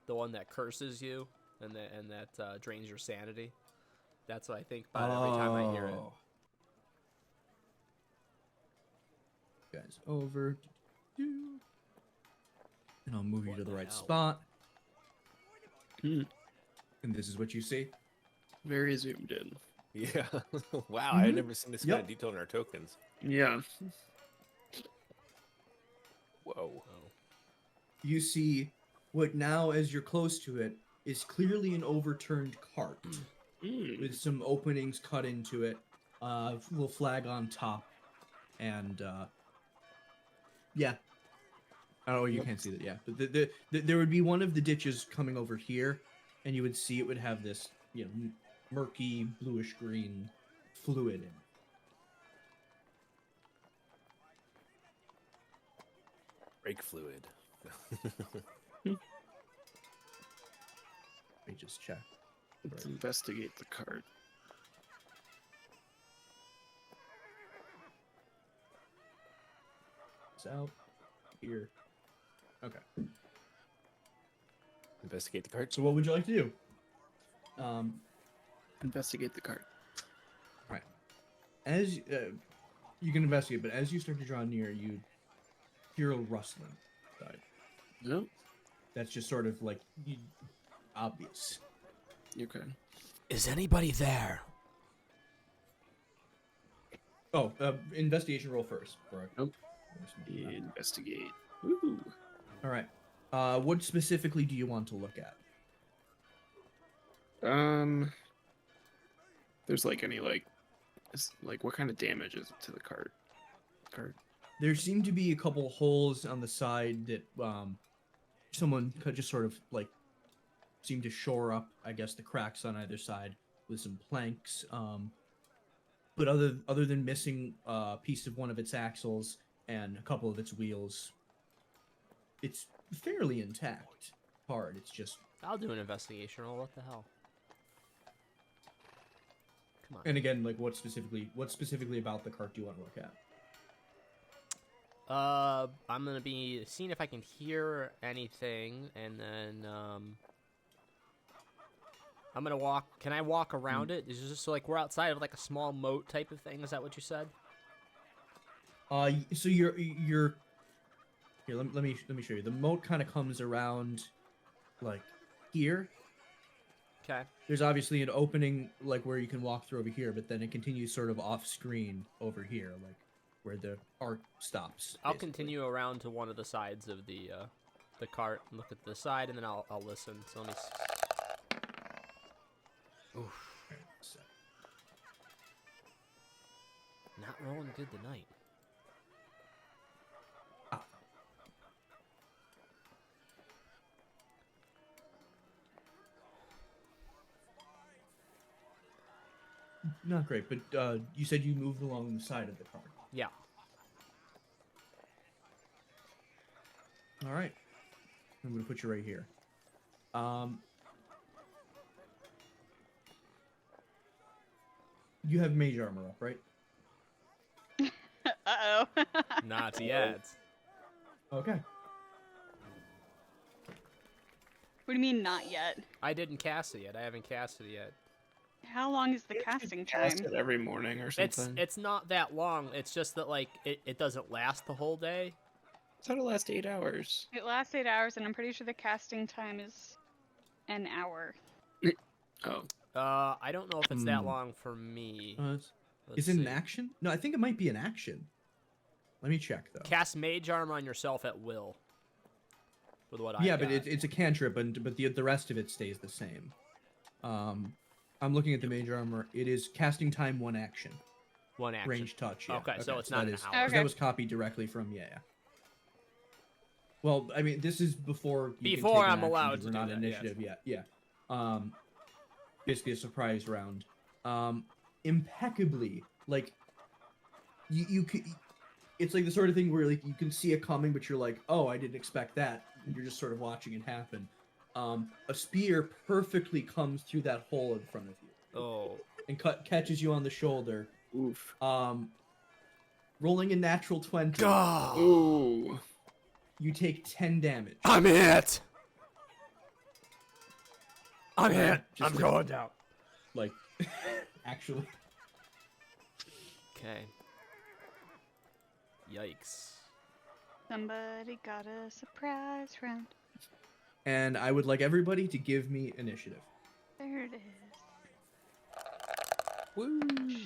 the one that curses you and that drains your sanity. That's what I think about every time I hear it. Oh. Guys, over. And I'll move you What to the the right hell? spot. Hmm. And this is what you see. Very zoomed in. Yeah. Wow, I had Mhm. never seen this kind Yep. of detail in our tokens. Yeah. Whoa. You see what now, as you're close to it, is clearly an overturned cart Hmm. with some openings cut into it, little flag on top, and yeah. Oh, you can't see that. Yeah, but there would be one of the ditches coming over here, and you would see it would have this, murky bluish green fluid in it. Brake fluid. Let me just check. Let's investigate the cart. It's out here. Okay. Investigate the cart. So what would you like to do? Investigate the cart. As you can investigate, but as you start to draw near, you hear a rustling. Side. Yep. That's just sort of like obvious. Okay. Is anybody there? Oh, investigation roll first. Before I- Nope. Investigate. Ooh. All right. What specifically do you want to look at? There's like any what kind of damage is it to the cart? There seem to be a couple holes on the side that someone could just sort of like seem to shore up, I guess, the cracks on either side with some planks. But other than missing a piece of one of its axles and a couple of its wheels, it's fairly intact. Hard. It's just. I'll do an investigation roll. What the hell? Come on. And again, like what specifically about the cart do you want to look at? I'm gonna be seeing if I can hear anything, and then I'm gonna walk. Can I walk around it? Is it just like we're outside of like a small moat type of thing? Is that what you said? So you're here. Let me show you. The moat kind of comes around, like here. Okay. There's obviously an opening like where you can walk through over here, but then it continues sort of off screen over here, like where the arc stops. I'll basically. continue around to one of the sides of the cart and look at the side, and then I'll listen. So let me. Oof. So, Not rolling good tonight. not great, but you said you moved along the side of the cart. Yeah. All right. I'm gonna put you right here. You have mage armor up, right? Uh-oh. Not yet. Okay. What do you mean not yet? I didn't cast it yet. I haven't cast it yet. How long is the casting time? Cast it every morning or something. It's not that long. It's just that like it doesn't last the whole day. It's how to last 8 hours. It lasts 8 hours, and I'm pretty sure the casting time is an hour. Oh. I don't know if it's that Hmm. long for me. Is it an action? No, I think it might be an action. Let me check though. Cast mage armor on yourself at will. With what I Yeah, but got. it's a cantrip, but the rest of it stays the same. I'm looking at the mage armor. It is casting time 1 action. 1 action. Range touch. Yeah. Okay, so it's not that an is- hour. 'cause Okay. That was copied directly from yeah. Well, I mean, this is before. You can Before take an I'm action, allowed 'cause to we're do not that, initiative yet. Yeah. Basically a surprise round. Impeccably, like you could. It's like the sort of thing where like you can see it coming, but you're like, oh, I didn't expect that. And you're just sort of watching it happen. A spear perfectly comes through that hole in front of you Oh. and catches you on the shoulder. Oof. Rolling a natural 20, God. Ooh. you take 10 damage. I'm hit. I'm hit. Just I'm going down. Like, actually. Okay. Yikes. Somebody got a surprise round. And I would like everybody to give me initiative. There it is. Woo.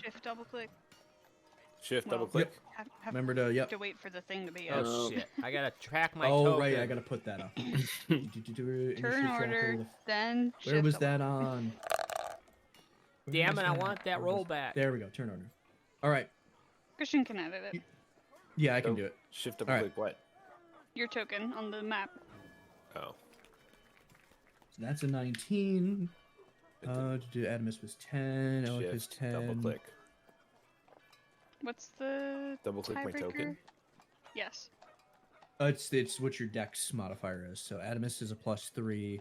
Shift double click. Shift, Well, double click. Have Remember to, yep. to wait for the thing to be Oh up. Oh. shit! I gotta track my Oh, token. right, I gotta put that up. Initiative Turn tracker. order, then shift Where was double- that on? Where Damn was it! I want that Where roll was- back. There we go, turn order. Alright, Christian can edit it. yeah, I can Oh, do it. Shift, double Alright. click what? Your token on the map. Oh. So that's a 19. It did- Adamus was 10. Elk is Shift, 10. double click. What's the Double click my tiebreaker? token. Yes. It's what your dex modifier is. So Adamus is a +3.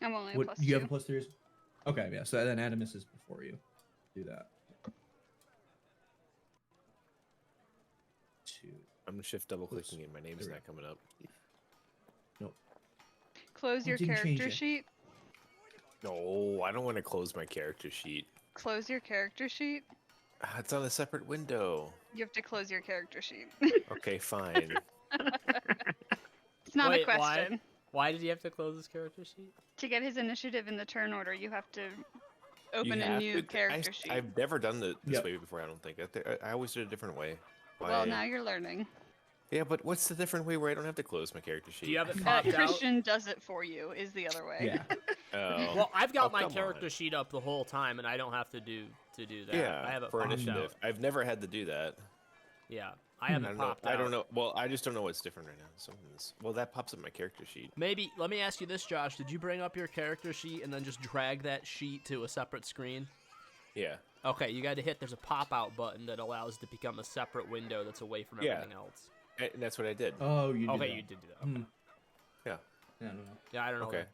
I'm only a What plus do you have two. a +3? Okay, yeah. So then Adamus is before you. Do that. 2. I'm shift double Oops. clicking and my name's There we not coming up. Close I your didn't change character it. sheet. No, I don't want to close my character sheet. Close your character sheet. It's on a separate window. You have to close your character sheet. Okay, fine. It's not Wait, a question. Why did he have to close his character sheet? To get his initiative in the turn order, you have to You open a have new to- character sheet. I've never done it this Yep. way before. I don't think. I always did it a different way. Well, Why- now you're learning. Yeah, but what's the different way where I don't have to close my character sheet? Do you have it popped out? Christian does it for you, is the other way. Yeah. Oh. Well, I've got Oh, my come character on. sheet up the whole time, and I don't have to do that. Yeah, I have it for popped initiative. out. I've never had to do that. Yeah, I have I it don't know. popped out. I don't know. Well, I just don't know what's different right now. Well, that pops up my character sheet. Maybe let me ask you this, Josh. Did you bring up your character sheet and then just drag that sheet to a separate screen? Yeah. Okay, you got to hit. There's a pop-out button that allows it to become a separate window that's away from Yeah. everything else. And that's what I did. Oh, you did Okay, that. you did do that. Okay. Hmm. Yeah. Yeah, I don't know. Yeah, I don't know. Okay.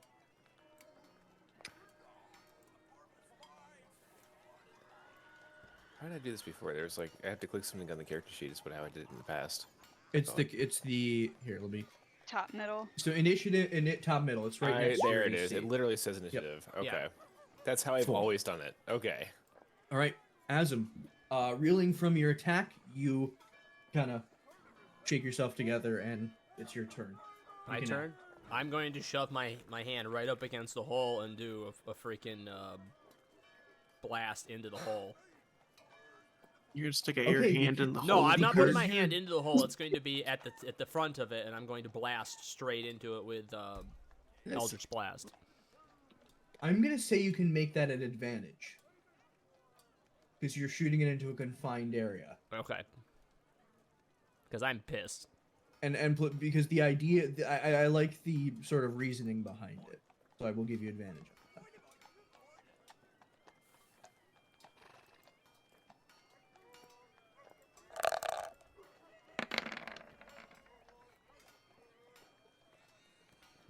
How did I do this before? There's like I have to click something on the character sheet. Is what how I did it in the past. It's the here. Let me. Top middle. So initiative in it top middle. It's right next to there your it is. AC. It literally says initiative. Okay. Yeah. That's how I've Cool. always done it. Okay. All right, Azim, reeling from your attack, you kind of shake yourself together, and it's your turn. You My can- turn. I'm going to shove my hand right up against the hole and do a freaking blast into the hole. You're gonna stick out your Okay, hand in the No, hole. I'm not putting because my you're- hand into the hole. It's going to be at the front of it, and I'm going to blast straight into it with Eldritch Blast. I'm gonna say you can make that an advantage because you're shooting it into a confined area, Okay. Because I'm pissed. because the idea, I like the sort of reasoning behind it, so I will give you advantage.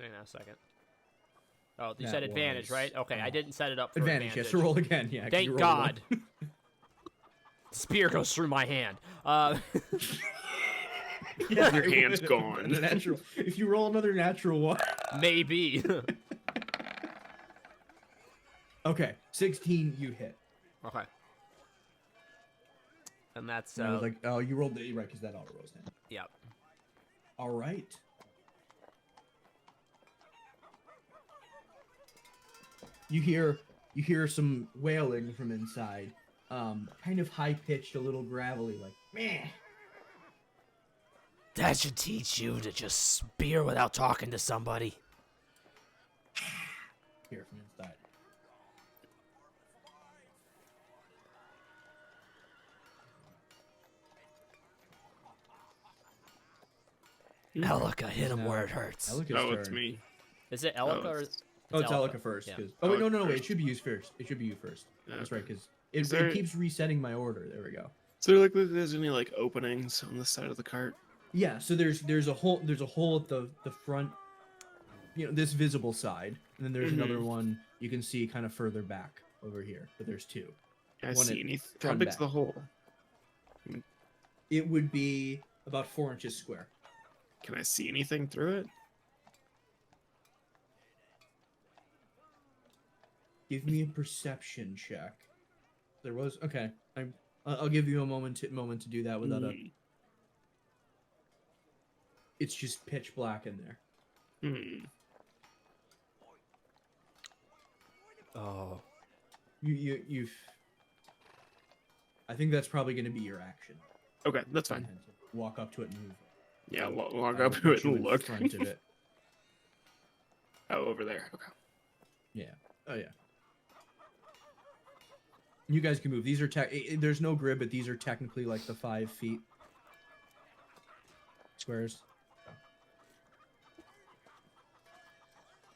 Hang on a second. Oh, you That said advantage, was, right? Okay, I didn't set it up for Advantage, yes. So roll again, yeah. 'cause Thank you rolled a one. God. Spear goes through my hand. Yeah, Your it hand's would. gone. The natural. If you roll another natural one. Maybe. Okay, 16, you hit. Okay. And that's And I was like, oh, you rolled the right because that auto rolls then. yeah. All right. You hear some wailing from inside. kind of high pitched, a little gravelly, like meh. That should teach you to just spear without talking to somebody. Here from inside. Elika, hit him Now, where it hurts. Elika's Oh, it's turn. me. Is it Elika or? it's- Oh, it's Elika. Elika first. Yeah. 'Cause- Oh wait, no, Elika wait. It first. should be you first. It should be you first. That's right, Okay. because Is it there- keeps resetting my order. There we go. So like, there's any like openings on the side of the cart? Yeah. So there's a hole at the front. You know, this visible side, and then there's another one you can see kind of further back over here. But there's two. Can I One see at anything? How front big's back. the hole? It would be about 4 inches square. Can I see anything through it? Give me a perception check. There was okay. I'll give you a moment to do that without a. Hmm. It's just pitch black in there. Hmm. Oh, You've. I think that's probably going to be your action. Okay, that's fine. Walk up to it and move. Yeah, I will- walk I up will to put it you and in look. front of it. Oh, over there. Okay. Yeah. Oh yeah. You guys can move. These are there's no grid, but these are technically like the 5 feet squares.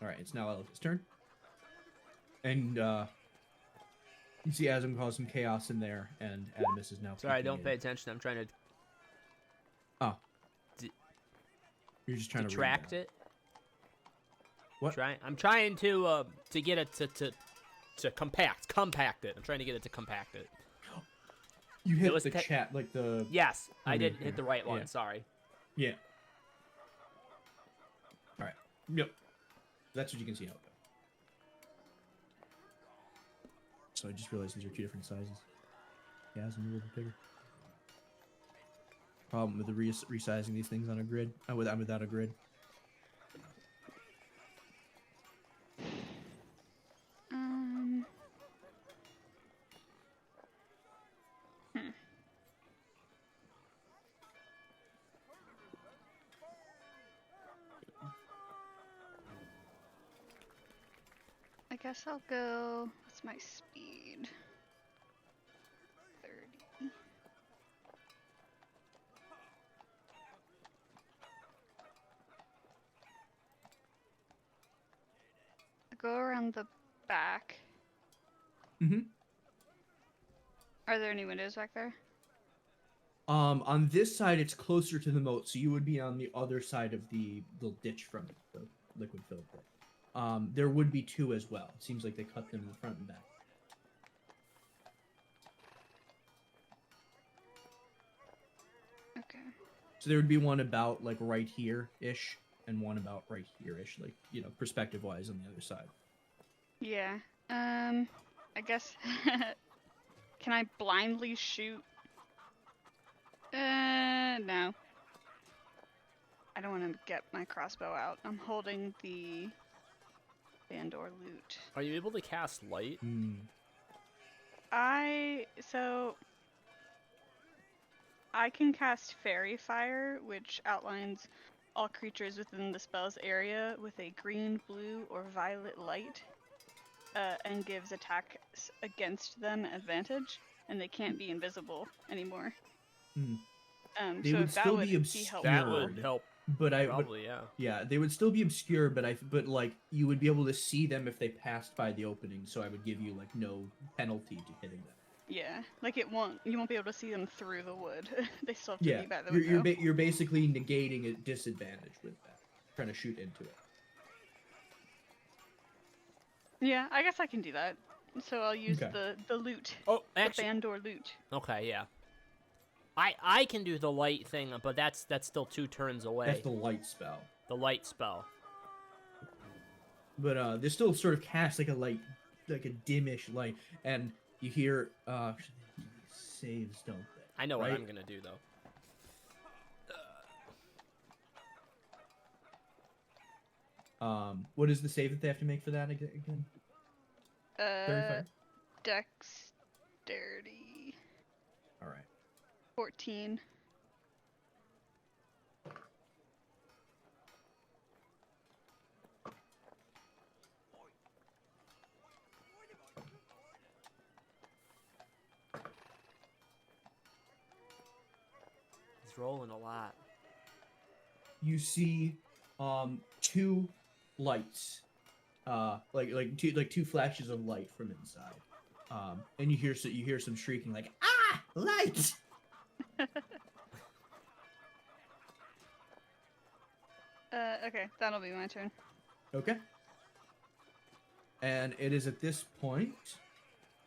All right, it's now Elika's turn, and you see Asm cause some chaos in there, and Adamus is now. Sorry, peeking don't in. pay attention. I'm trying to Oh. You're just trying detract to read it. What? I'm trying to get it to compact it. I'm trying to get it to compact it. that. You hit was the tech- chat like the Yes, I Okay, didn't hit the right one. yeah. Sorry. yeah. All right. Yep. That's what you can see out there. So I just realized these are 2 different sizes. Yeah, it's a little bit bigger. Problem with the resizing these things on a grid. Without a grid. I guess I'll go. What's my speed? 30. I'll go around the back. Mm-hmm. Are there any windows back there? On this side, it's closer to the moat, so you would be on the other side of the ditch from it, the liquid filled pit. There would be 2 as well. It seems like they cut them in the front and back. Okay. So there would be one about like right here ish, and one about right here ish, like perspective wise on the other side. Yeah. I guess. Can I blindly shoot? No. I don't want to get my crossbow out. I'm holding the Bandor loot. Are you able to cast light? So I can cast Fairy Fire, which outlines all creatures within the spell's area with a green, blue, or violet light, and gives attacks against them advantage, and they can't be invisible anymore. Hmm. They So would if that still would be helpful. That obscured. would help. But Probably, yeah. yeah, they would still be obscure, but like you would be able to see them if they passed by the opening. So I would give you like no penalty to hitting them. Yeah, like you won't be able to see them through the wood. They still have to Yeah, be by the you're window. you're basically negating a disadvantage with that, trying to shoot into it. Yeah, I guess I can do that. So I'll use Okay. the loot, Oh, the actually, Bandor loot. okay, yeah. I can do the light thing, but that's still 2 turns away. That's the light spell. The light spell. But they still sort of cast like a light, like a dimish light, and you hear saves, don't they? I know what Right? I'm gonna do though. What is the save that they have to make for that again? Fairy Fire? Dexterity. 14. He's rolling a lot. You see two lights, like two flashes of light from inside, and you hear some shrieking like light. Okay, that'll be my turn. Okay. And it is at this point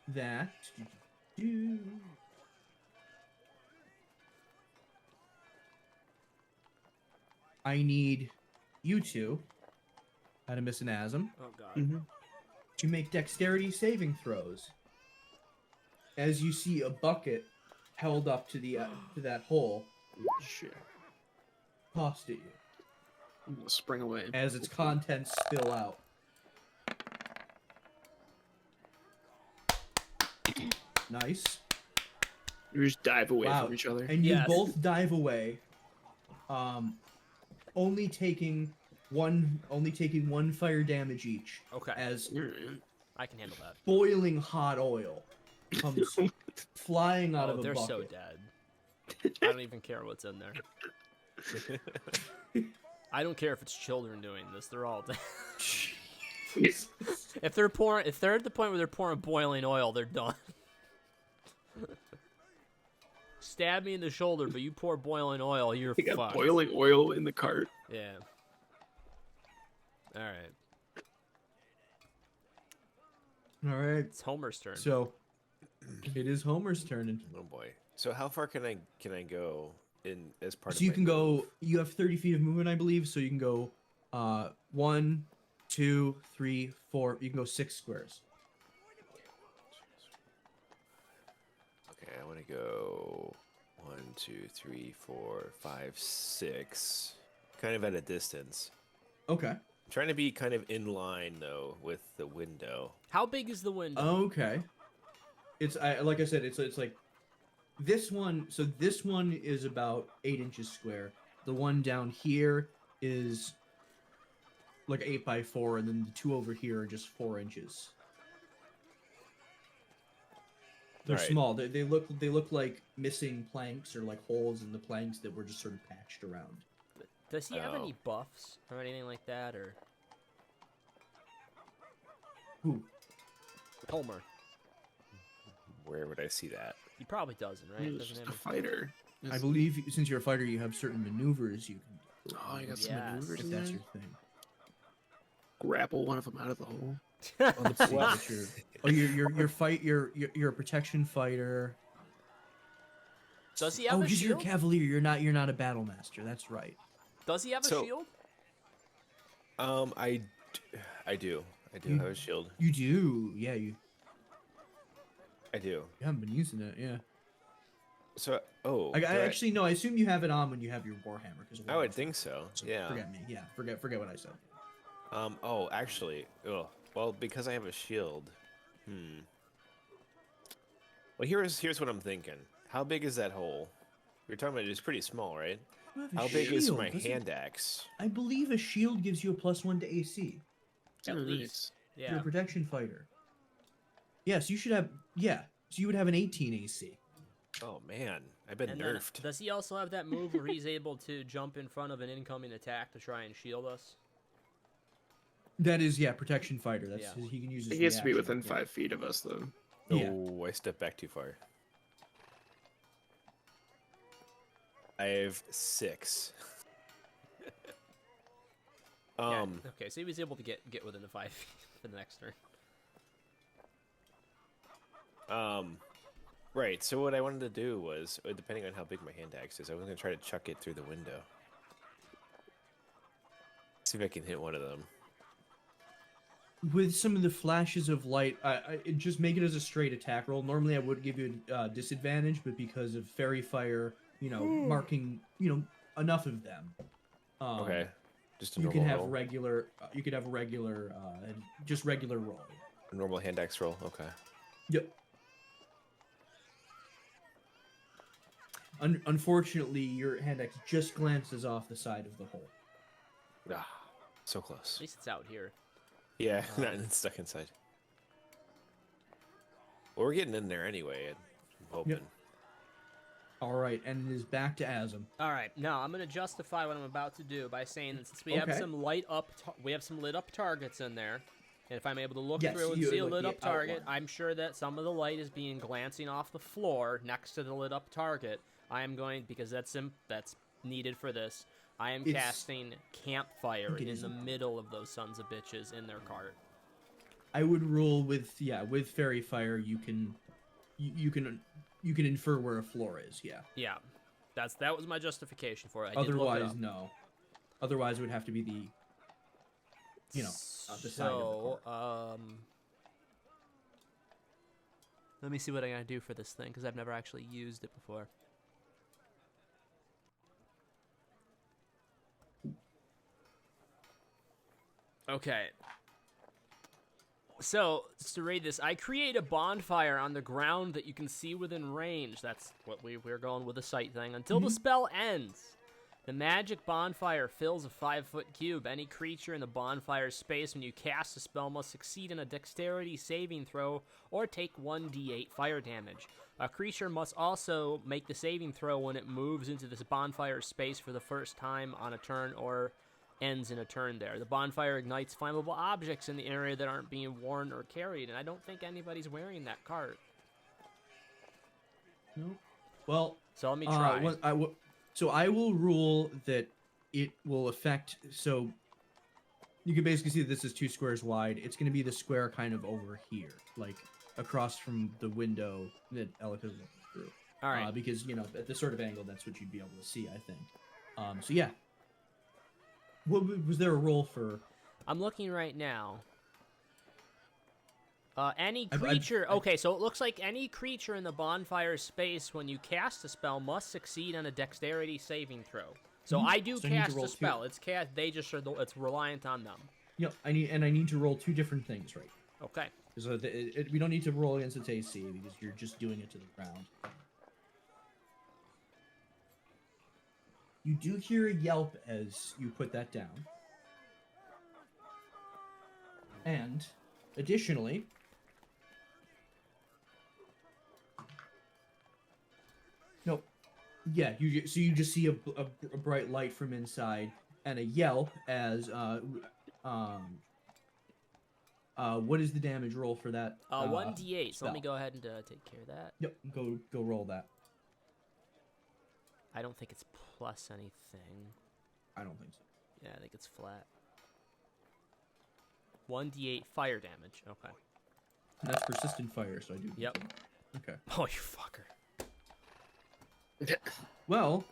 that I need you two, Adamus and Asm, Oh god. Mm-hmm. to make dexterity saving throws. As you see a bucket held up to the to that hole, Shit. tossed at you I'm gonna spring away. as its contents spill out. Nice. We just dive away Wow. from each other. And you Yes. both dive away, only taking one fire damage each, Okay. as Alright. I can handle that. boiling hot oil comes flying out Oh, of a they're bucket. so dead. I don't even care what's in there. I don't care if it's children doing this. They're all dead. If they're at the point where they're pouring boiling oil, they're done. Stab me in the shoulder, but you pour boiling oil, you're You got fucked. boiling oil in the cart. Yeah. All right. All right. It's Homer's turn. So it is Homer's turn. And Oh boy. So how far can I go in as part of so you my can move? go. You have 30 feet of movement, I believe. So you can go 1, 2, 3, 4. You can go 6 squares. Okay, I want to go 1, 2, 3, 4, 5, 6. Kind of at a distance. Okay. I'm trying to be kind of in line though with the window. How big is the window? Okay. It's like I said. It's like this one. So this one is about 8 inches square. The one down here is like 8 by 4, and then the two over here are just 4 inches. They're Alright. small. They look like missing planks or like holes in the planks that were just sort of patched around. Does he have Oh. any buffs or anything like that, or Who? Homer? Where would I see that? He probably doesn't, right? He's Doesn't just have a any- fighter. I believe since you're a fighter, you have certain maneuvers you can do. Oh, you got some Yes. maneuvers if in that's there? your thing. Grapple one of them out of the hole. Oh, let's see what you're. Oh, you're a protection fighter. Does he have Oh, a because you're a shield? cavalier. You're not a battle master. That's right. Does he have a So- shield? I do. I do You- have a shield. You do. Yeah, you I do. haven't been using it. Yeah. So, oh, I do actually no. I assume you have it on when you have your warhammer. Because I would think so. Yeah. Forget me. Yeah. Forget what I said. Oh, actually, well, because I have a shield. Well, here's what I'm thinking. How big is that hole? You're talking about it's pretty small, right? You have a How big is shield, my doesn't- hand axe? I believe a shield gives you a +1 to AC. At Oh, least. You're Yeah. a protection fighter. Yes, you should have. Yeah, so you would have an 18 AC. Oh man, I've been And then, nerfed. does he also have that move where he's able to jump in front of an incoming attack to try and shield us? That is, yeah, protection fighter. That's Yeah. he can use. His He has to be reaction, within yeah. 5 feet of us, though. Yeah. Oh, I stepped back too far. I have 6. Yeah, okay, so he was able to get within the 5 feet for the next turn. Right. So what I wanted to do was, depending on how big my hand axe is, I was gonna try to chuck it through the window. See if I can hit one of them. With some of the flashes of light, I just make it as a straight attack roll. Normally, I would give you a disadvantage, but because of fairy fire, marking, enough of them. Okay. Just a You normal can have roll. regular. You could have regular, just regular roll. A normal hand axe roll. Okay. Yep. Unfortunately, your hand axe just glances off the side of the hole. Ah, so close. At least it's out here. Yeah, not stuck inside. Well, we're getting in there anyway. I'm hoping. Yep. All right, and it is back to Asm. All right, now I'm gonna justify what I'm about to do by saying that since we have Okay. some lit up targets in there, and if I'm able to look Yes, through and you- see a like lit the up target, outline. I'm sure that some of the light is being glancing off the floor next to the lit up target. I am going because that's needed for this. I am It's- casting campfire think it in is the now. middle of those sons of bitches in their cart. I would rule with fairy fire. You can infer where a floor is. Yeah. Yeah, that was my justification for it. I did look it Otherwise, up. no. Otherwise, it would have to be the the side of the cart. Let me see what I gotta do for this thing because I've never actually used it before. Okay. So, just to read this, I create a bonfire on the ground that you can see within range. That's what we're going with the sight thing. Until the spell ends. The magic bonfire fills a 5-foot cube. Any creature in the bonfire space when you cast a spell must succeed in a dexterity saving throw or take 1d8 fire damage. A creature must also make the saving throw when it moves into this bonfire space for the first time on a turn or ends in a turn there. The bonfire ignites flammable objects in the area that aren't being worn or carried, and I don't think anybody's wearing that cart. No. Well, So let me try. So I will rule that it will affect. So you can basically see that this is 2 squares wide. It's going to be the square kind of over here, like across from the window that Ellica's looking through. All right. Because at this sort of angle, that's what you'd be able to see, I think. So yeah. Was there a roll for? I'm looking right now. Any I've- creature. Okay, so it looks like any creature in the bonfire space when you cast a spell must succeed on a dexterity saving throw. So I do So I need to cast roll a two. spell. It's cast. They just are. It's reliant on them. Yep. I need to roll 2 different things, right? Okay. So we don't need to roll against its AC because you're just doing it to the ground. You do hear a yelp as you put that down. And, additionally, no, yeah, you just see a bright light from inside and a yelp as what is the damage roll for that? 1d8. So let me spell? go ahead and take care of that. Yep, go roll that. I don't think it's plus anything. I don't think so. Yeah, I think it's flat. 1d8 fire damage. Okay. And that's persistent fire, so I do. Yep. Okay. Oh, you fucker. Well,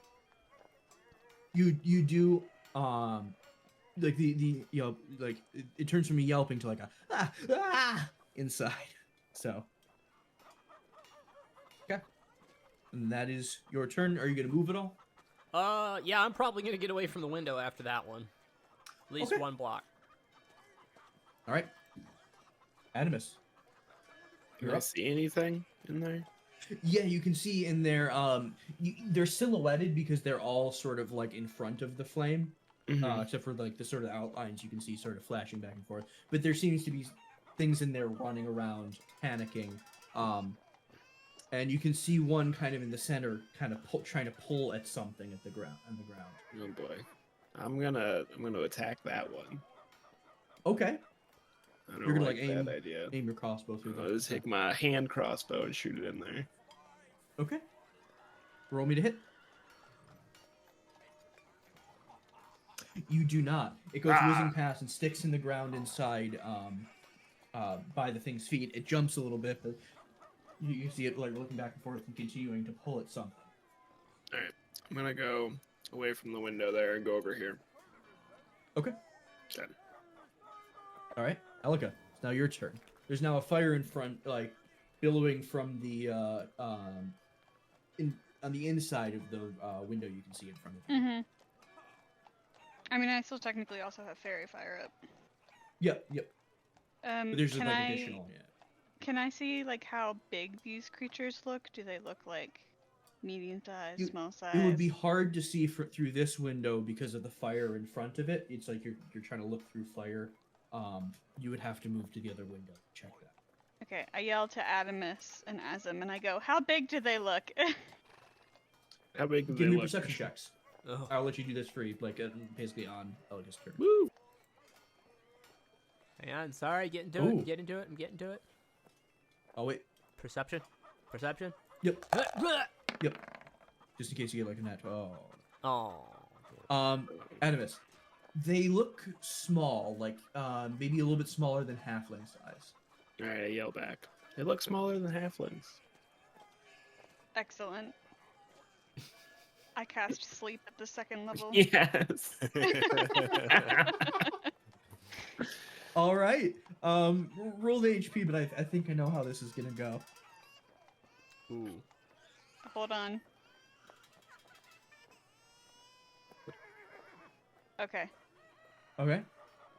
you do like the like it turns from a yelping to like a inside. So okay, and that is your turn. Are you gonna move at all? Yeah, I'm probably gonna get away from the window after that one. At least Okay. 1 block. All right, Adamus. Can You're I up. see anything in there? Yeah, you can see in there. They're silhouetted because they're all sort of like in front of the flame. Mhm. Except for like the sort of outlines you can see sort of flashing back and forth. But there seems to be things in there running around, panicking. And you can see one kind of in the center, kind of trying to pull at something at the ground. On the ground. Oh boy, I'm gonna attack that one. Okay. I don't You're gonna, like like, aim- that idea. Aim your crossbow through I'll that. just take my hand crossbow and shoot it in there. Okay. Roll me to hit. You do not. It goes whizzing past and sticks in the ground inside by the thing's feet. It jumps a little bit, but you see it like looking back and forth and continuing to pull at something. All right, I'm gonna go away from the window there and go over here. Okay. Okay. All right, Elika, it's now your turn. There's now a fire in front, like billowing from the on the inside of the window. You can see in front of you. Mm-hmm. I mean, I still technically also have fairy fire up. Yep. But there's just can like I additional. Yeah. can I see like how big these creatures look? Do they look like medium size, You- small size. It would be hard to see through this window because of the fire in front of it. It's like you're trying to look through fire. You would have to move to the other window to check that. Okay, I yell to Adamus and Azim, and I go, "How big do they look?" How big do Give they me look? perception checks. Oh. I'll let you do this free, like basically on Elga's turn. Woo! Hang on, sorry, get into it. Ooh. I'm getting to it. I'm getting to it. Oh wait, Perception. Perception. yep, yep. Just in case you get like a nat. Oh. Oh. Animus. They look small, like maybe a little bit smaller than halfling size. All right, I yell back. They look smaller than halflings. Excellent. I cast sleep at the second level. Yes. All right. Roll the HP, but I think I know how this is gonna go. Ooh. Hold on. Okay. Okay.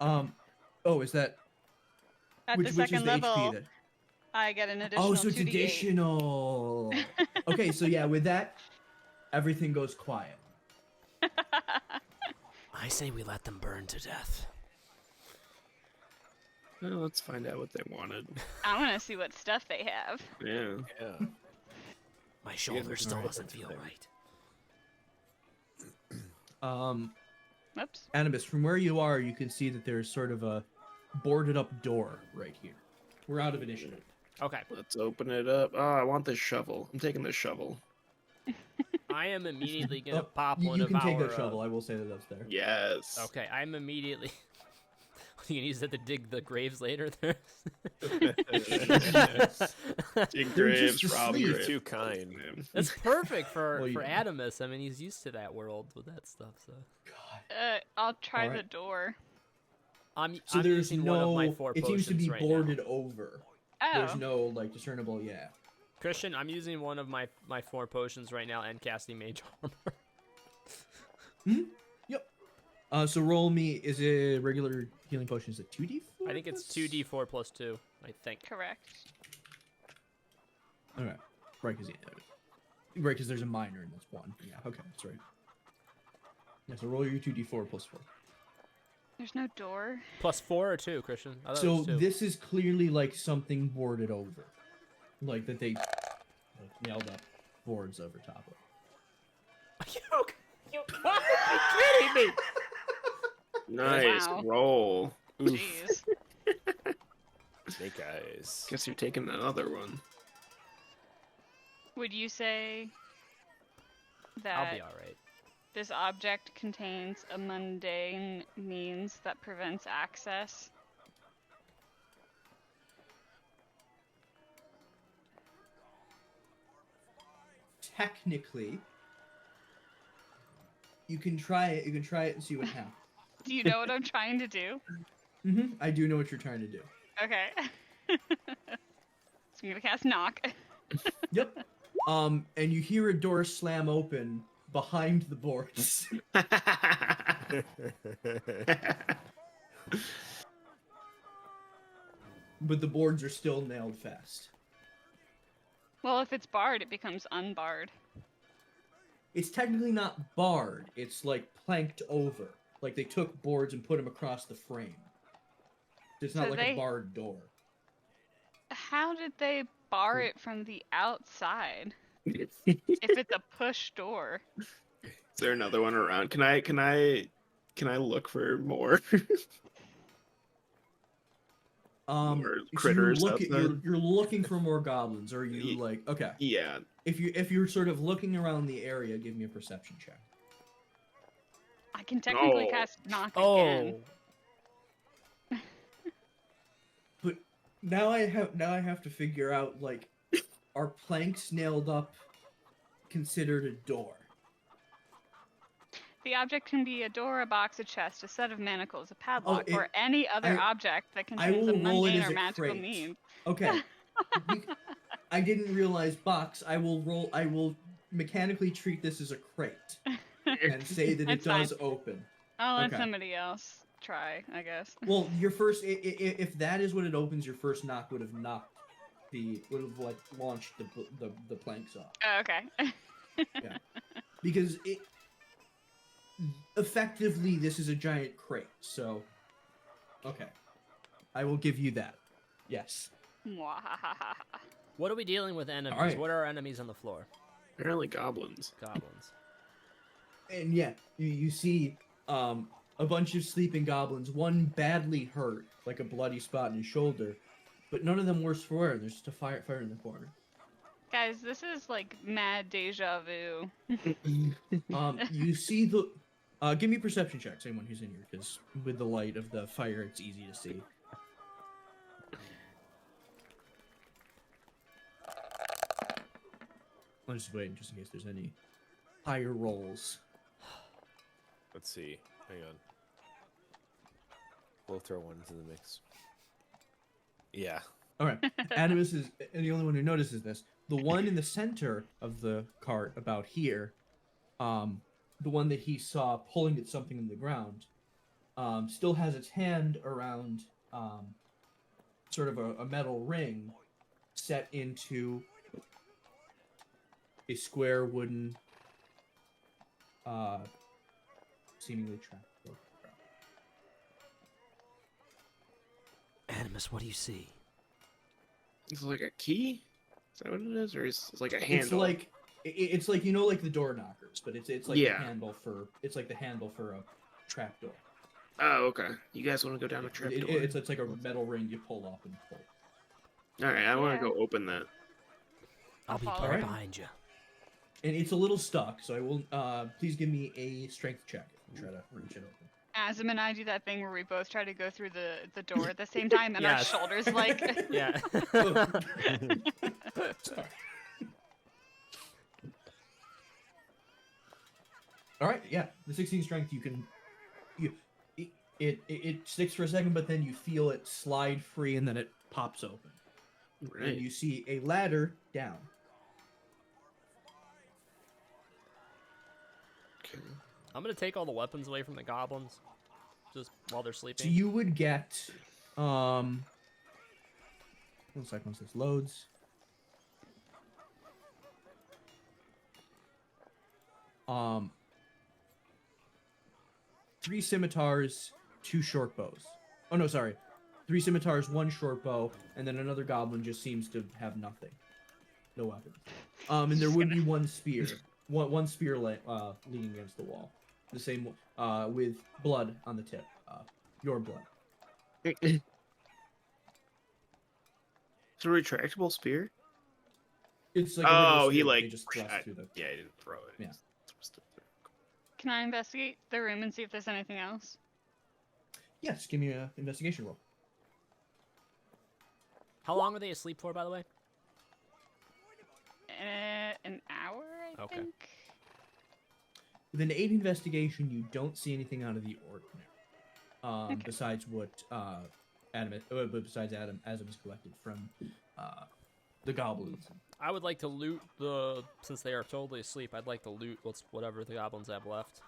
Oh, is that At which the is second the level, HP then? I get an additional Oh, so it's 2d8. additional. Okay, so yeah, with that, everything goes quiet. I say we let them burn to death. Well, let's find out what they wanted. I want to see what stuff they have. Yeah. Yeah. My shoulder still Alright. doesn't feel right. Oops. Animus, from where you are, you can see that there's sort of a boarded up door right here. We're out of initiative. Okay. Let's open it up. Oh, I want this shovel. I'm taking this shovel. I am immediately gonna Oh, pop you one you of can take our. that shovel. I will say that that's there. Yes. Okay, I'm immediately. You can use that to dig the graves later. Dig They're graves, just rob asleep. graves. Too kind. That's perfect for Well, yeah. Adamus. I mean, he's used to that world with that stuff. So God. I'll try Alright. the door. I'm So I'm there's using no. one of my 4 it seems to be potions right boarded now. over. Oh. There's no like discernible. Yeah. Christian, I'm using one of my 4 potions right now and casting Mage Armor. Yep. So roll me. Is it regular healing potion? Is it 2d4? I think it's 2d4 plus 2. I think. Correct. Okay. Right, because there's a minor and that's 1. Yeah. Okay, that's right. Yeah. So roll your 2d4 plus 4. There's no door. Plus 4 or 2, Christian. I thought it So was 2. this is clearly like something boarded over, like that they like, nailed up boards over top of. You gotta be kidding me! Nice Wow. roll. Oof. Jeez. Snake eyes. Guess you're taking another one. Would you say that I'll be alright. this object contains a mundane means that prevents access? Technically, you can try it. You can try it and see what happens. Do you know what I'm trying to do? I do know what you're trying to do. Okay. So I'm gonna cast knock. Yep. And you hear a door slam open behind the boards. But the boards are still nailed fast. Well, if it's barred, it becomes unbarred. It's technically not barred. It's like planked over. Like they took boards and put them across the frame. It's not So like they- a barred door. How did they bar it from the outside? If it's a push door. Is there another one around? Can I look for more? Or So critters outside? you're looking for more goblins, or are you Ye- like okay? Yeah. If you're sort of looking around the area, give me a perception check. I can technically Oh. cast knock Oh, again. But now I have to figure out like, are planks nailed up considered a door? The object can be a door, a box, a chest, a set of manacles, a padlock, or it- any other I- object that I contains a will roll it mundane as or a magical crate. means. Okay. I didn't realize box. I will mechanically treat this as a crate and say that it That's fine. does open. I'll let Okay. somebody else try, I guess. Well, your first, if that is what it opens, your first knock would have knocked would have like launched the planks off. Oh, okay. Yeah. Because it effectively this is a giant crate, so okay. I will give you that. Yes. Mwahahaha. What are we dealing with enemies? Alright. What are our enemies on the floor? Apparently goblins. Goblins. And yeah, you see a bunch of sleeping goblins, one badly hurt, like a bloody spot in his shoulder, but none of them worse for wear. There's just a fire in the corner. Guys, this is like mad deja vu. You see the give me perception checks, anyone who's in here, because with the light of the fire it's easy to see. I'm just waiting just in case there's any higher rolls. Let's see. Hang on. We'll throw one into the mix. Yeah. All right. Animus is the only one who notices this. The one in the center of the cart, about here, the one that he saw pulling at something in the ground, still has its hand around sort of a metal ring set into a square wooden, seemingly trap. Animus, what do you see? It's like a key? Is that what it is? Or is it like a handle? It's like, you know, like the door knockers, but it's like Yeah. the handle for a trap door. Oh, okay. You guys want to go down a trap door? It's like a metal ring you pull up and pull. Alright, I want Yeah. to go open that. I'll be follow right you. behind you. And it's a little stuck, so I will please give me a strength check and try to reach it open. Azim and I do that thing where we both try to go through the door at the same time, and Yes. our shoulders like. Yeah. Sorry. All right, yeah, the 16 strength it sticks for a second, but then you feel it slide free, and then it pops open, and Right. you see a ladder down. Okay. I'm gonna take all the weapons away from the goblins, just while they're sleeping. So you would get 1 second once this loads. Three scimitars, 2 short bows. Oh no, sorry. 3 scimitars, 1 short bow, and then another goblin just seems to have nothing. No weapons. And there would be 1 spear. One spear leaning against the wall. The same with blood on the tip. Your blood. It's a retractable spear? It's like a regular Oh, he spear, like. they just thrust through the... Yeah, he didn't throw it. he Yeah. just thrust it through. Can I investigate the room and see if there's anything else? Yes, give me an investigation roll. How long were they asleep for, by the way? An hour, I Okay. think. With an 8 investigation, you don't see anything out of the ordinary. Okay. Besides what besides Azim has collected from the goblins. I would like to loot since they are totally asleep. I'd like to loot whatever the goblins have left.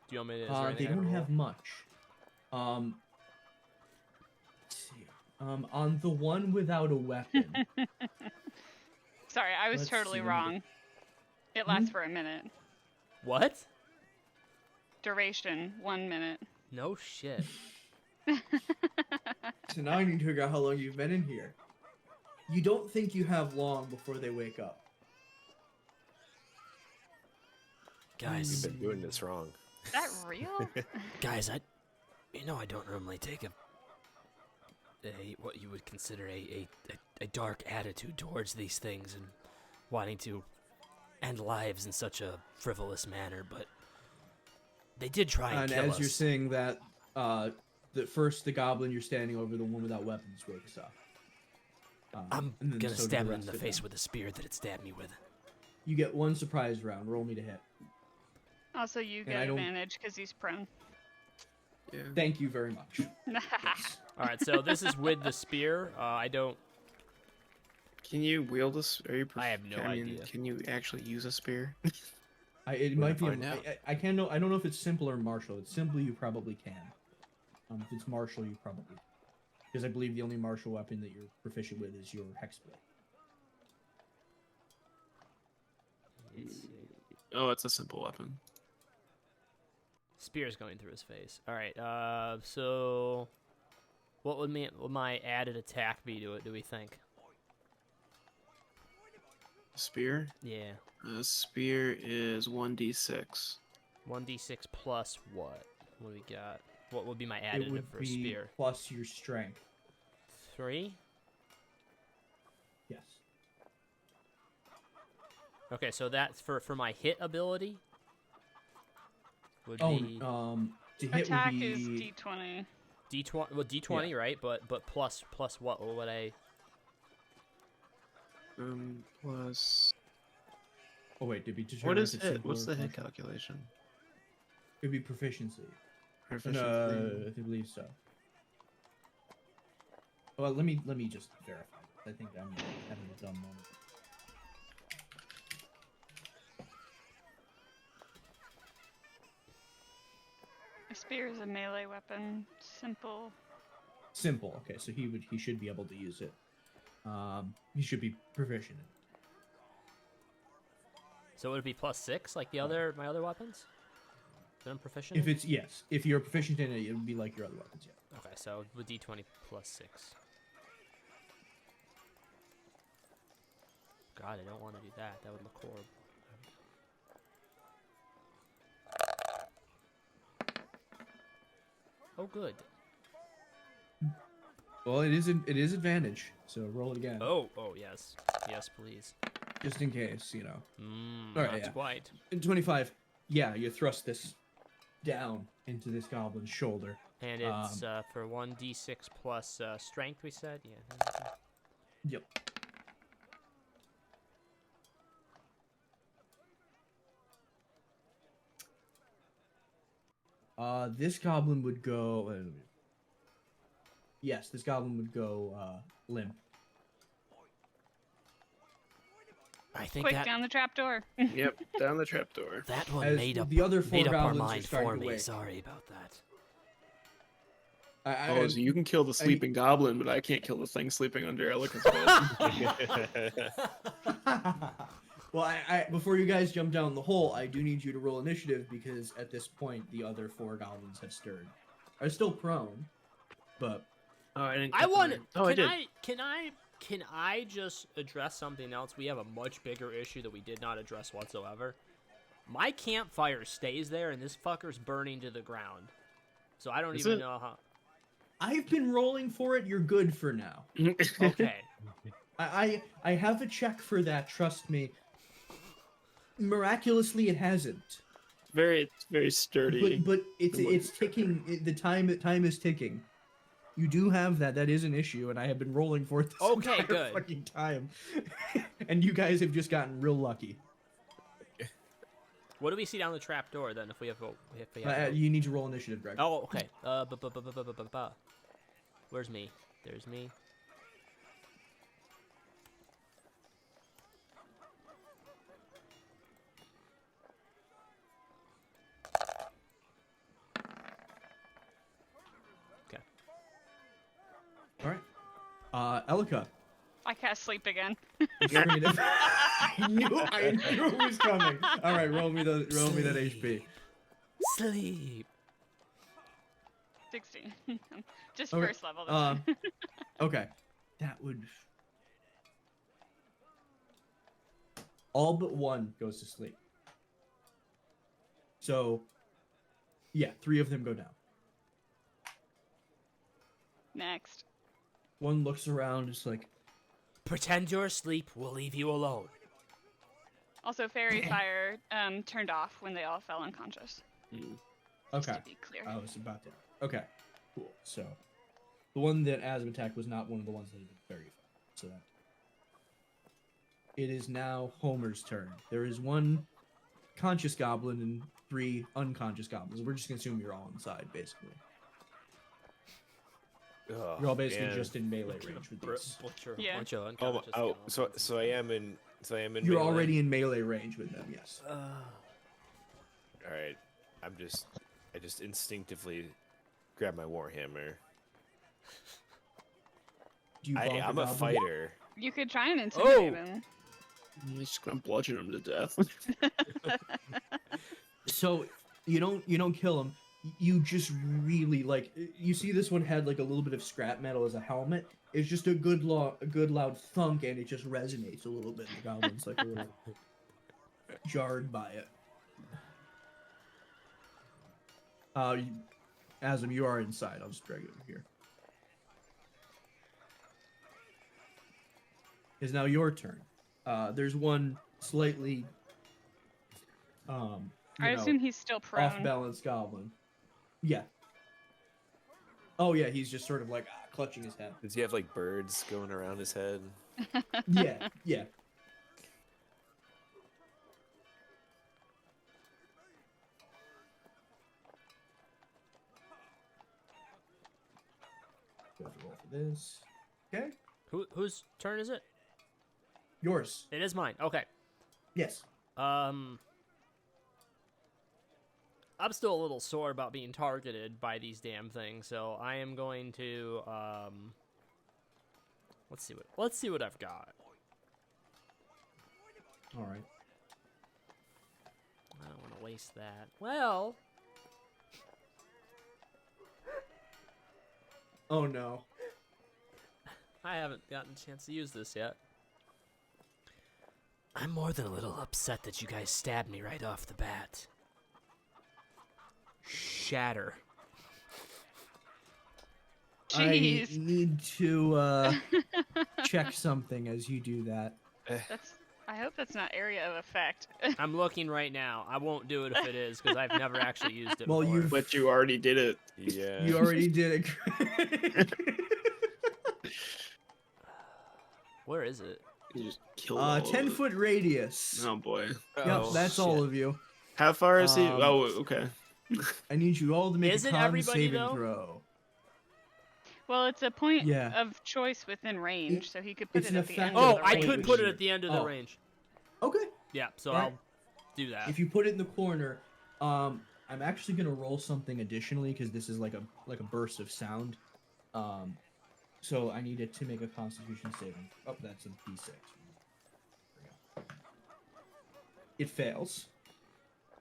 Do you want me to? Is there They anything I don't can have roll? much. Let's see. On the one without a weapon. Sorry, I was Let's totally see. wrong. It lasts for a minute. What? Duration, 1 minute. No shit. So now I need to figure out how long you've been in here. You don't think you have long before they wake up. Guys, You've been doing this wrong. Is that real? guys, I don't normally take a what you would consider a dark attitude towards these things and wanting to end lives in such a frivolous manner, but they did try and And kill as us. you're saying that, the goblin you're standing over, the one without weapons, wakes up. I'm and then gonna so do stab the him in rest the of face them. with a spear that it stabbed me with. You get 1 surprise round. Roll me to hit. Also, you And get I don't- advantage because he's prone. Yeah. Thank you very much. Yes. All right, so this is with the spear. I don't. Can you wield this? Are you? I have no idea. Can you actually use a spear? It We're might be. gonna find out. I can't know. I don't know if it's simple or martial. It's simple. You probably can. If it's martial, you probably. Because I believe the only martial weapon that you're proficient with is your hex blade. Let's see. Oh, it's a simple weapon. Spear's going through his face. All right. So what would my added attack be to it? Do we think? Spear. Yeah. Spear is 1d6. 1d6 plus what? What do we got? What would be my It additive would for a be spear? plus your strength. 3. Yes. Okay, so that's for my hit ability. Would Oh, be to hit Attack would is be D20. D20. Well, D20, Yeah. right? But plus what? What would I? Plus. Oh wait, did we determine What if is it's hit? simple What's or the hit plus? calculation? It would be proficiency. Proficiency. I believe so. Well, let me just verify. I think I'm having a dumb moment. A spear is a melee weapon. Simple. Simple. Okay, so he should be able to use it. He should be proficient. So would it be +6 like my other weapons? That I'm proficient. If it's yes, if you're proficient in it, it would be like your other weapons. Yeah. Okay, so with D20 +6. God, I don't want to do that. That would look horrible. Oh, good. Well, it is advantage. So roll it again, Oh, yes, yes, please. just in case, you know. Mm, All right, not yeah. quite. In 25, yeah, you thrust this down into this goblin's shoulder. And it's for 1d6 plus strength. We said, yeah. Yep. This goblin would go. Yes, this goblin would go limp. I think Quick, that down the trapdoor. Yep, down the trapdoor. that one As made up the other four made up our goblins are mind starting for to me. wake. Sorry about that. Oh, so you can kill the sleeping goblin, but I can't kill the thing sleeping under Elika's bed. Well, I before you guys jump down the hole, I do need you to roll initiative because at this point the other four goblins have stirred. Are still prone, but Oh, I didn't. I get want. that. Oh, I did. Can I just address something else? We have a much bigger issue that we did not address whatsoever. My campfire stays there, and this fucker's burning to the ground. So I don't Is even it? know how. I've been rolling for it. You're good for now. Okay. I have a check for that. Trust me. Miraculously, it hasn't. It's very sturdy. But it's ticking. The time is ticking. You do have that. That is an issue, and I have been rolling for it this Okay, entire good. fucking time. And you guys have just gotten real lucky. What do we see down the trap door then? If we have. You need to roll initiative, Greg. Oh, okay. Where's me? There's me. Okay. All right. Elika. I cast sleep again. Initiative. I knew it was coming. All right, roll me that HP. Sleep. 16. Just Okay, first level. This time. Okay, that would. All but one goes to sleep. So, yeah, 3 of them go down. Next. One looks around, just like, Pretend you're asleep. We'll leave you alone. Also, fairy fire turned off when they all fell unconscious. Just okay. to be clear. I was about to. Okay, cool. So, the one that Asm attacked was not one of the ones that had been fairy fire. So that. It is now Homer's turn. There is 1 conscious goblin and 3 unconscious goblins. We're just gonna assume you're all inside, basically. Oh, You're all basically man. just in melee range with this. Butcher. Yeah. Bunch of Oh, unconscious goblins. so I am in. So I am in. You're melee? already in melee range with them, yes. All right. I just instinctively grab my warhammer. Do you bonk I'm a goblin? fighter. You could try and intimidate Oh! him. He's just gonna bludgeon him to death. So you don't kill him. You just really like you see this one had like a little bit of scrap metal as a helmet. It's just a good loud thunk, and it just resonates a little bit. And the goblin's like a little jarred by it. Azim, you are inside. I'll just drag it over here. It's now your turn. There's one slightly I assume he's still prone. off balance goblin. Yeah. Oh yeah, he's just sort of like clutching his head. Does he have like birds going around his head? Yeah, yeah. Go have to roll for this. Okay. Whose turn is it? Yours. It is mine. Okay. Yes. I'm still a little sore about being targeted by these damn things, so I am going to let's see what I've got. All right. I don't want to waste that. Well, Oh no. I haven't gotten a chance to use this yet. I'm more than a little upset that you guys stabbed me right off the bat. Shatter. Jeez. I need to check something as you do that. I hope that's not area of effect. I'm looking right now. I won't do it if it is, because I've never actually used it Well, before. you've- But you already did it. Yeah. You already did it. Where is it? You just killed all of 10-foot radius. it. Oh boy. Yep, Oh, that's all of you. How far is he? Um, Oh, okay. I need you all to make Is a it con everybody, saving though? throw. Well, it's a point Yeah. of choice within range, so he could put It's it an at the end. effective Oh, of the I point could range. put it at the end of the Oh. range. Okay. Yeah, so Alright. I'll do that. If you put it in the corner, I'm actually gonna roll something additionally because this is like a burst of sound. So I need it to make a Constitution saving. Oh, that's a D6. There we go. It fails.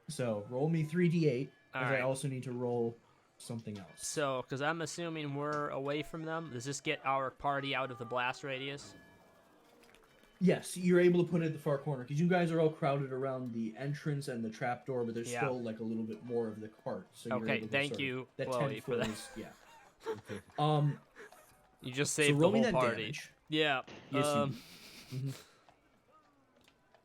So roll me 3d8, as I Alright. also need to roll something else. So, because I'm assuming we're away from them, does this get our party out of the blast radius? Yes, you're able to put it at the far corner because you guys are all crowded around the entrance and the trapdoor, but there's Yeah. still like a little bit more of the cart. So you're Okay, able to thank sort of- you, That Chloe, for 10 that. foot is, yeah. You just So saved roll the me whole that party. damage. Yeah. Yes, you do.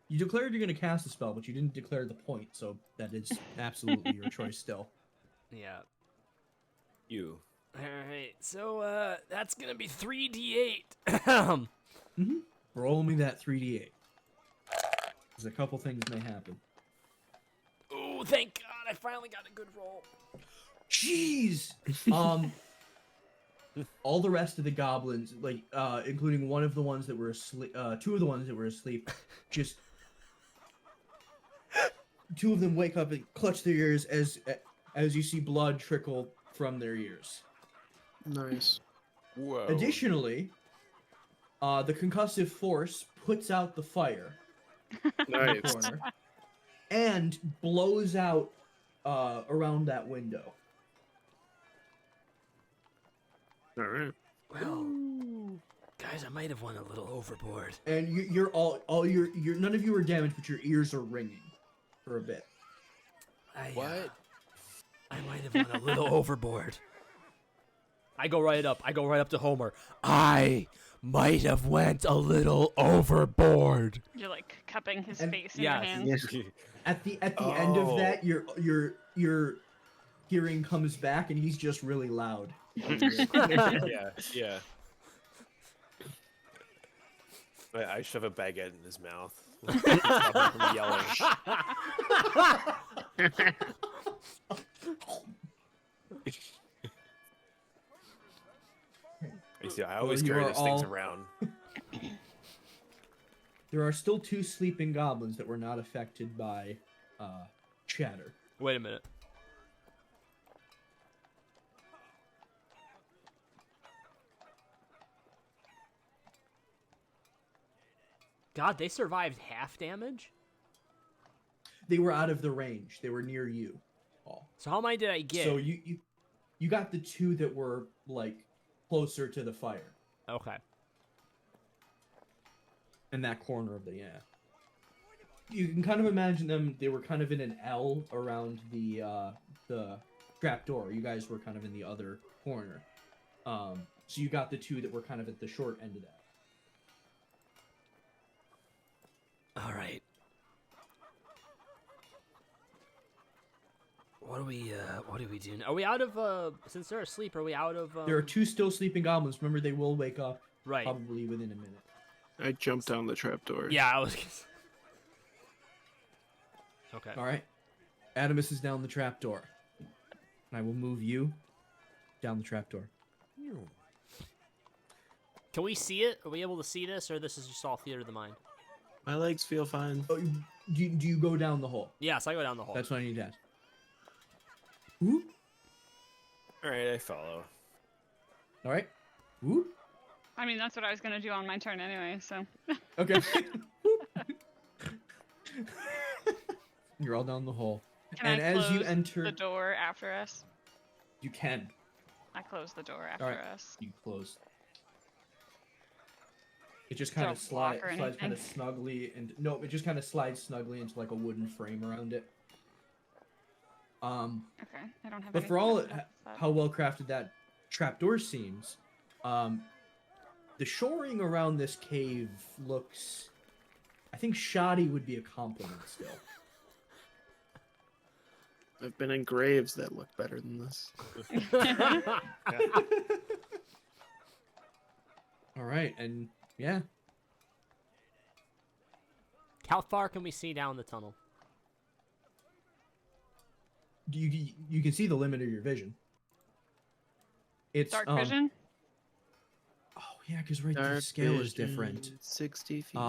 You declared you're going to cast a spell, but you didn't declare the point, so that is absolutely your choice still. Yeah. You. Alright, so, that's gonna be 3d8. Roll me that 3d8. Because a couple things may happen. Oh, thank God, I finally got a good roll. Jeez! All the rest of the goblins, like, including one of the ones that were asleep, two of the ones that were asleep, just... Two of them wake up and clutch their ears as you see blood trickle from their ears. Nice. Whoa. Additionally, the concussive force puts out the fire in the Nice. corner and blows out around that window. All right. Well, guys, I might have went a little overboard. And you're you're none of you are damaged, but your ears are ringing for a bit. What? I might have went a little overboard. I go right up to Homer. I might have went a little overboard. You're like cupping his And- face in yes. your hands. At the end of Oh. that, your hearing comes back, and he's just really loud. Yeah, yeah. I shove a baguette in his mouth. Stop him from yelling. You see, I always you carry are those things all- around. There are still two sleeping goblins that were not affected by chatter. Wait a minute. God, they survived half damage? They were out of the range. They were near you. All. So how many did I get? So you got the 2 that were like closer to the fire Okay. in that corner of the You can kind of imagine them. They were kind of in an L around the trapdoor. You guys were kind of in the other corner. So you got the 2 that were kind of at the short end of that. All right. What do we do now? Are we out of, since they're asleep, are we out of, There are 2 still sleeping goblins. Remember, they will wake up Right. probably within a minute. I jumped down the trapdoor. Yeah, I was gonna say. Okay. All right. Adamus is down the trapdoor. And I will move you down the trapdoor. Can we see it? Are we able to see this, or this is just all theater of the mind? My legs feel fine. Oh, do you go down the hole? Yes, I go down the hole. That's what I need to ask. Whoop. All right, I follow. All right. Whoop. I mean, that's what I was gonna do on my turn anyway. So. Okay. You're all down the hole. Can And I as you close enter, the door after us? you can. I close the door after Alright. us. You close. It just kind of Don't block slides or kind of snugly, and no, it just kind of slides snugly into like a wooden frame around it. Okay, I don't have. But for anything all that does that. how well crafted that trapdoor seems, the shoring around this cave looks. I think shoddy would be a compliment still. I've been in graves that look better than this. All right, and yeah, How far can we see down the tunnel? you can see the limit of your vision. It's Dark vision. Oh yeah, because the Dark scale is vision, different. 60 feet.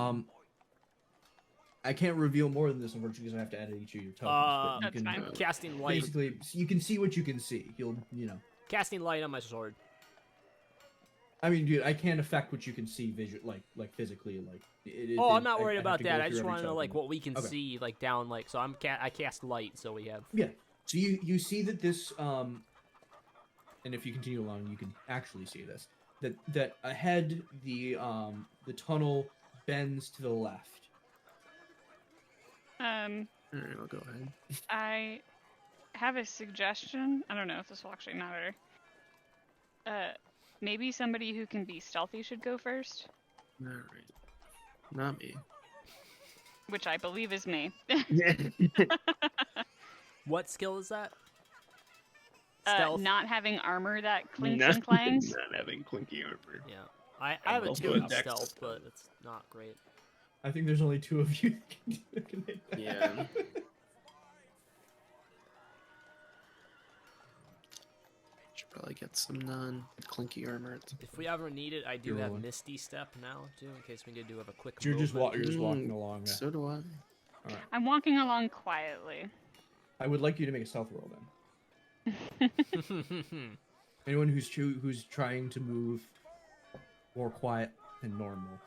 I can't reveal more than this, unfortunately, because I have to edit each of your tokens. But you That's can fine. Casting light. basically you can see what you can see. You'll Casting light on my sword. I mean, dude, I can't affect what you can see like physically, like. Oh, I'm not I worried have about to go that. I through just every want to know like token. what we can Okay. see like down like so. I cast light, so we have. Yeah. So you see that this and if you continue along, you can actually see this. That ahead the tunnel bends to the left. Alright, I'll go ahead. I have a suggestion. I don't know if this will actually matter. Maybe somebody who can be stealthy should go first, Alright. Not me. which I believe is me. What skill is that? Stealth. Not having armor that clinks Not- and clangs. Not having clinky armor. Yeah. I have a Also 2 a in dex stealth, skill. but it's not great. I think there's only 2 of you that can make that. Yeah. Should probably get some non-clinky armor. If we ever need it, I do You're have rolling. Misty Step now too, in case we could do have a quick. You're just movement. you're just walking Mm, along. Yeah. So do I. All right. I'm walking along quietly. I would like you to make a stealth roll then. Anyone who's trying to move more quiet than normal.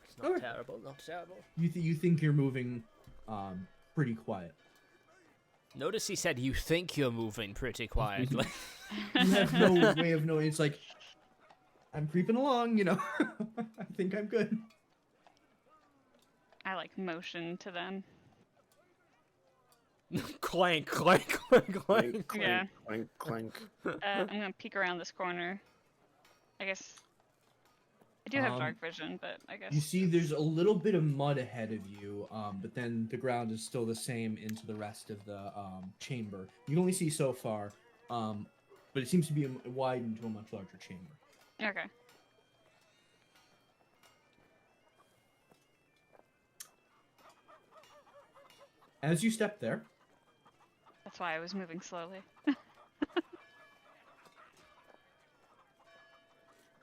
It's not Okay. terrible. Not terrible. You think you're moving pretty quiet. Notice he said you think you're moving pretty quietly. You have no way of knowing. It's like I'm creeping along, I think I'm good. I like motion to them. Clank, clank, clank, clank. Clank, Yeah. clank, clank. I'm gonna peek around this corner. I guess I do have Um, dark vision, but I guess You see, there's a little bit of mud ahead of you, but then the ground is still the same into the rest of the chamber. You can only see so far, but it seems to be widened to a much larger chamber. Okay. As you step there, That's why I was moving slowly.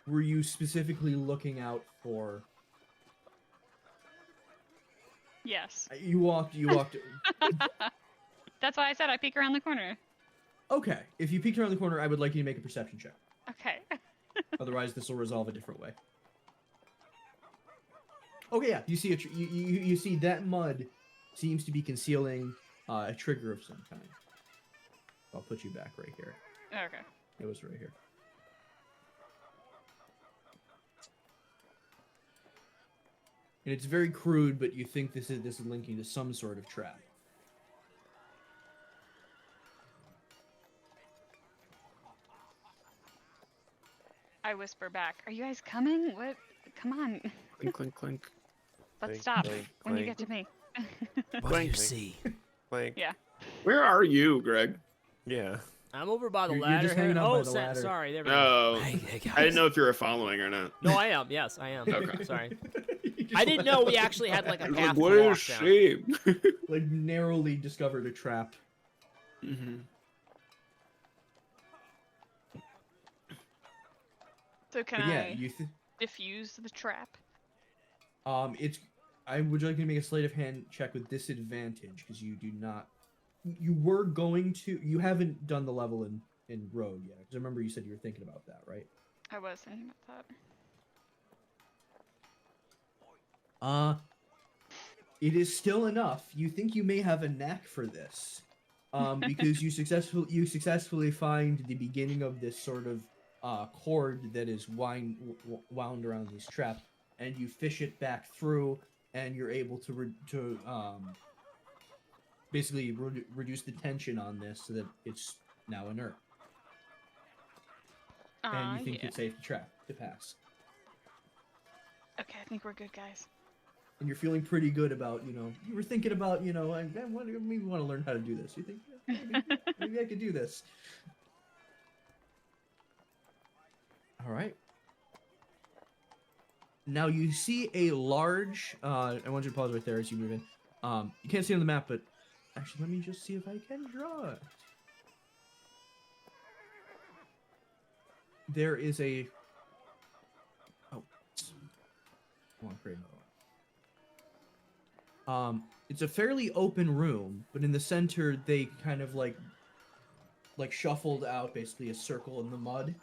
were you specifically looking out for? Yes. You walked. That's why I said I peek around the corner. Okay, if you peeked around the corner, I would like you to make a perception check. Okay. Otherwise, this will resolve a different way. Okay, yeah. You see you see that mud seems to be concealing a trigger of some kind. I'll put you back right here. Okay. It was right here. And it's very crude, but you think this is linking to some sort of trap. I whisper back, "Are you guys coming? What? Come on. Clink, clink, clink. Let's Clink, stop clink, when you clink. get to me." What do you Clank. see? Like, Yeah. Where are you, Greg? yeah. I'm over by the You're ladder just here. hanging out Oh, by the ladder. sorry. There we go. Oh, Hey, guys. I didn't know if you were following or not. No, I am. Yes, I am. Okay. Sorry. You just I didn't left know we the actually had like a I was path like, to what a walk down. shame. like narrowly discovered a trap. hmm So can But yeah, I you diffuse the trap? it's. I would you like me to make a sleight of hand check with disadvantage because you do not. You were going to. You haven't done the level in road yet. Because I remember you said you were thinking about that, right? I was thinking about that. It is still enough. You think you may have a knack for this, because you successfully find the beginning of this sort of cord that is wound around this trap, and you fish it back through, and you're able to basically reduce the tension on this so that it's now inert, and you think Yeah. it's safe to pass. Okay, I think we're good, guys. And you're feeling pretty good about, you were thinking about, maybe want to learn how to do this. You think, yeah, maybe I could do this. All right. Now you see a large, I want you to pause right there as you move in. You can't see it on the map, but actually, let me just see if I can draw it. There is a, I want to create another one. It's a fairly open room, but in the center they kind of like shuffled out basically a circle in the mud,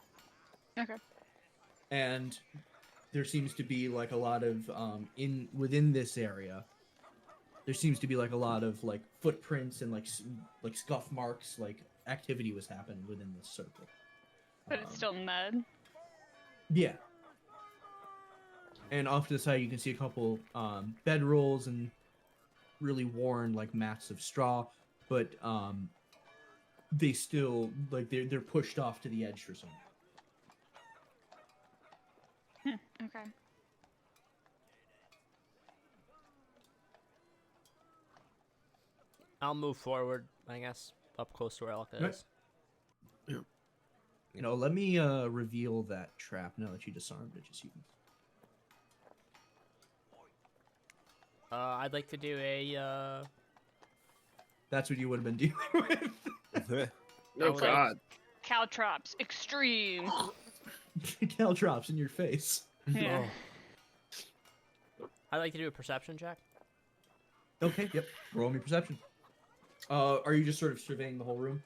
Okay. and there seems to be like a lot of within this area. There seems to be like a lot of like footprints and like scuff marks, like activity was happening within this circle. But it's still mud. Yeah. And off to the side, you can see a couple bedrolls and really worn like mats of straw, but they still they're pushed off to the edge for some. Okay. I'll move forward, I guess, up close to where Elka Right. is. Let me reveal that trap now that you disarmed it. Just so you can... I'd like to do a. That's what you would have been dealing with. Oh would God. Caltrops, extreme. Caltrops in your face. Yeah. I'd like to do a perception check. Okay, yep. Roll me perception. Are you just sort of surveying the whole room?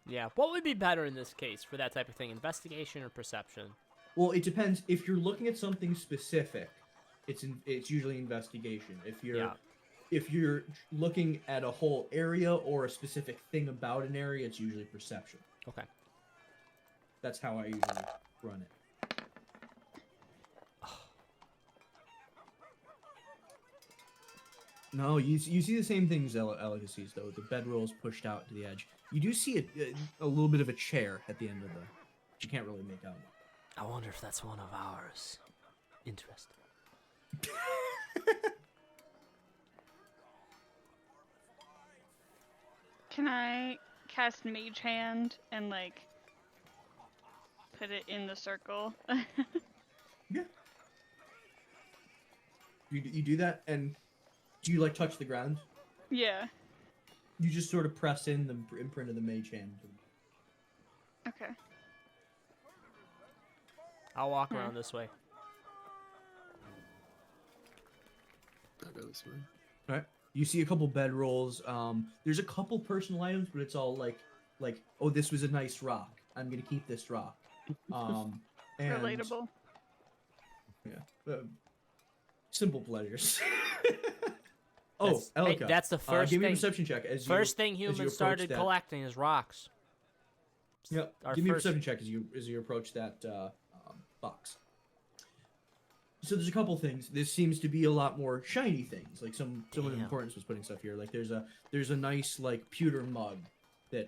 Yeah. What would be better in this case for that type of thing? Investigation or perception? Well, it depends. If you're looking at something specific, it's usually investigation. If you're looking at a whole area or a specific thing about an area, it's usually perception. Okay. That's how I usually run it. No, you see the same things Elika sees, though. The bedroll's pushed out to the edge. You do see a little bit of a chair at the end of the... But you can't really make out. I wonder if that's one of ours. Interesting. Can I cast Mage Hand and like put it in the circle? Yeah. You do that, and do you like touch the ground? Yeah. You just sort of press in the imprint of the mage hand. Okay. I'll walk around this way. I'll go this way. All right. You see a couple bedrolls. There's a couple personal items, but it's all like, oh, this was a nice rock. I'm gonna keep this rock. And, Relatable. Yeah. Simple pleasures. Oh, That's- hey, Elka. that's the first give me a thing. perception check as First thing as you humans approach started that. collecting is rocks. Yep. Our Give me a first- perception check as you approach that box. So there's a couple things. This seems to be a lot more shiny things. Like someone of Damn. importance was putting stuff here. Like there's a nice like pewter mug that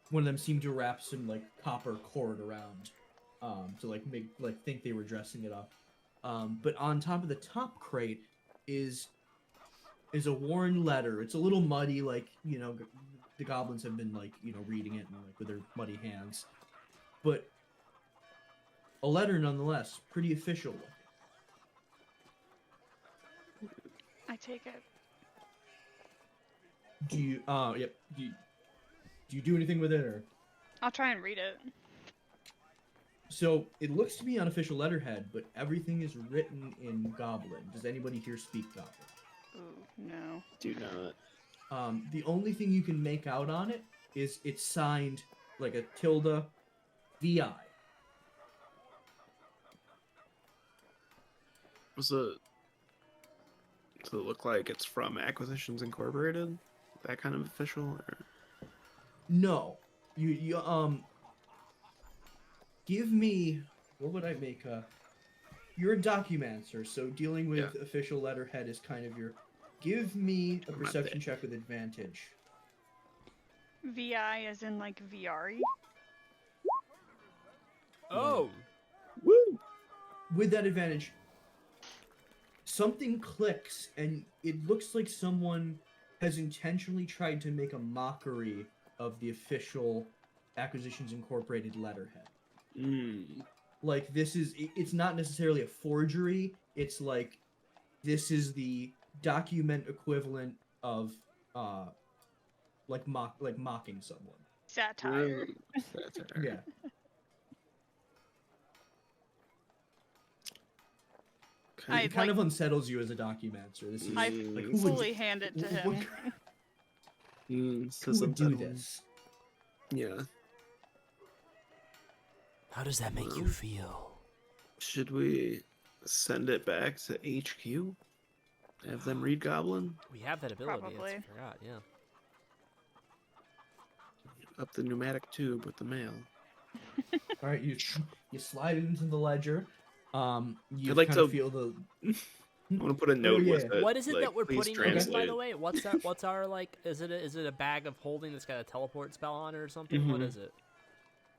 one of them seemed to wrap some like copper cord around to like make like think they were dressing it up. But on top of the top crate is a worn letter. It's a little muddy, like the goblins have been like reading it and, like with their muddy hands, but a letter nonetheless, pretty official looking. I take it. Do you yep. Do you do anything with it or? I'll try and read it. So it looks to be unofficial letterhead, but everything is written in Goblin. Does anybody here speak Goblin? Ooh, no. Do not. The only thing you can make out on it is it's signed like a tilde VI. Does it look like it's from Acquisitions Incorporated? That kind of official? Or... No. You give me, what would I make you're a documancer, so dealing with official letterhead is kind of your, give me a perception check with advantage. VI as in like VRE? Oh, Woo! With that advantage, something clicks and it looks like someone has intentionally tried to make a mockery of the official Acquisitions Incorporated letterhead. Like it's not necessarily a forgery, it's like this is the document equivalent of like mocking someone. Satire. Satire. Yeah. I It kind of unsettles you as a documancer. This is I like who fully would, hand it to what- him. who would do this? Yeah. How does that make you feel? Should we send it back to HQ? Have them read Goblin? We have that ability. Probably. I forgot. Yeah. Up the pneumatic tube with the mail. All right, you slide it into the ledger. You I'd like kind of to- feel the. I want to put a note yeah. with it. What is it like, that we're please putting in this, by translate. the way? What's that? What's our like? Is it a bag of holding that's got a teleport spell on it or something? What Mhm. is it?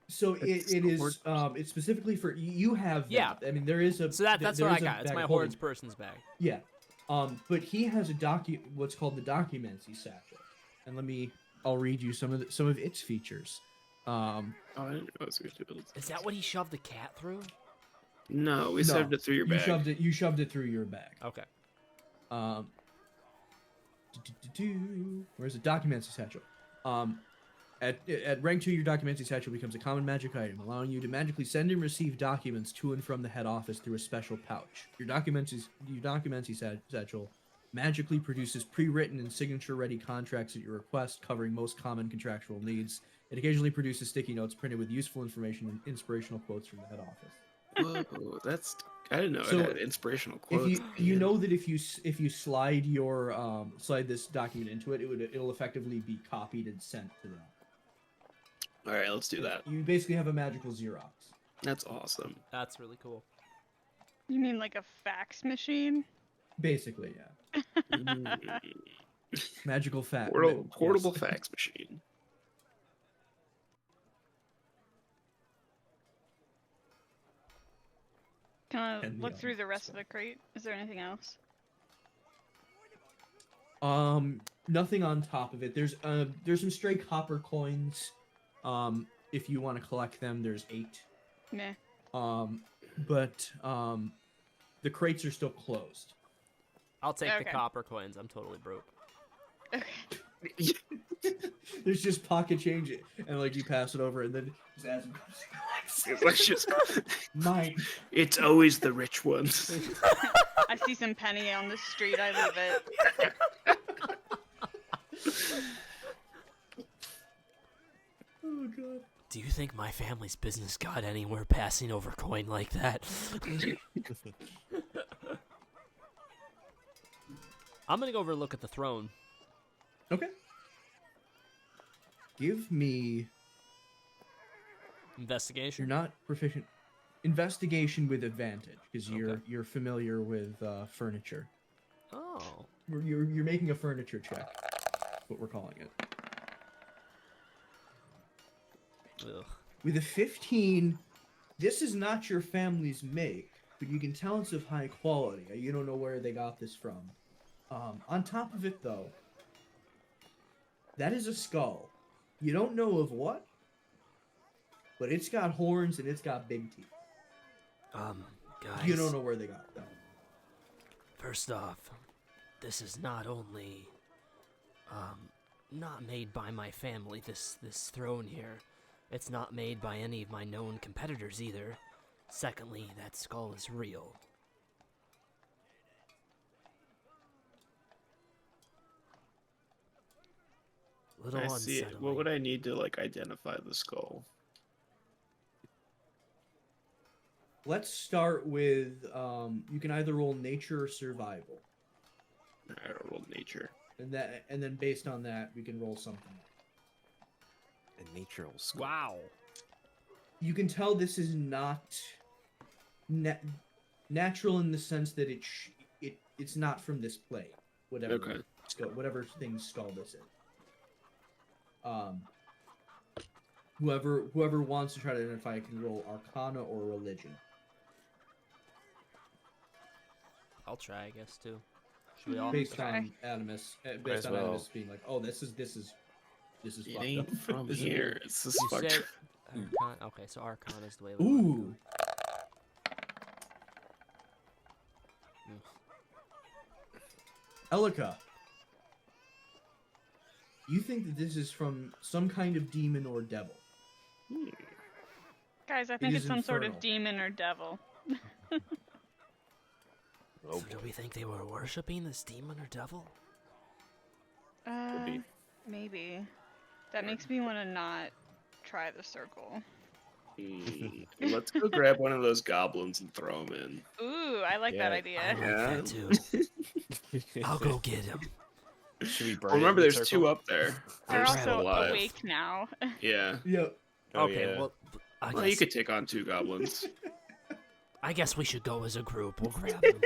So It's it is. sword. It's specifically for you have. Yeah. That. I mean, there is a. So that's what there I is a got. It's bag my of holding. horde's person's bag. Yeah. But he has a what's called the Documency satchel, and I'll read you some of its features. Oh, I didn't realize we could do it. Is that what he shoved the cat through? No, we No, saved it through your bag. You shoved it through your bag. Okay. Where's the Documency satchel? At rank 2, your Documency satchel becomes a common magic item, allowing you to magically send and receive documents to and from the head office through a special pouch. Your Documency satchel magically produces pre-written and signature-ready contracts at your request, covering most common contractual needs. It occasionally produces sticky notes printed with useful information and inspirational quotes from the head office. Whoa, I didn't know So, it had inspirational If quotes. you know that if you slide your slide this document into it, it'll effectively be copied and sent to them. All right, let's do that. You basically have a magical Xerox. That's awesome. That's really cool. You mean like a fax machine? Basically, yeah. Magical fact. Portable fax machine. Can I And look the through the other rest of stuff. the crate? Is there anything else? Nothing on top of it. There's some stray copper coins. If you want to collect them, there's 8. Meh. But the crates are still closed. I'll take the Okay. copper coins. I'm totally broke. Okay. There's just pocket change, and like you pass it over, and then just as It's like just, mine. it's always the rich ones. I see some penny on the street. I leave it. Oh god. Do you think my family's business got anywhere passing over coin like that? I'm gonna go over and look at the throne. Okay. Give me. Investigation. You're not proficient. Investigation with advantage because Okay. you're familiar with furniture. Oh. You're making a furniture check. That's what we're calling it. Ugh. With a 15, this is not your family's make, but you can tell it's of high quality. You don't know where they got this from. On top of it, though, that is a skull. You don't know of what, but it's got horns and it's got big teeth. Guys. You don't know where they got it, though. First off, this is not only, not made by my family, this throne here. It's not made by any of my known competitors either. Secondly, that skull is real. Little I see it. unsettling. What would I need to like identify the skull? Let's start with you can either roll nature or survival, I rolled nature. and then based on that we can roll something. A natural skull. Wow. You can tell this is not natural in the sense that it's not from this plane. Whatever Okay. whatever thing's skull this is. Whoever wants to try to identify it can roll Arcana or Religion. I'll try, I guess, too. Should we all? Based try. on Animus, as based on well. Animus being like, oh, this is It fucked ain't up. from This is here. weird. It's this You fucked. say Arcana. Okay, so Arcana is the way we want to do Ooh, it. Elika. You think that this is from some kind of demon or devil? Guys, I think is it's some sort of infernal. demon or devil. Oh, So do we think they were worshipping this demon or devil? be. Maybe. That makes me want to not try the circle. Let's go grab one of those goblins and throw them in. Ooh, I like that Yeah. I idea. like Yeah. that too. I'll go get him. Should we burn Well, it remember, in the there's circle? two up there. They're They're Grab still also alive. awake now. Yeah. Yep. Oh, Okay, yeah. well, Well, you could take on two goblins. I guess we should go as a group. We'll grab him.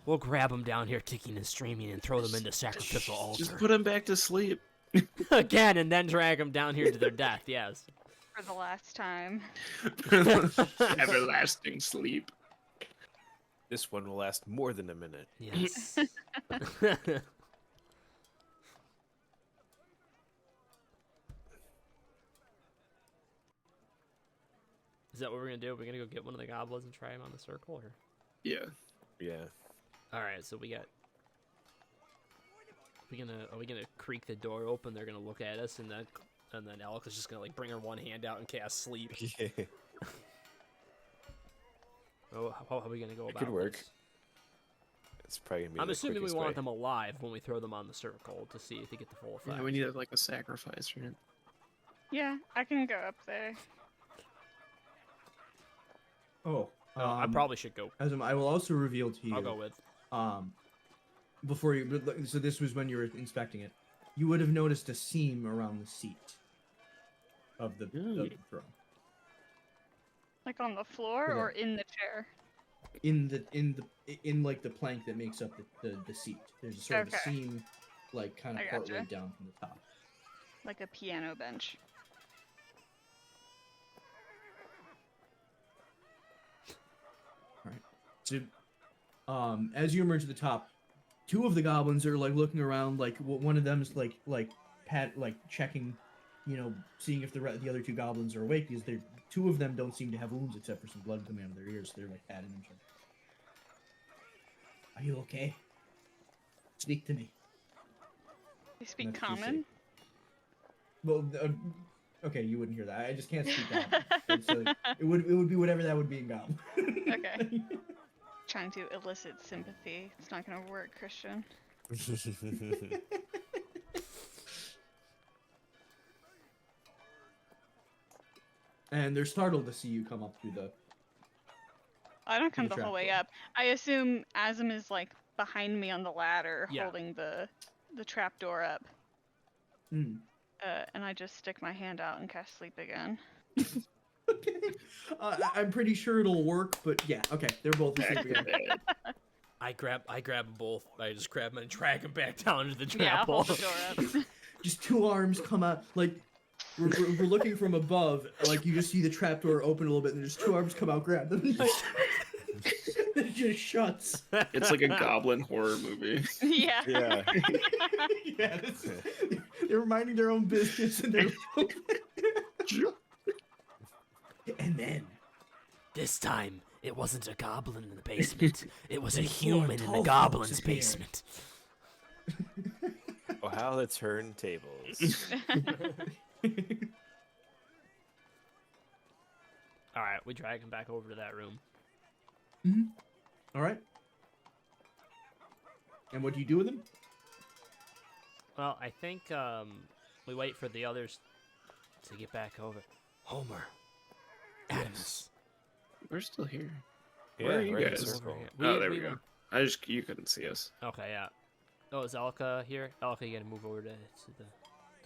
We'll grab him down here, kicking and screaming, and throw them into sacrificial Just altar put him back to sleep. Again, and then drag them down here to their death. Yes. For the last time. Everlasting sleep. This one will last more than a minute. Yes. Is that what we're gonna do? We're gonna go get one of the goblins and try him on the circle, or? Yeah. Yeah. All right, so we got. Are we gonna creak the door open? They're gonna look at us, and then Alec is just gonna like bring her one hand out and cast sleep. Yeah. Oh, how are we gonna go It about could work. this? It's probably gonna be I'm the assuming we quickest want way. them alive when we throw them on the circle to see if they get the full effect. Yeah, we need like a sacrifice, right? Yeah, I can go up there. Oh, I probably should go. I will also reveal to you. I'll go with. Before you. So this was when you were inspecting it. You would have noticed a seam around the seat of the throne. Like on the floor Okay. or in the chair? In like the plank that makes up the seat. There's a sort of a Okay. seam, like kind of I partway gotcha. down from the top. Like a piano bench. So, as you emerge to the top, two of the goblins are like looking around. Like one of them is like checking, seeing if the other two goblins are awake. Because two of them don't seem to have wounds except for some blood coming out of their ears. So they're like patting them. Are you okay? Speak to me. They speak That's what you say. common? Well, okay, you wouldn't hear that. I just can't speak goblin. So it would be whatever that would be in goblin. Okay. Trying to elicit sympathy. It's not gonna work, Christian. And they're startled to see you come up through the. I don't come The the whole way trapdoor. up. I assume Azim is like behind me on the ladder, Yeah. holding the trapdoor up. Mm. And I just stick my hand out and cast sleep again. Okay. I'm pretty sure it'll work, but yeah, okay, they're both asleep again. I grab them both. I just grab them and drag them back down into the trap Yeah, hole. hold the door up. Just two arms come out, like we're looking from above, like you just see the trapdoor open a little bit, and just two arms come out, grab them. It just shuts. It's like a goblin horror movie. Yeah. Yeah. Yeah, they're minding their own business, and they're. And then This time, it wasn't a goblin in the basement. It was a They human poured in tall the folks goblin's in here. basement. Oh, how the turntables. All right, we drag him back over to that room. All right. And what do you do with them? Well, I think we wait for the others to get back over. Homer. Adams. We're still here. Yeah, Where are you we're in a guys? circle. Oh, there we go. You couldn't see us. Okay, yeah. Oh, is Elka here? Elka, you gotta move over to the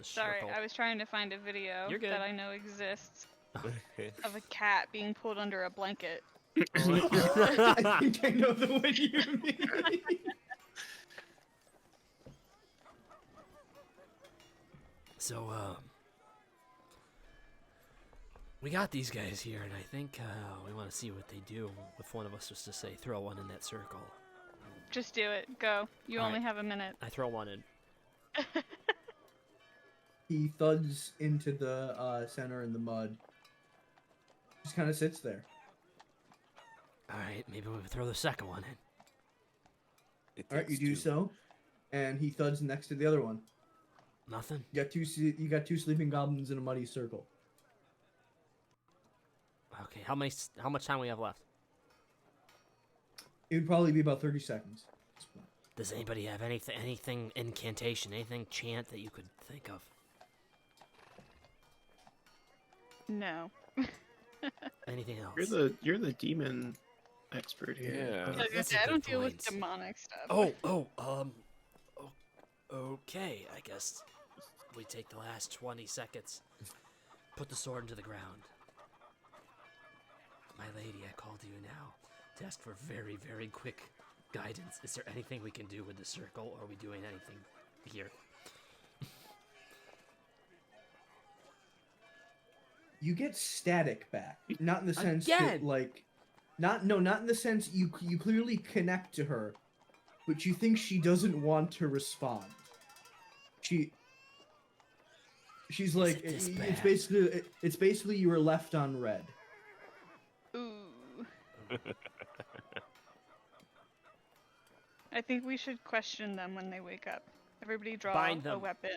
Sorry, circle. I was trying to find a video You're good. that I know exists of a cat being pulled under a blanket. I think I know the one you mean. So, we got these guys here, and I think we want to see what they do. If one of us was to say, throw one in that circle. Just do it. Go. You All only right. have a minute. I throw one in. He thuds into the center in the mud. Just kind of sits there. All right, maybe we'll throw the second one in. It All right, you takes do two. so, and he thuds next to the other one. Nothing? You got two sleeping goblins in a muddy circle. Okay, How much time we have left? It would probably be about 30 seconds. does anybody have anything incantation, anything chant that you could think of? No. Anything else? You're the demon expert here. Yeah. I was gonna that's say, a I don't good deal with point. demonic stuff. Okay, I guess we take the last 20 seconds. Put the sword into the ground. My lady, I called you now to ask for very, very quick guidance. Is there anything we can do with the circle, or are we doing anything here? You get static back, not in the sense Again? that like, not in the sense you clearly connect to her, but you think she doesn't want to respond. She's like, this it's bad? basically you were left on red. Ooh. I think we should question them when they wake up. Everybody draw Bind a them. weapon.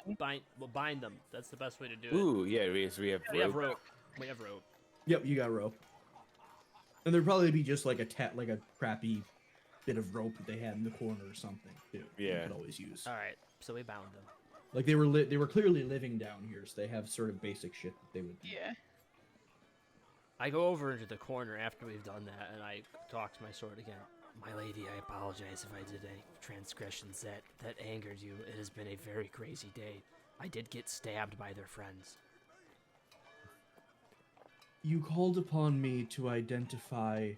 We'll bind them. That's the best way to do it. Ooh, yeah, we have We have rope. rope. We have rope. Yep, you got rope. And there'd probably be just like a crappy bit of rope that they had in the corner or something too. that Yeah. you could always use. All right, so we bound them. Like they were clearly living down here, so they have sort of basic shit that they would. Yeah. I go over into the corner after we've done that, and I talk to my sword again. My lady, I apologize if I did any transgressions that angered you. It has been a very crazy day. I did get stabbed by their friends. You called upon me to identify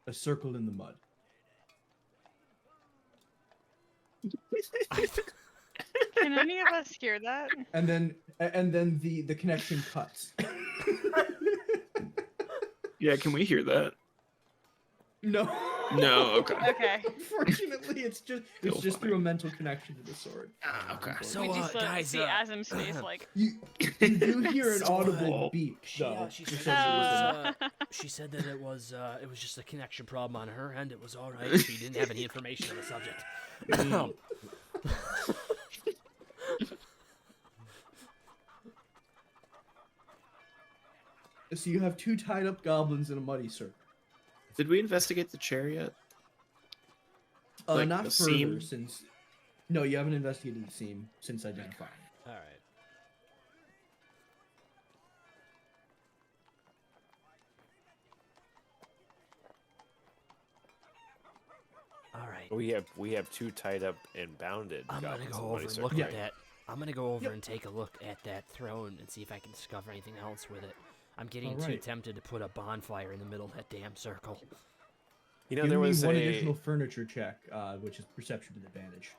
a circle in the mud. Can any of us hear that? And then the connection cuts. Yeah, can we hear that? No. No, okay. Okay. Unfortunately, it's just Still through funny. a mental connection to the sword. Ah, okay. So, we just guys, see Azim's face like, You do hear an So, audible beep, she though. said, which it says was, she said that it was just a connection problem on her end. It was all right. She didn't have any information on the subject. So you have two tied up goblins in a muddy circle. Did we investigate the chair yet? Like Not the further seam? since. No, you haven't investigated the seam since identifying. All right. We have 2 tied up and bounded. I'm gonna goblins go in over Money and Circle, look at right? that. I'm gonna go over Yep. and take a look at that throne and see if I can discover anything else with it. I'm getting too Alright. tempted to put a bonfire in the middle of that damn circle. You know, Give there me was one a additional furniture check, which is perception with advantage.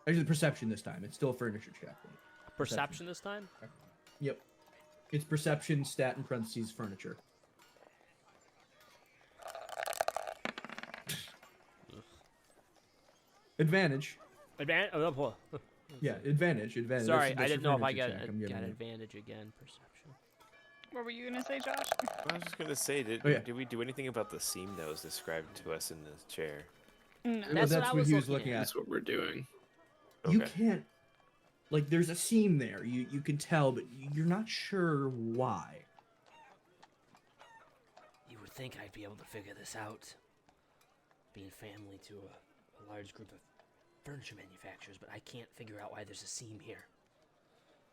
Actually, perception this time. It's still a furniture check. Perception this time? Yep. It's perception, stat in parentheses, furniture. Advantage. Yeah, advantage. Advantage. Sorry, That's I your didn't know if I furniture got, check I'm giving got you. advantage again. Perception. What were you gonna say, Josh? I was just gonna say, did Oh, yeah. we do anything about the seam that was described to us in the chair? No. That's what That's I what was he was looking looking at. at. That's what we're doing. You Okay. can't. Like, there's a seam there. You can tell, but you're not sure why. You would think I'd be able to figure this out, being family to a large group of furniture manufacturers, but I can't figure out why there's a seam here.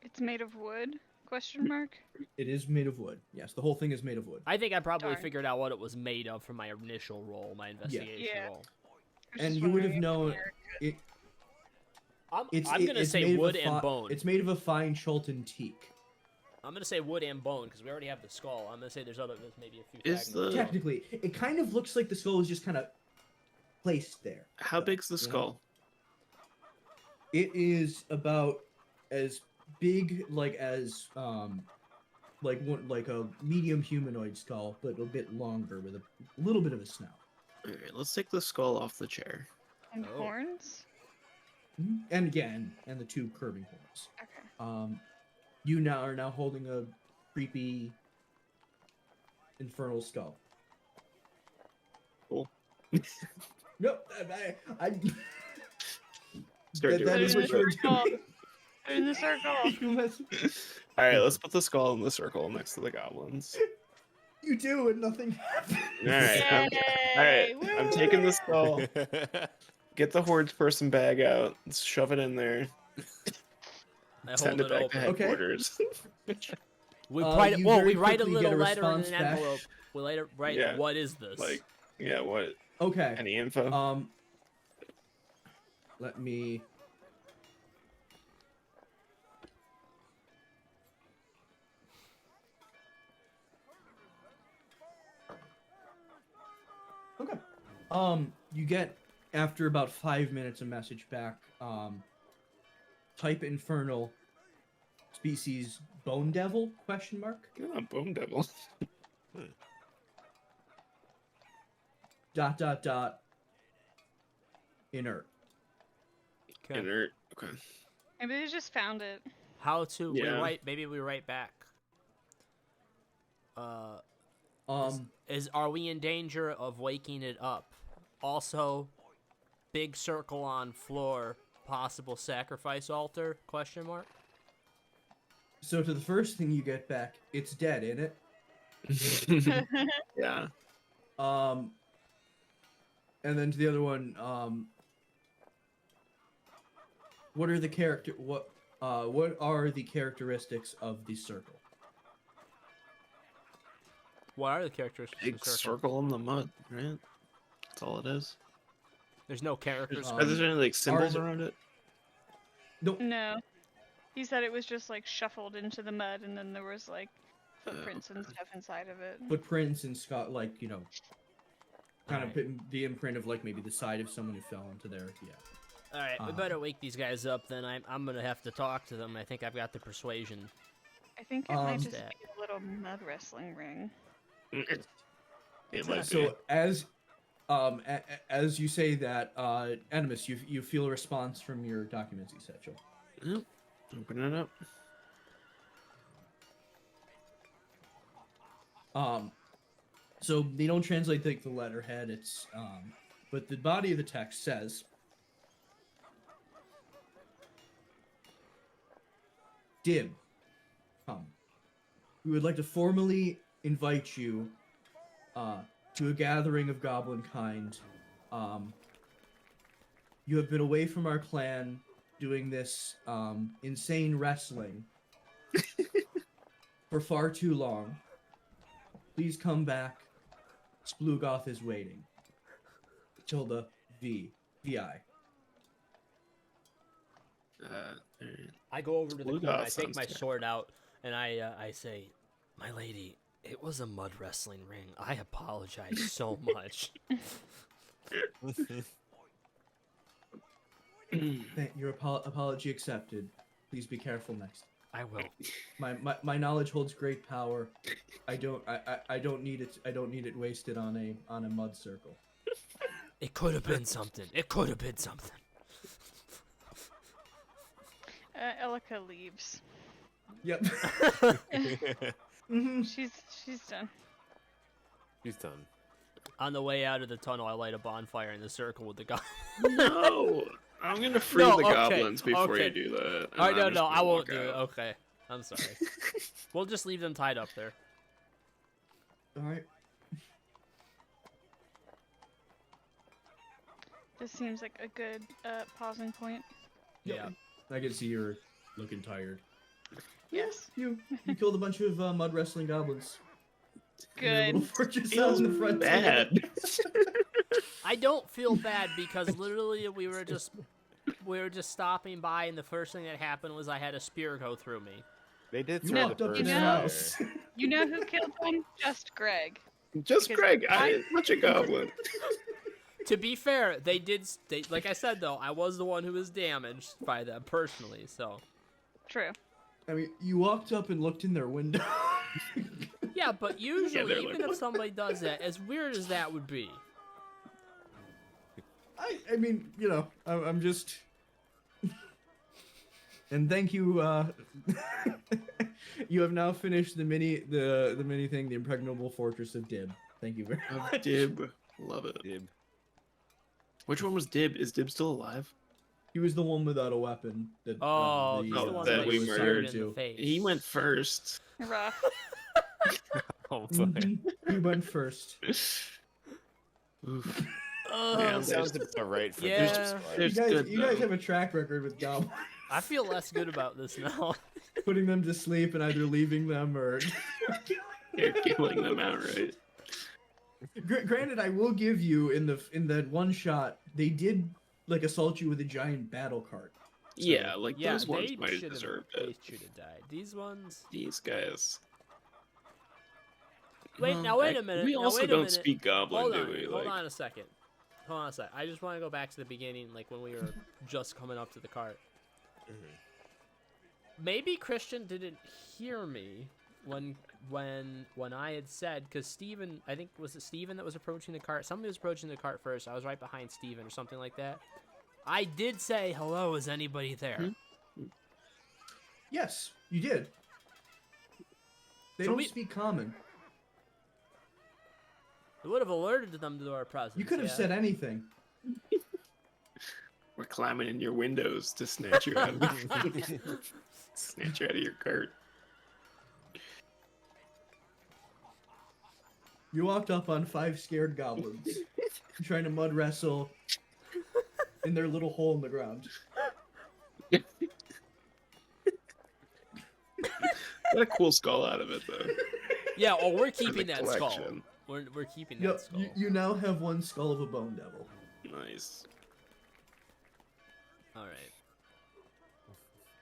It's made of wood? Question mark. It is made of wood. Yes, the whole thing is made of wood. I think I probably Darn. figured out what it was made of from my initial roll, my investigation Yeah. roll. I was And just you would have wondering if known Eric- it. I'm It's gonna it's say made of wood a and bone. It's made of a fine Chultan teak. I'm gonna say wood and bone because we already have the skull. I'm gonna say there's maybe a few. Is fragments. the- Technically, it kind of looks like the skull is just kind of placed there. How big's the You know? skull? It is about as big, like as like a medium humanoid skull, but a bit longer with a little bit of a snout. All right, let's take the skull off the chair. And Oh. horns? And again, and the 2 curving horns. Okay. You now are now holding a creepy infernal skull. Cool. Nope, I Start doing that Put is it what in you're the circle. doing. Put it in the circle. You mess- All right, let's put the skull in the circle next to the goblins. You do, and nothing happens. All right, all right. I'm taking the skull. Get the hordes person bag out. Let's shove it in there. I Send hold it it back to open. Okay. headquarters. We Uh, write it. you Well, very we write a quickly get little a letter in response an back. envelope. We later write, Yeah. "What is this?" Like, yeah, what? Okay. Any info? Let me. Okay. You get after about 5 minutes a message back. Type infernal species bone devil question mark Oh, bone devil. dot dot dot inert. Okay. Inert. Okay. Maybe they just found it. How to we Yeah. write? Maybe we write back. Are we in danger of waking it up? Also, big circle on floor. Possible sacrifice altar? Question mark. So to the first thing you get back, it's dead, ain't it? Yeah. And then to the other one, what are the characteristics of the circle? What are the characteristics Big of the circle? circle in the mud, right? That's all it is. There's no characters. Um, Are there any like symbols ours- around it? Nope. No. He said it was just like shuffled into the mud and then there was like Oh, footprints and stuff inside of it. Footprints and Scott, like kind of Alright. putting the imprint of like maybe the side of someone who fell into there. Yeah. All right, we better wake these guys up. Then I'm gonna have to talk to them. I think I've got the persuasion. I think it might just Stat. be a little mud wrestling ring. It might So as you say that, Animus, you feel a response from your documents, etc. be. Yep. Open it up. So they don't translate like the letterhead. It's but the body of the text says, "Dim, we would like to formally invite you to a gathering of goblin kind. You have been away from our clan doing this insane wrestling for far too long. Please come back. Splugoth is waiting. Tilda V. VI. Alright. I go over to the Blue corner, dot I take sounds my terrible. sword out, and I say, "My lady, it was a mud wrestling ring. I apologize so much." Your apology accepted. Please be careful next. I will. My knowledge holds great power. I don't need it. I don't need it wasted on a mud circle. It could have been something. It could have been something. Elika leaves. Yep. She's done. He's done. On the way out of the tunnel, I light a bonfire in the circle with the guy. No, I'm gonna free No, the okay, goblins before okay. you do that. and Alright, I'm no, just I gonna won't walk do it. out. Okay. I'm sorry. We'll just leave them tied up there. All right. This seems like a good pausing point. Yep. Yeah. I can see you're looking tired. Yes. You killed a bunch of mud wrestling goblins. in your Good. little fortress out Feels in the front. bad. I don't feel bad because literally we were just stopping by, and the first thing that happened was I had a spear go through me. They did You throw walked the up to first their know- house. fire. You know who killed one? Just Greg. Just Because Greg. I I- didn't touch a goblin. To be fair, they like I said though, I was the one who was damaged by them personally. So True. I mean, you walked up and looked in their window. yeah, but usually they're even like, if "What?" somebody does that, as weird as that would be, I mean, you know, I'm just. And thank you. You have now finished the mini thing, the impregnable fortress of Dib. Thank you very much. Dib. Love it. Dib. Which one was Dib? Is Dib still alive? He was the one without a weapon. That, oh, he's the Oh, one that that we was murdered in the too. face. He went first. Rough. Oh, boy. Mhm. He went first. Oof. That sounds about right for Yeah. this squad. You There's guys, good, you guys though. have a track record with goblins, I feel less good about this now. putting them to sleep and either leaving them or. You're killing them outright. Granted, I will give you in that one shot, they did like assault you with a giant battle cart. Yeah, like Yeah, those ones they might have should deserved they it. should have died. These ones. These guys. Wait, Well, now wait a minute. We now, also wait a don't minute. speak Goblin, Hold do on, we? hold Like, on a second. Hold on a sec. I just want to go back to the beginning, like when we were just coming up to the cart. Maybe Christian didn't hear me when I had said, because Steven, I think, was it Steven that was approaching the cart? Somebody was approaching the cart first. I was right behind Steven or something like that. I did say, hello, is anybody there? Yes, you did. They So don't we- speak common. It would have alerted them to our presence. You could have yeah. said anything. we're climbing in your windows to snatch you out of snatch you out of your cart. You walked up on 5 scared goblins, trying to mud wrestle in their little hole in the ground. Got a cool skull out of it though. Yeah, oh, we're For the keeping that skull. collection. We're keeping Yep, that skull. you now have one skull of a bone devil. Nice. All right.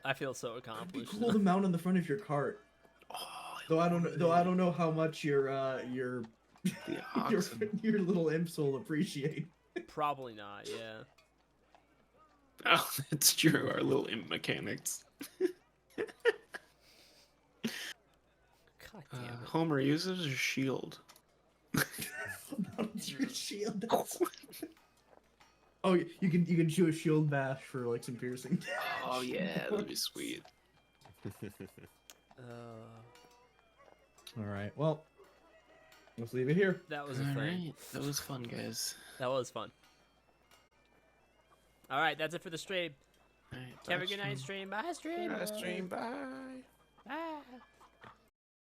I feel so It'd be accomplished. cool to mount on the front of your cart. Though I don't know how much your The your, oxen. your little imps will appreciate. Probably not. Yeah. Oh, that's true. Our little imp mechanics. God damn it. Homer uses a shield. Your shield. Oh, you can do a shield bash for like some piercing. Oh yeah, that'd be sweet. All right. Well, let's leave it here. That was a thing. Alright, that was fun, guys. That was fun. All right, that's it for the stream. Alright, Have a bye, good night, stream. stream. Bye, stream. Stream, bye. Bye.